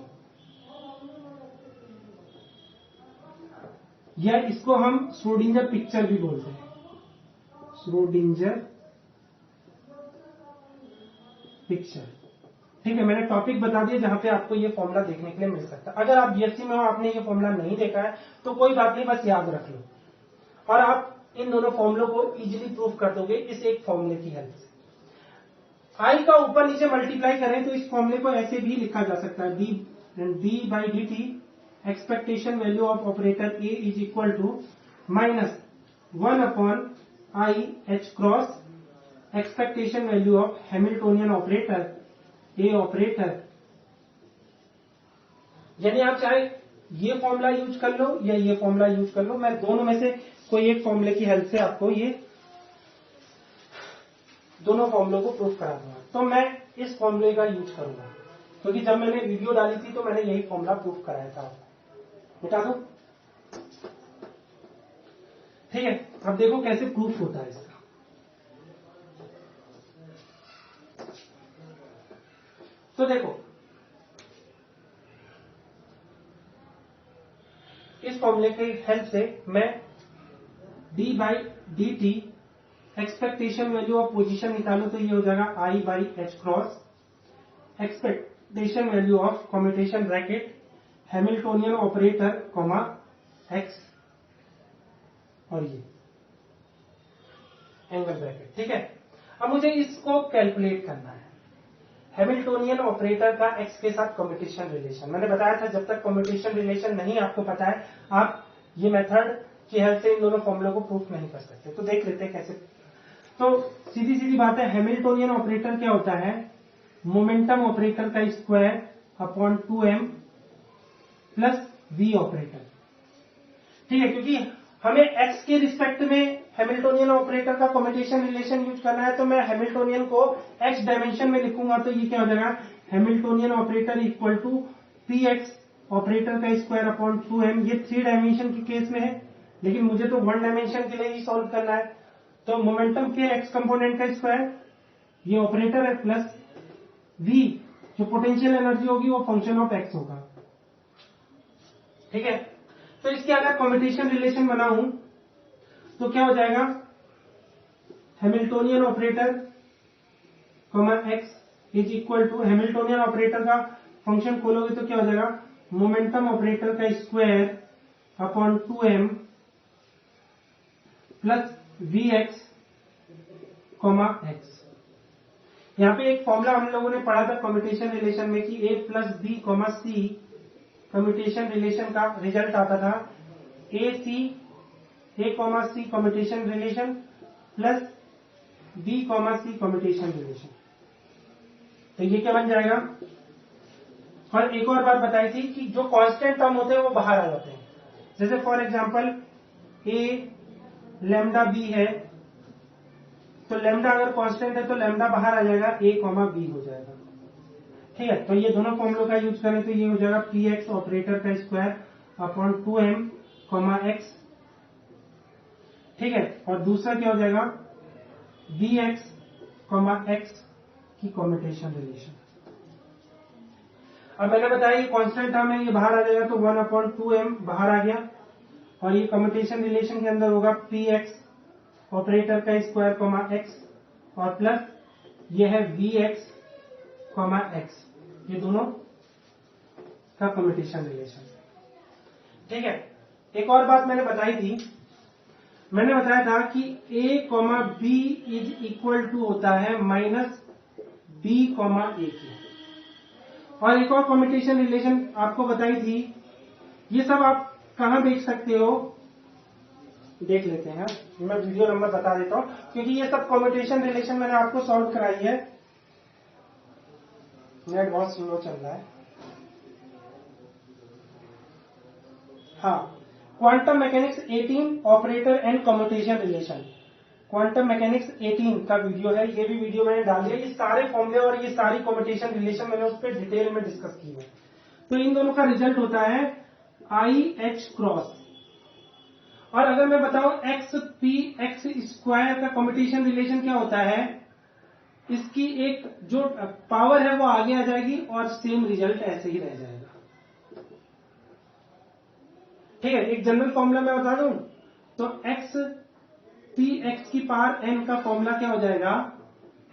या इसको हम श्रोडिंगर पिक्चर भी बोलते हैं, श्रोडिंगर पिक्चर। ठीक है, मैंने टॉपिक बता दिया जहां पे आपको ये फॉर्मूला देखने के लिए मिल सकता है। अगर आप बीएससी में हो, आपने ये फॉर्मूला नहीं देखा है तो कोई बात नहीं, बस याद रख लो और आप इन दोनों फॉर्मूलों को इजीली प्रूव कर दोगे इस एक फॉर्मूले की हेल्प से। आई का ऊपर नीचे मल्टीप्लाई करें तो इस फॉर्मूले को ऐसे भी लिखा जा सकता है, D by D T expectation value of operator A is equal to minus 1 upon i H cross expectation value of Hamiltonian operator A operator. यानी आप चाहे ये फॉर्मूला यूज कर लो या ये फॉर्मूला यूज कर लो, मैं दोनों में से कोई एक फॉर्मूले की हेल्प से आपको ये दोनों फॉर्मूलों को प्रूफ करा दूंगा। तो मैं इस फॉर्मूले का यूज करूंगा क्योंकि जब मैंने वीडियो डाली थी तो मैंने यही फॉर्मूला प्रूफ कराया था। मिटा दो। ठीक है, अब देखो कैसे प्रूफ होता है इसका। तो देखो, इस फॉर्मूले की हेल्प से मैं d by D T expectation value of position निकालू तो ये हो जाएगा i by h cross expectation value of commutation bracket Hamiltonian operator comma x और ये एंगल ब्रैकेट। ठीक है, अब मुझे इसको कैलकुलेट करना है, हैमिल्टोनियन ऑपरेटर का एक्स के साथ कम्यूटेशन रिलेशन। मैंने बताया था जब तक कम्यूटेशन रिलेशन नहीं आपको पता है आप ये मेथड की हेल्प से इन दोनों फॉर्मूलों को प्रूफ नहीं कर सकते। तो देख लेते हैं कैसे। तो सीधी सीधी बात है, हैमिल्टोनियन ऑपरेटर क्या होता है, मोमेंटम ऑपरेटर का square upon 2m plus V operator. ठीक है, क्योंकि हमें एक्स के रिस्पेक्ट में हैमिल्टोनियन ऑपरेटर का कम्यूटेशन रिलेशन यूज करना है तो मैं हैमिल्टोनियन को एक्स डायमेंशन में लिखूंगा तो ये क्या हो जाएगा, Hamiltonian operator equal to p x operator का स्क्वायर अपॉन 2m। ये 3 डायमेंशन के केस में है, लेकिन मुझे तो 1 डायमेंशन के लिए ही सॉल्व करना है। तो मोमेंटम के एक्स कंपोनेंट का स्क्वायर, ये ऑपरेटर है, प्लस v जो पोटेंशियल एनर्जी होगी वो फंक्शन ऑफ एक्स होगा। ठीक है, तो इसके अगर कम्यूटेशन रिलेशन बनाऊं तो क्या हो जाएगा, Hamiltonian operator comma x is equal to, Hamiltonian operator का फंक्शन खोलोगे तो क्या हो जाएगा, मोमेंटम ऑपरेटर का square upon 2m plus V x comma x. यहां पे एक फॉर्मूला हम लोगों ने पढ़ा था कम्यूटेशन रिलेशन में कि a plus B comma c commutation relation का रिजल्ट आता था a comma c commutation relation plus B comma c commutation relation. तो ये क्या बन जाएगा। और एक और बात बताई थी कि जो कांस्टेंट टर्म होते हैं वो बाहर आ जाते हैं। जैसे for example A lambda B है तो लैम्डा अगर कांस्टेंट है तो लैम्डा बाहर आ जाएगा, ए कॉमा बी हो जाएगा। ठीक है, तो ये दोनों फॉर्मूलों का यूज करें तो ये हो जाएगा पी एक्स ऑपरेटर का square upon 2m comma x. ठीक है, और दूसरा क्या हो जाएगा, बी एक्स कॉमा एक्स की कम्यूटेशन रिलेशन। अब मैंने बताया ये कांस्टेंट टर्म है, ये बाहर आ जाएगा तो 1 अपॉन 2m बाहर आ गया और ये कम्यूटेशन रिलेशन के अंदर होगा पी एक्स ऑपरेटर का स्क्वायर कॉमा एक्स और प्लस ये है वी एक्स कॉमा एक्स, ये दोनों का कम्यूटेशन रिलेशन। ठीक है, एक और बात मैंने बताई थी, मैंने बताया था कि a comma B is equal to होता है माइनस बी कॉमा ए की। और एक और कम्यूटेशन रिलेशन आपको बताई थी, ये सब आप कहां देख सकते हो, देख लेते हैं। मैं वीडियो नंबर बता देता हूं क्योंकि ये सब कम्यूटेशन रिलेशन मैंने आपको सॉल्व कराई है। नेट बहुत स्लो चल रहा है। हाँ, quantum mechanics 18 operator and commutation relation, quantum mechanics 18 का वीडियो है। ये भी वीडियो मैंने डाल दिया, ये सारे फॉर्मूले और ये सारी कम्यूटेशन रिलेशन मैंने उस पर डिटेल में डिस्कस की है। तो इन दोनों का रिजल्ट होता है आई एच क्रॉस। और अगर मैं बताऊं एक्स पी एक्स स्क्वायर का कम्यूटेशन रिलेशन क्या होता है, इसकी एक जो पावर है वो आगे आ जाएगी और सेम रिजल्ट ऐसे ही रह जाएगा। ठीक है, एक जनरल फॉर्मूला मैं बता दूं तो x पी एक्स की पावर n का फॉर्मूला क्या हो जाएगा,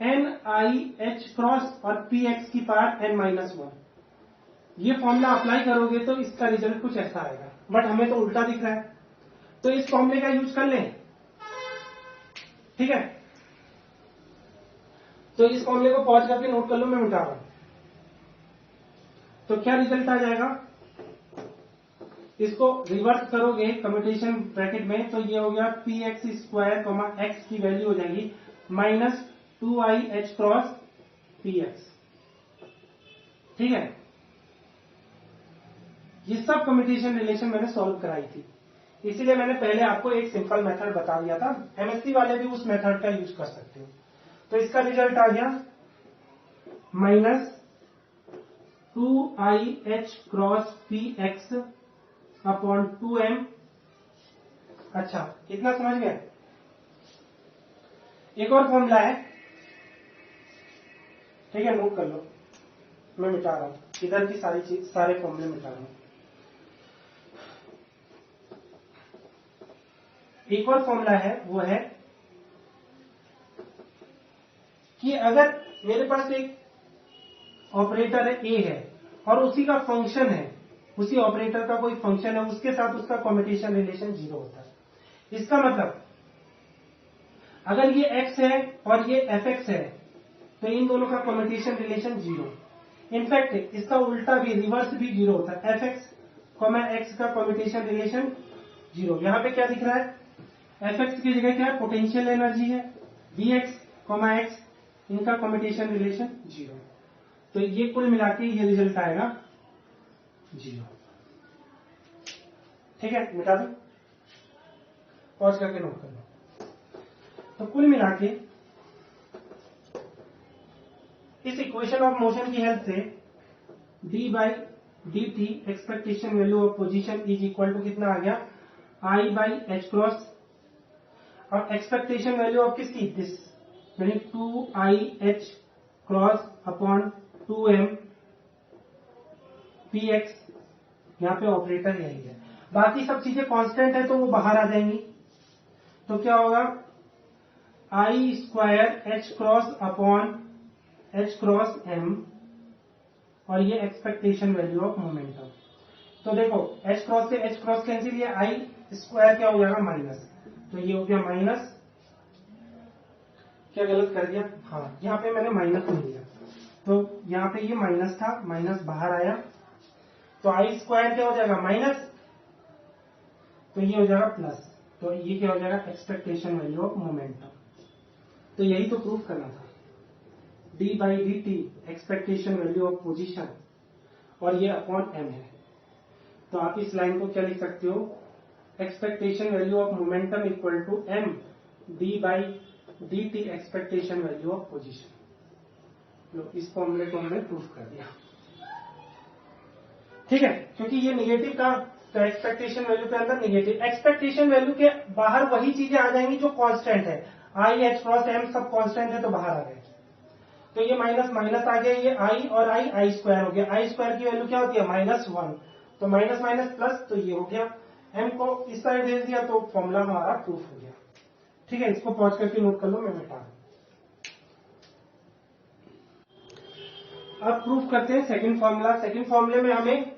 n i h क्रॉस और पी एक्स की पावर n माइनस 1। ये फॉर्मूला अप्लाई करोगे तो इसका रिजल्ट कुछ ऐसा आएगा, बट हमें तो उल्टा दिख रहा है, तो इस फॉर्मूले का यूज कर लें। ठीक है, तो इस फॉर्मूले को पॉज करके नोट कर लो, मैं मिटा रहा हूं। तो क्या रिजल्ट आ जाएगा, इसको रिवर्स करोगे कम्यूटेशन ब्रैकेट में तो ये हो गया P x square comma x की वैल्यू हो जाएगी minus 2i h cross P x. ठीक है, ये सब कम्यूटेशन रिलेशन मैंने सॉल्व कराई थी, इसीलिए मैंने पहले आपको एक सिंपल मेथड बता दिया था। एमएससी वाले भी उस मेथड का यूज कर सकते हो। तो इसका रिजल्ट आ गया minus 2i h cross P x upon 2m। अच्छा, इतना समझ गए। एक और फॉर्मूला है, ठीक है, नोट कर लो, मैं मिटा रहा हूं इधर की सारी चीज, सारे फॉर्मूले मिटा रहा हूं। एक और फॉर्मूला है, वो है कि अगर मेरे पास एक ऑपरेटर है ए है और उसी का फंक्शन है, उसी ऑपरेटर का कोई फंक्शन है, उसके साथ उसका कम्यूटेशन रिलेशन 0 होता है। इसका मतलब अगर ये x है और ये fx है तो इन दोनों का कम्यूटेशन रिलेशन 0। इनफैक्ट इसका उल्टा भी, रिवर्स भी 0 होता है। fx x का कम्यूटेशन रिलेशन 0। यहां पे क्या दिख रहा है, fx की जगह क्या है, पोटेंशियल एनर्जी है, dx x इनका कम्यूटेशन रिलेशन 0। तो ये कुल मिला के ये रिजल्ट आएगा 0। ठीक है, मिटा दो, पॉज करके नोट कर लो। तो कुल मिला के इस इक्वेशन ऑफ मोशन की हेल्प से d by D T expectation value of position is equal to कितना आ गया, i बाई एच क्रॉस, और एक्सपेक्टेशन वैल्यू ऑफ किसकी, दिस, यानी 2i h cross upon 2m p x. यहां पे ऑपरेटर यही है, बाकी सब चीजें कांस्टेंट है तो वो बाहर आ जाएंगी। तो क्या होगा, i square h cross upon h cross m, और ये एक्सपेक्टेशन वैल्यू ऑफ मोमेंटम। तो देखो h क्रॉस से h क्रॉस कैंसिल, ये i स्क्वायर क्या हो जाएगा माइनस, तो ये हो गया माइनस, क्या गलत कर दिया, हाँ यहाँ पे मैंने माइनस नहीं दिया, तो यहाँ पे ये माइनस था, माइनस बाहर आया, तो आई स्क्वायर क्या हो जाएगा माइनस, तो ये हो जाएगा प्लस, तो ये क्या हो जाएगा एक्सपेक्टेशन वैल्यू ऑफ मोमेंटम। तो यही तो प्रूफ करना था, D by D T expectation value of position, और ये अपॉन एम है। तो आप इस लाइन को क्या लिख सकते हो, expectation value of momentum equal to M D by D T expectation value of position. लो, इस फॉर्मूले को हमने प्रूफ कर दिया। ठीक है, क्योंकि ये निगेटिव का, तो एक्सपेक्टेशन वैल्यू के अंदर निगेटिव, एक्सपेक्टेशन वैल्यू के बाहर वही चीजें आ जाएंगी जो कांस्टेंट है, आई एच क्रॉस एम सब कांस्टेंट है तो बाहर आ गए। तो ये माइनस माइनस आ गया, ये आई और आई स्क्वायर हो गया, आई स्क्वायर की वैल्यू क्या होती है -1, तो माइनस माइनस प्लस, तो ये हो गया, एम को इस साइड भेज दिया तो फॉर्मूला हमारा प्रूफ हो गया। ठीक है, इसको पॉज करके नोट कर लो, मैं मिटा दूं। अब प्रूफ करते हैं सेकंड फॉर्मूला। सेकंड फॉर्मूले में हमें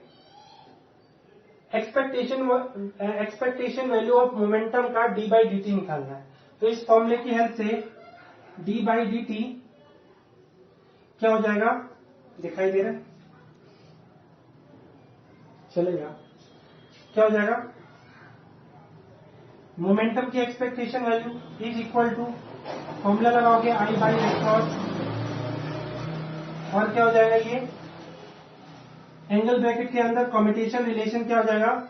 एक्सपेक्टेशन वैल्यू ऑफ मोमेंटम का डी बाई डी टी निकालना है। तो इस फॉर्मूले की हेल्प से डी बाई डी टी क्या हो जाएगा, दिखाई दे रहा है, चलेगा, क्या हो जाएगा, मोमेंटम की expectation value is equal to, formula लगाओगे आई बाई एच क्रॉस, और क्या हो जाएगा, ये एंगल ब्रैकेट के अंदर कम्यूटेशन रिलेशन क्या हो जाएगा,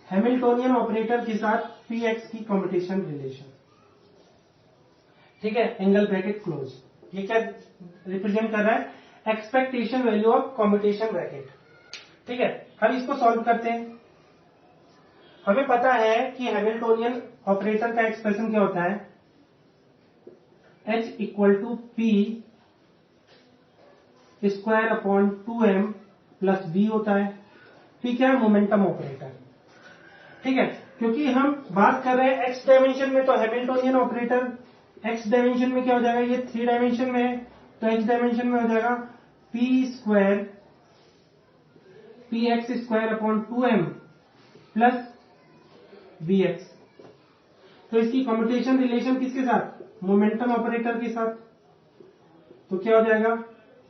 हैमिल्टोनियन ऑपरेटर के साथ पी एक्स की कम्यूटेशन रिलेशन। ठीक है, एंगल ब्रैकेट क्लोज, ये क्या रिप्रेजेंट कर रहा है, expectation value of commutation bracket. ठीक है, हम इसको सॉल्व करते हैं। हमें पता है कि हैमिल्टोनियन ऑपरेटर का एक्सप्रेशन क्या होता है, H equal to P square upon 2m plus B होता है। P क्या है? Momentum operator. ठीक है, क्योंकि हम बात कर रहे हैं एक्स डायमेंशन में, तो हैमिल्टोनियन ऑपरेटर एक्स डायमेंशन में क्या हो जाएगा? ये 3 डायमेंशन में है, तो एक्स डायमेंशन में हो जाएगा P square px square upon 2m plus bx। तो इसकी कम्यूटेशन रिलेशन किसके साथ? मोमेंटम ऑपरेटर के साथ। तो क्या हो जाएगा?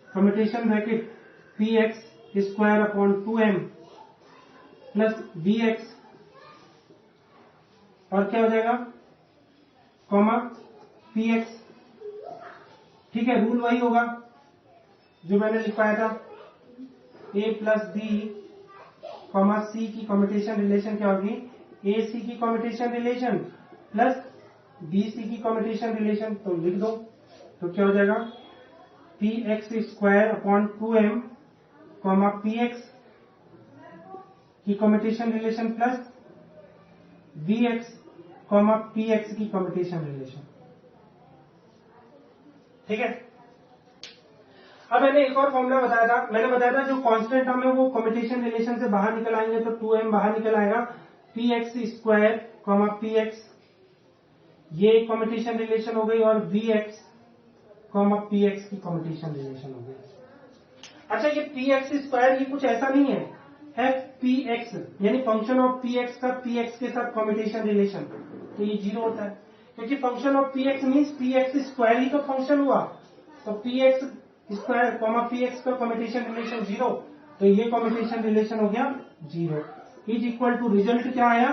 Commutation bracket px square upon 2m plus bx, और क्या हो जाएगा? Comma px। ठीक है, रूल वही होगा जो मैंने लिखवाया था, a plus B comma C की कम्यूटेशन रिलेशन क्या होगी? ए सी की commutation relation plus B C की कम्यूटेशन रिलेशन। तो लिख दो, तो क्या हो जाएगा? P x square upon 2m comma p x की commutation relation plus b x comma p x की कम्यूटेशन रिलेशन। ठीक है, अब मैंने एक और फॉर्मूला बताया था, मैंने बताया था जो कांस्टेंट टर्म है वो कम्यूटेशन रिलेशन से बाहर निकल आएंगे, तो 2m बाहर निकल आएगा, p x square comma p x, ये कम्यूटेशन रिलेशन हो गई, और B x comma p x की कम्यूटेशन रिलेशन हो गई। अच्छा, ये पी एक्स स्क्वायर ये कुछ ऐसा नहीं है, एफ पी एक्स यानी फंक्शन ऑफ पी एक्स का पी एक्स के साथ कम्यूटेशन रिलेशन, तो ये 0 होता है, क्योंकि function of p x means p x square ही तो फंक्शन हुआ, तो p x square comma p x का कम्यूटेशन रिलेशन 0, तो ये कम्यूटेशन रिलेशन हो गया 0, इज इक्वल टू रिजल्ट क्या आया?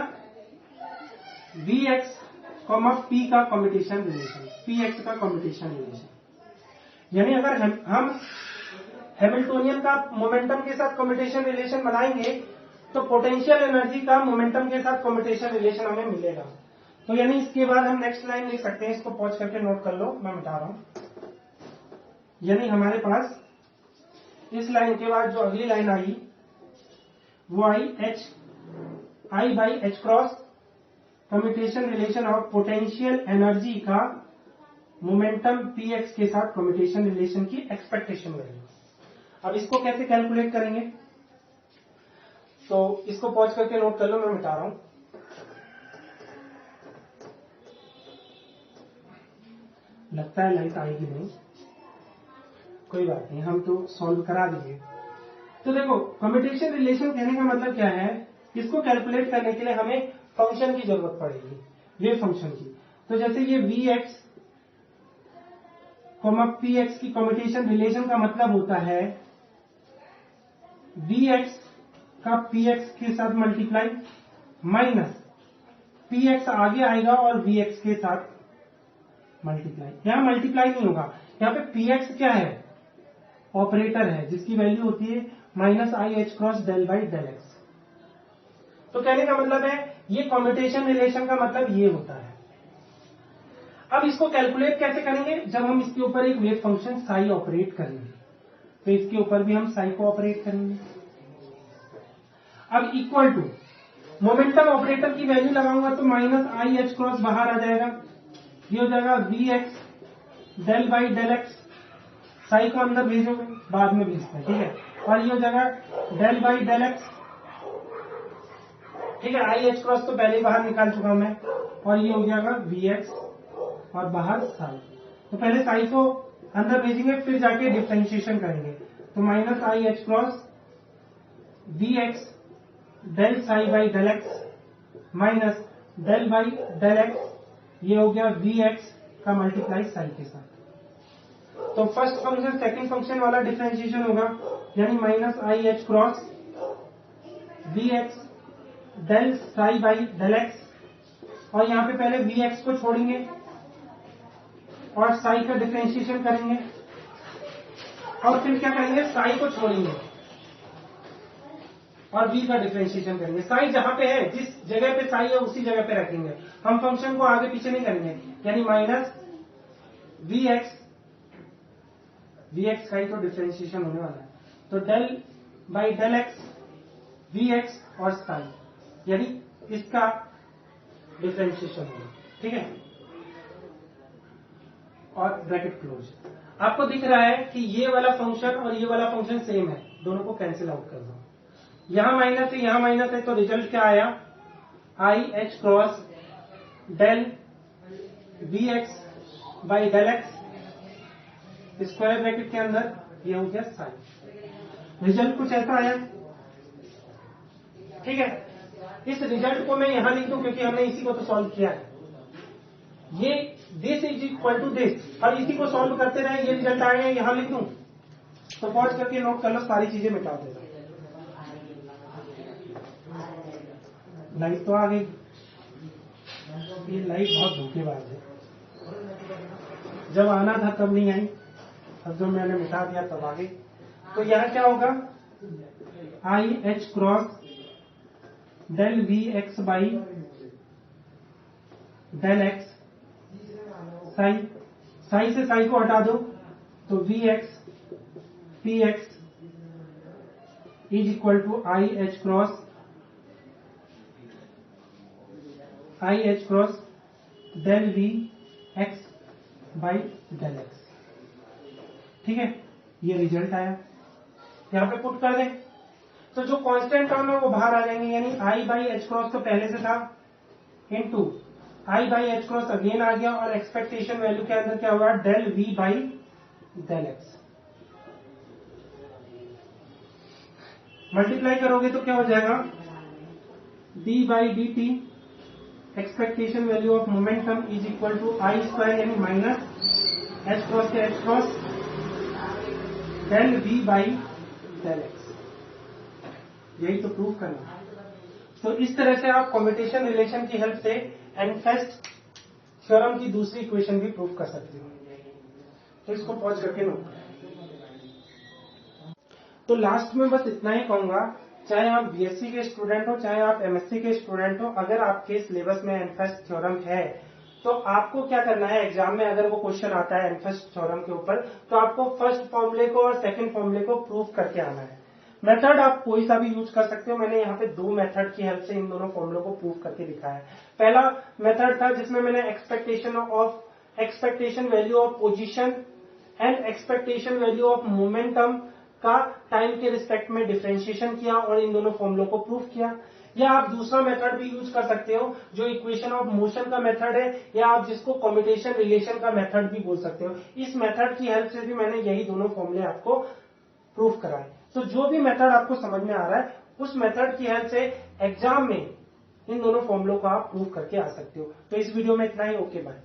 वी एक्स कॉमा पी का कम्यूटेशन रिलेशन, पी एक्स का कम्यूटेशन रिलेशन। यानी अगर हम हैमिल्टोनियन का मोमेंटम के साथ कम्यूटेशन रिलेशन बनाएंगे तो पोटेंशियल एनर्जी का मोमेंटम के साथ कम्यूटेशन रिलेशन हमें मिलेगा। तो यानी इसके बाद हम नेक्स्ट लाइन लिख सकते हैं, इसको पॉज करके नोट कर लो, मैं मिटा रहा हूं। यानी हमारे पास इस लाइन के बाद जो अगली लाइन आई वो I H I by h cross commutation relation of potential energy का मोमेंटम पी एक्स के साथ कम्यूटेशन रिलेशन की एक्सपेक्टेशन वैल्यू। अब इसको कैसे कैलकुलेट करेंगे? तो इसको पॉज करके नोट कर लो, मैं मिटा रहा हूं। लगता है लाइट आएगी नहीं, कोई बात नहीं, हम तो सॉल्व करा देंगे। तो देखो, कम्यूटेशन रिलेशन कहने का मतलब क्या है? इसको कैलकुलेट करने के लिए हमें फंक्शन की जरूरत पड़ेगी, वेव फंक्शन की। तो जैसे ये V x comma p x की कम्यूटेशन रिलेशन का मतलब होता है वी एक्स का पी एक्स के साथ मल्टीप्लाई माइनस पी एक्स आगे आएगा और वी एक्स के साथ मल्टीप्लाई। यहां मल्टीप्लाई नहीं होगा, यहां पे पी एक्स क्या है? ऑपरेटर है, जिसकी वैल्यू होती है minus I H cross del by del x. तो कहने का मतलब है ये कम्यूटेशन रिलेशन का मतलब ये होता है। अब इसको कैलकुलेट कैसे करेंगे? जब हम इसके ऊपर एक वेव फंक्शन साई ऑपरेट करेंगे, तो इसके ऊपर भी हम साई को ऑपरेट करेंगे। अब इक्वल टू मोमेंटम ऑपरेटर की वैल्यू लगाऊंगा तो माइनस आई एच क्रॉस बाहर आ जाएगा, ये हो जाएगा V x del by del x, psi को अंदर भेजोगे, बाद में भेजते हैं, ठीक है, और ये हो जाएगा डेल बाई डेल एक्स, ठीक है, आई एच क्रॉस तो पहले ही बाहर निकाल चुका हूं मैं, और ये हो जाएगा वी एक्स और बाहर साई। तो पहले साई को अंदर भेजेंगे, फिर जाके डिफरेंशिएशन करेंगे, तो minus I H cross V x del psi by del x minus del by del x, ये हो गया वी एक्स का मल्टीप्लाई साई के साथ। तो फर्स्ट फंक्शन सेकंड फंक्शन वाला डिफरेंशिएशन होगा, यानी minus I H cross V x del psi by del x, और यहां पे पहले वी एक्स को छोड़ेंगे और साई का डिफरेंशिएशन करेंगे, और फिर क्या करेंगे? साई को छोड़ेंगे और v का डिफरेंशिएशन करेंगे। साई जहां पे है, जिस जगह पे साई है उसी जगह पे रखेंगे, हम फंक्शन को आगे पीछे नहीं करेंगे, यानी माइनस वी एक्स का ही तो डिफरेंशिएशन होने वाला है, तो del by del X V X और साई, यानी इसका डिफरेंशिएशन होगा, ठीक है। और ब्रैकेट क्लोज। आपको दिख रहा है कि ये वाला फंक्शन और ये वाला फंक्शन सेम है, दोनों को कैंसिल आउट कर दो। यहां माइनस है, यहां माइनस है, तो रिजल्ट क्या आया, I H cross del V X by del x square bracket के अंदर, ये हो गया साइन। रिजल्ट कुछ ऐसा आया, ठीक है। इस रिजल्ट को मैं यहां लिख दूं क्योंकि हमने इसी को तो सॉल्व किया है। ये this is equal to this, और इसी को सॉल्व करते रहे, ये रिजल्ट आएगा, यहां लिख दूं। तो पॉज करके नोट कर लो, सारी चीजें मिटा देना। लाइट तो आ गई, ये लाइट बहुत धोखेबाज है, जब आना था तब नहीं आई, अब जो मैंने मिटा दिया तब आ गई। तो यहां क्या होगा, I H cross del V X by del x, psi psi से साई को हटा दो, तो V X P x is equal to I H cross del V X by del x, ठीक है। ये रिजल्ट आया, यहां पे पुट कर दें तो जो कांस्टेंट टर्म है वो बाहर आ जाएंगे, यानी आई बाई एच क्रॉस तो पहले से था, into i by h cross again आ गया, और एक्सपेक्टेशन वैल्यू के अंदर क्या हुआ, del we by del x. Multiply करोगे तो क्या हो जाएगा, D by D T expectation value of momentum is equal to i square, यानी माइनस एच क्रॉस से h cross del we by del x. यही तो प्रूफ करना। तो इस तरह से आप कम्यूटेशन रिलेशन की हेल्प से एनफेस्ट थ्योरम की दूसरी इक्वेशन भी प्रूफ कर सकते हो। तो इसको पॉज करके लो। तो लास्ट में बस इतना ही कहूंगा, चाहे आप बीएससी के स्टूडेंट हो, चाहे आप एमएससी के स्टूडेंट हो, अगर आपके सिलेबस में एनफेस्ट थ्योरम है तो आपको क्या करना है, एग्जाम में अगर वो क्वेश्चन आता है एनफेस्ट थ्योरम के ऊपर, तो आपको फर्स्ट फॉर्मूले को और सेकंड फॉर्मूले को प्रूफ करके आना है। मेथड आप कोई सा भी यूज कर सकते हो, मैंने यहाँ पे दो मेथड की हेल्प से इन दोनों फॉर्मूलों को प्रूफ करके दिखाया है। पहला मेथड था जिसमें मैंने expectation value of position and expectation value of momentum का टाइम के रिस्पेक्ट में डिफरेंशिएशन किया और इन दोनों फॉर्मूलों को प्रूफ किया। या आप दूसरा मेथड भी यूज कर सकते हो जो इक्वेशन ऑफ मोशन का मेथड है, या आप जिसको कम्यूटेशन रिलेशन का मेथड भी बोल सकते हो। इस मेथड की हेल्प से भी मैंने यही दोनों फॉर्मूले आपको प्रूफ कराए। तो जो भी मेथड आपको समझ में आ रहा है उस मेथड की हेल्प से एग्जाम में इन दोनों फॉर्मूलों को आप प्रूफ करके आ सकते हो। तो इस वीडियो में इतना ही, ओके बाय।